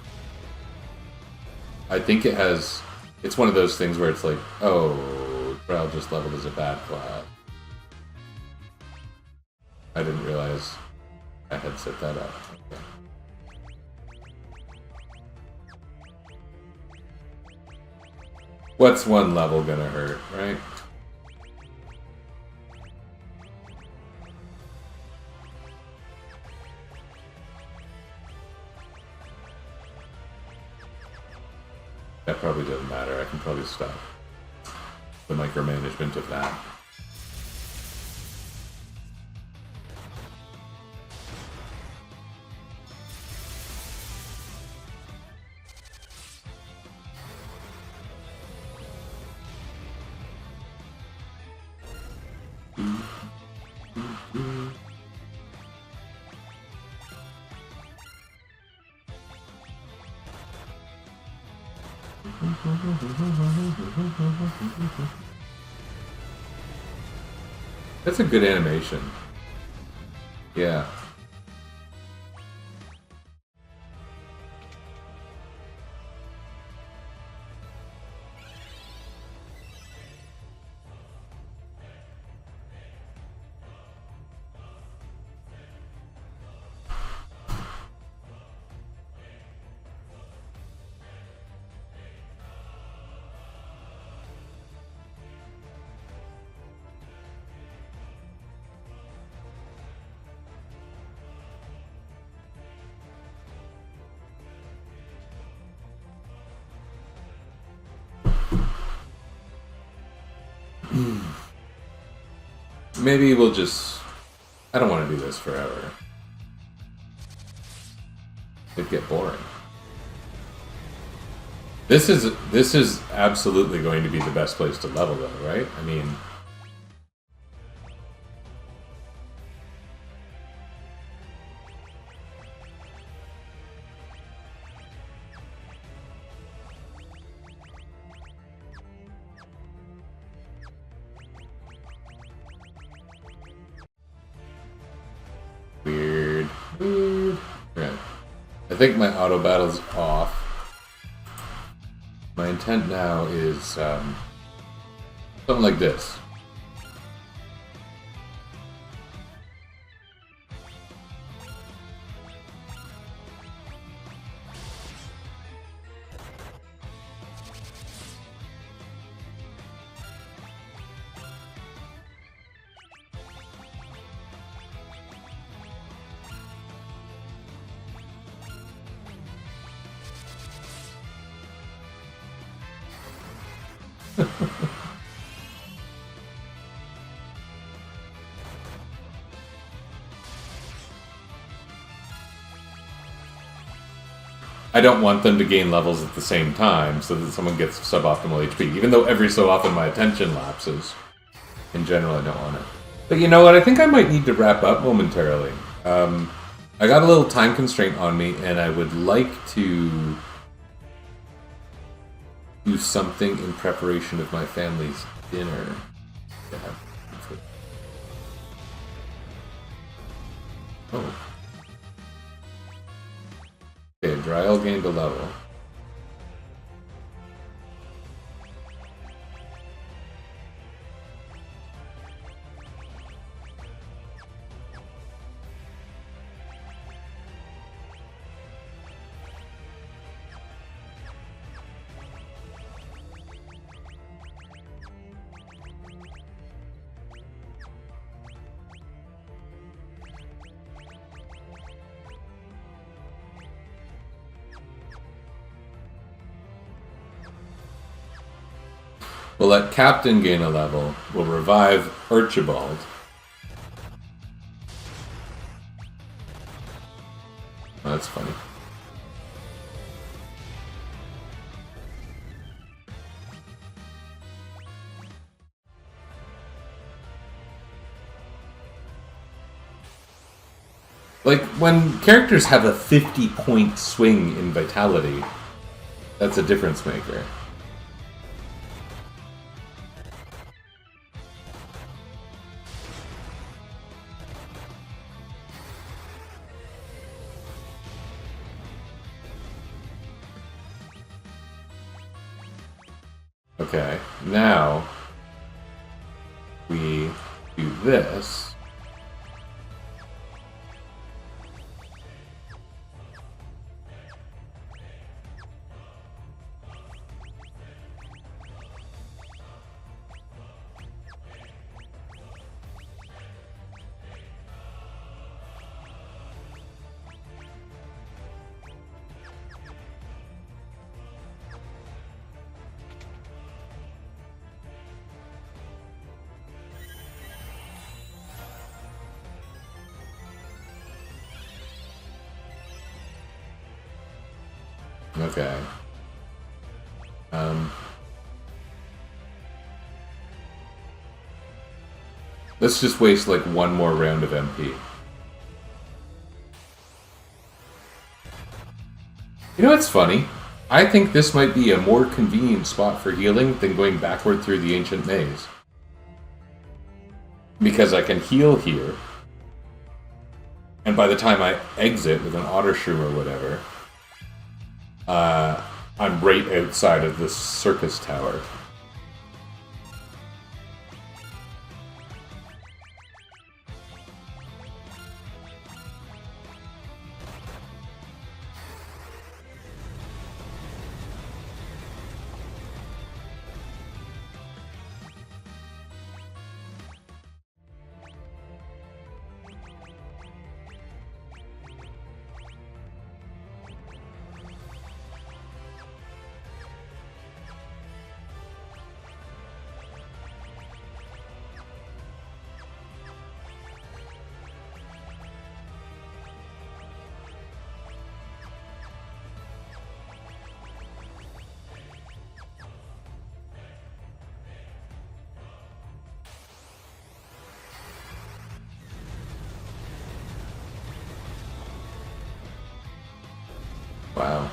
I think it has... It's one of those things where it's like, oh, Drow just leveled as a bad class. I didn't realize I had set that up. Okay. What's one level gonna hurt, right? That probably doesn't matter. I can probably stop the micromanagement of that. That's a good animation. Yeah. maybe we'll just... I don't want to do this forever. It'd get boring. This is absolutely going to be the best place to level, though, right? I mean... Weird. Okay. I think my auto battle's off. My intent now is something like this. I don't want them to gain levels at the same time so that someone gets suboptimal HP, even though every so often my attention lapses. In general, I don't want it. But you know what? I think I might need to wrap up momentarily. I got a little time constraint on me, and I would like to do something in preparation of my family's dinner. Yeah. Oh. Okay, Dryel gained a level. We'll let Captain gain a level. We'll revive Archibald. Oh, that's funny. Like, when characters have a 50-point swing in vitality, that's a difference maker. Okay, now we do this. Okay. Let's just waste like one more round of MP. You know what's funny? I think this might be a more convenient spot for healing than going backward through the ancient maze. Because I can heal here, and by the time I exit with an otter shroom or whatever, I'm right outside of this circus tower. Wow.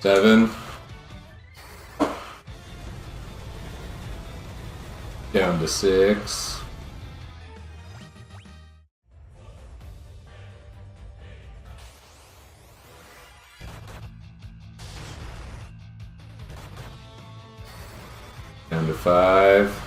Seven. Down to 6. Down to 5.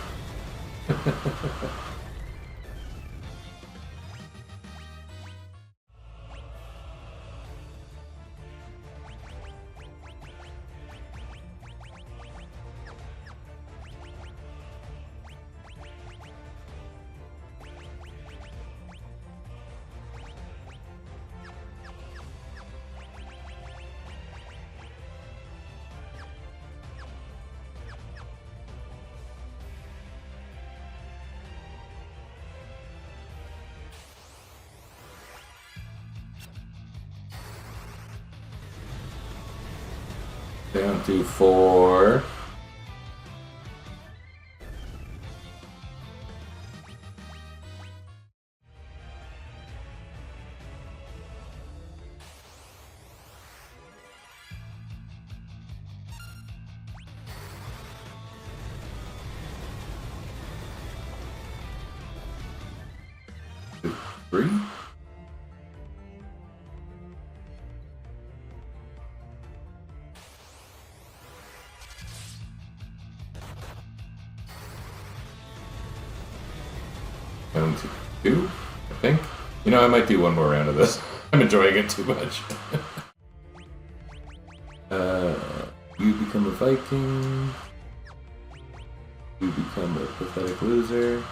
Down to 4. To 3. Down to 2, I think. You know, I might do one more round of this. I'm enjoying it too much. You become a Viking. You become a pathetic loser.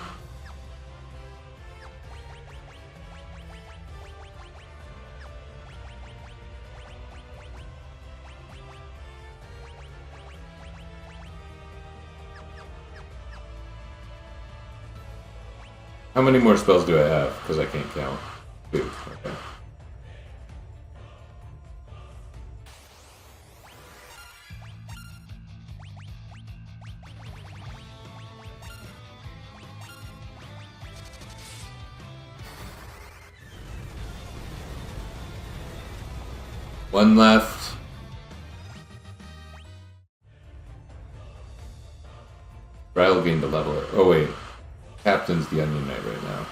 How many more spells do I have? Because I can't count. 2. Okay. One left. Ryle gained a level. Oh wait. Captain's the Onion Knight right now.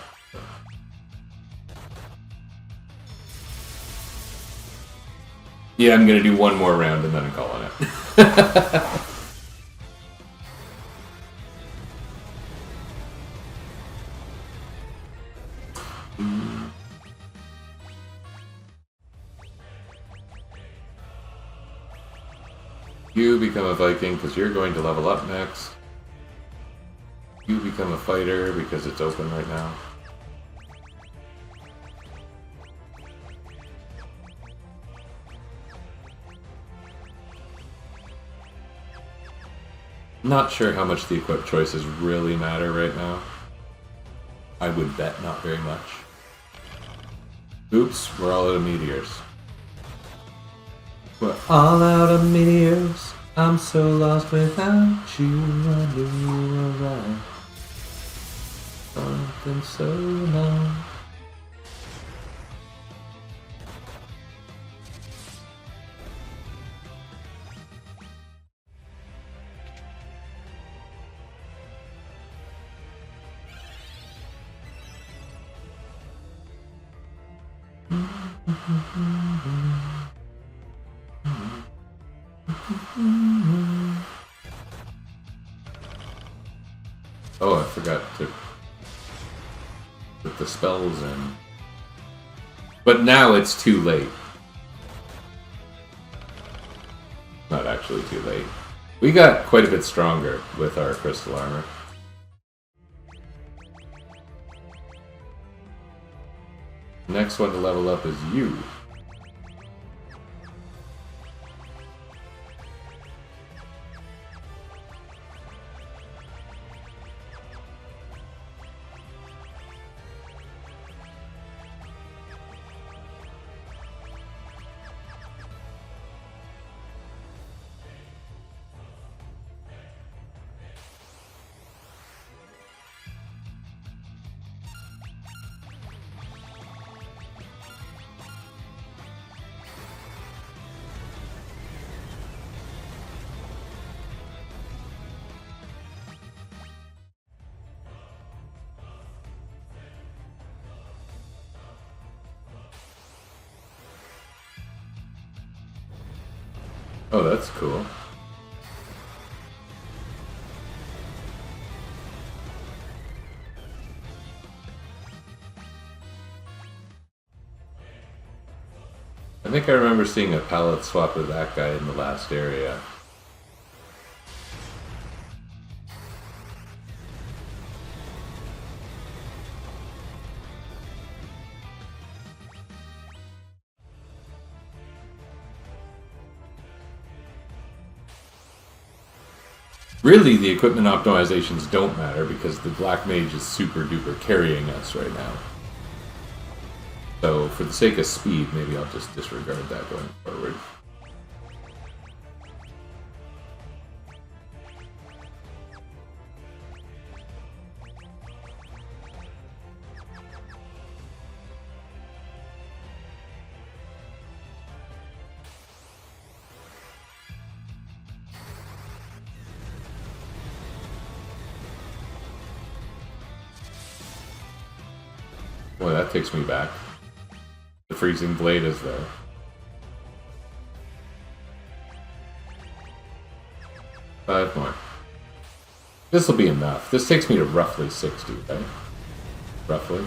Yeah, I'm gonna do one more round and then I'm calling it. You become a Viking because you're going to level up next. You become a fighter because it's open right now. Not sure how much the equip choices really matter right now. I would bet not very much. Oops, we're all out of meteors. We're all out of meteors. I'm so lost without you. I knew you were right. Something so long. Oh, I forgot to put the spells in. But now it's too late. Not actually too late. We got quite a bit stronger with our crystal armor. Next one to level up is you. Oh, that's cool. I think I remember seeing a palette swap with that guy in the last area. Really, the equipment optimizations don't matter because the Black Mage is super duper carrying us right now. So, for the sake of speed, maybe I'll just disregard that going forward. Boy, that takes me back. The freezing blade is there. Five more. This will be enough. This takes me to roughly 60, right? Roughly.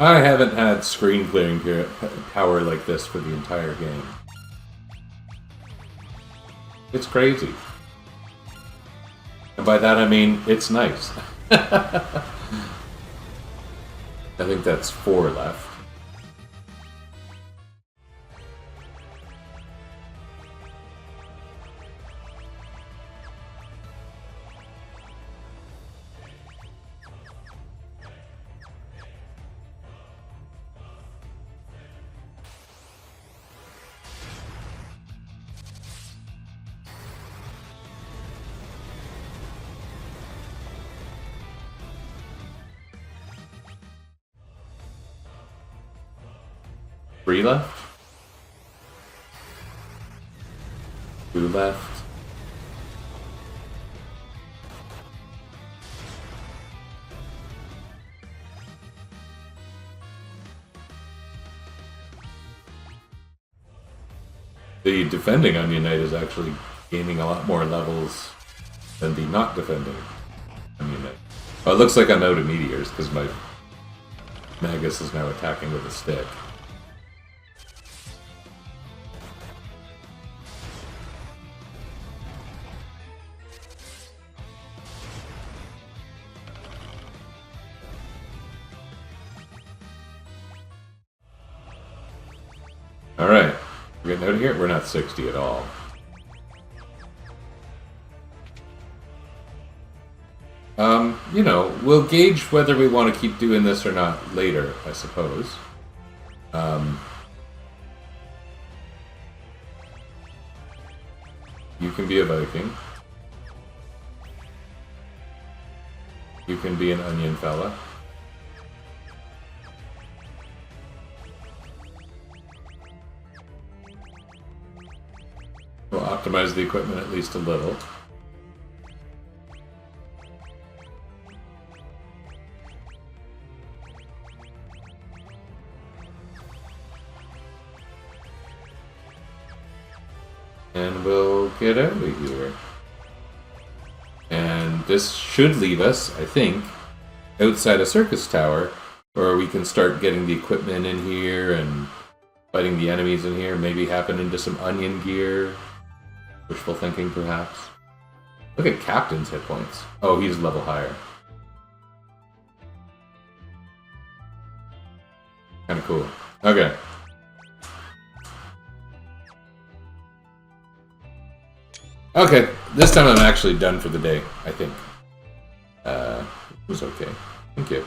I haven't had screen clearing power like this for the entire game. It's crazy. And by that I mean, it's nice. I think that's 4 left. Three left? 2 left? The defending Onion Knight is actually gaining a lot more levels than the not defending Onion Knight. Oh, it looks like I'm out of meteors because my Magus is now attacking with a stick. Alright, we're getting out of here? We're not 60 at all. You know, we'll gauge whether we want to keep doing this or not later, I suppose. You can be a Viking. You can be an onion fella. We'll optimize the equipment at least a little. And we'll get out of here. And this should leave us, I think, outside a circus tower, where we can start getting the equipment in here and fighting the enemies in here, maybe happen into some onion gear. Wishful thinking, perhaps. Look at Captain's hit points. Oh, he's a level higher. Kind of cool. Okay. Okay, this time I'm actually done for the day, I think. It was okay. Thank you.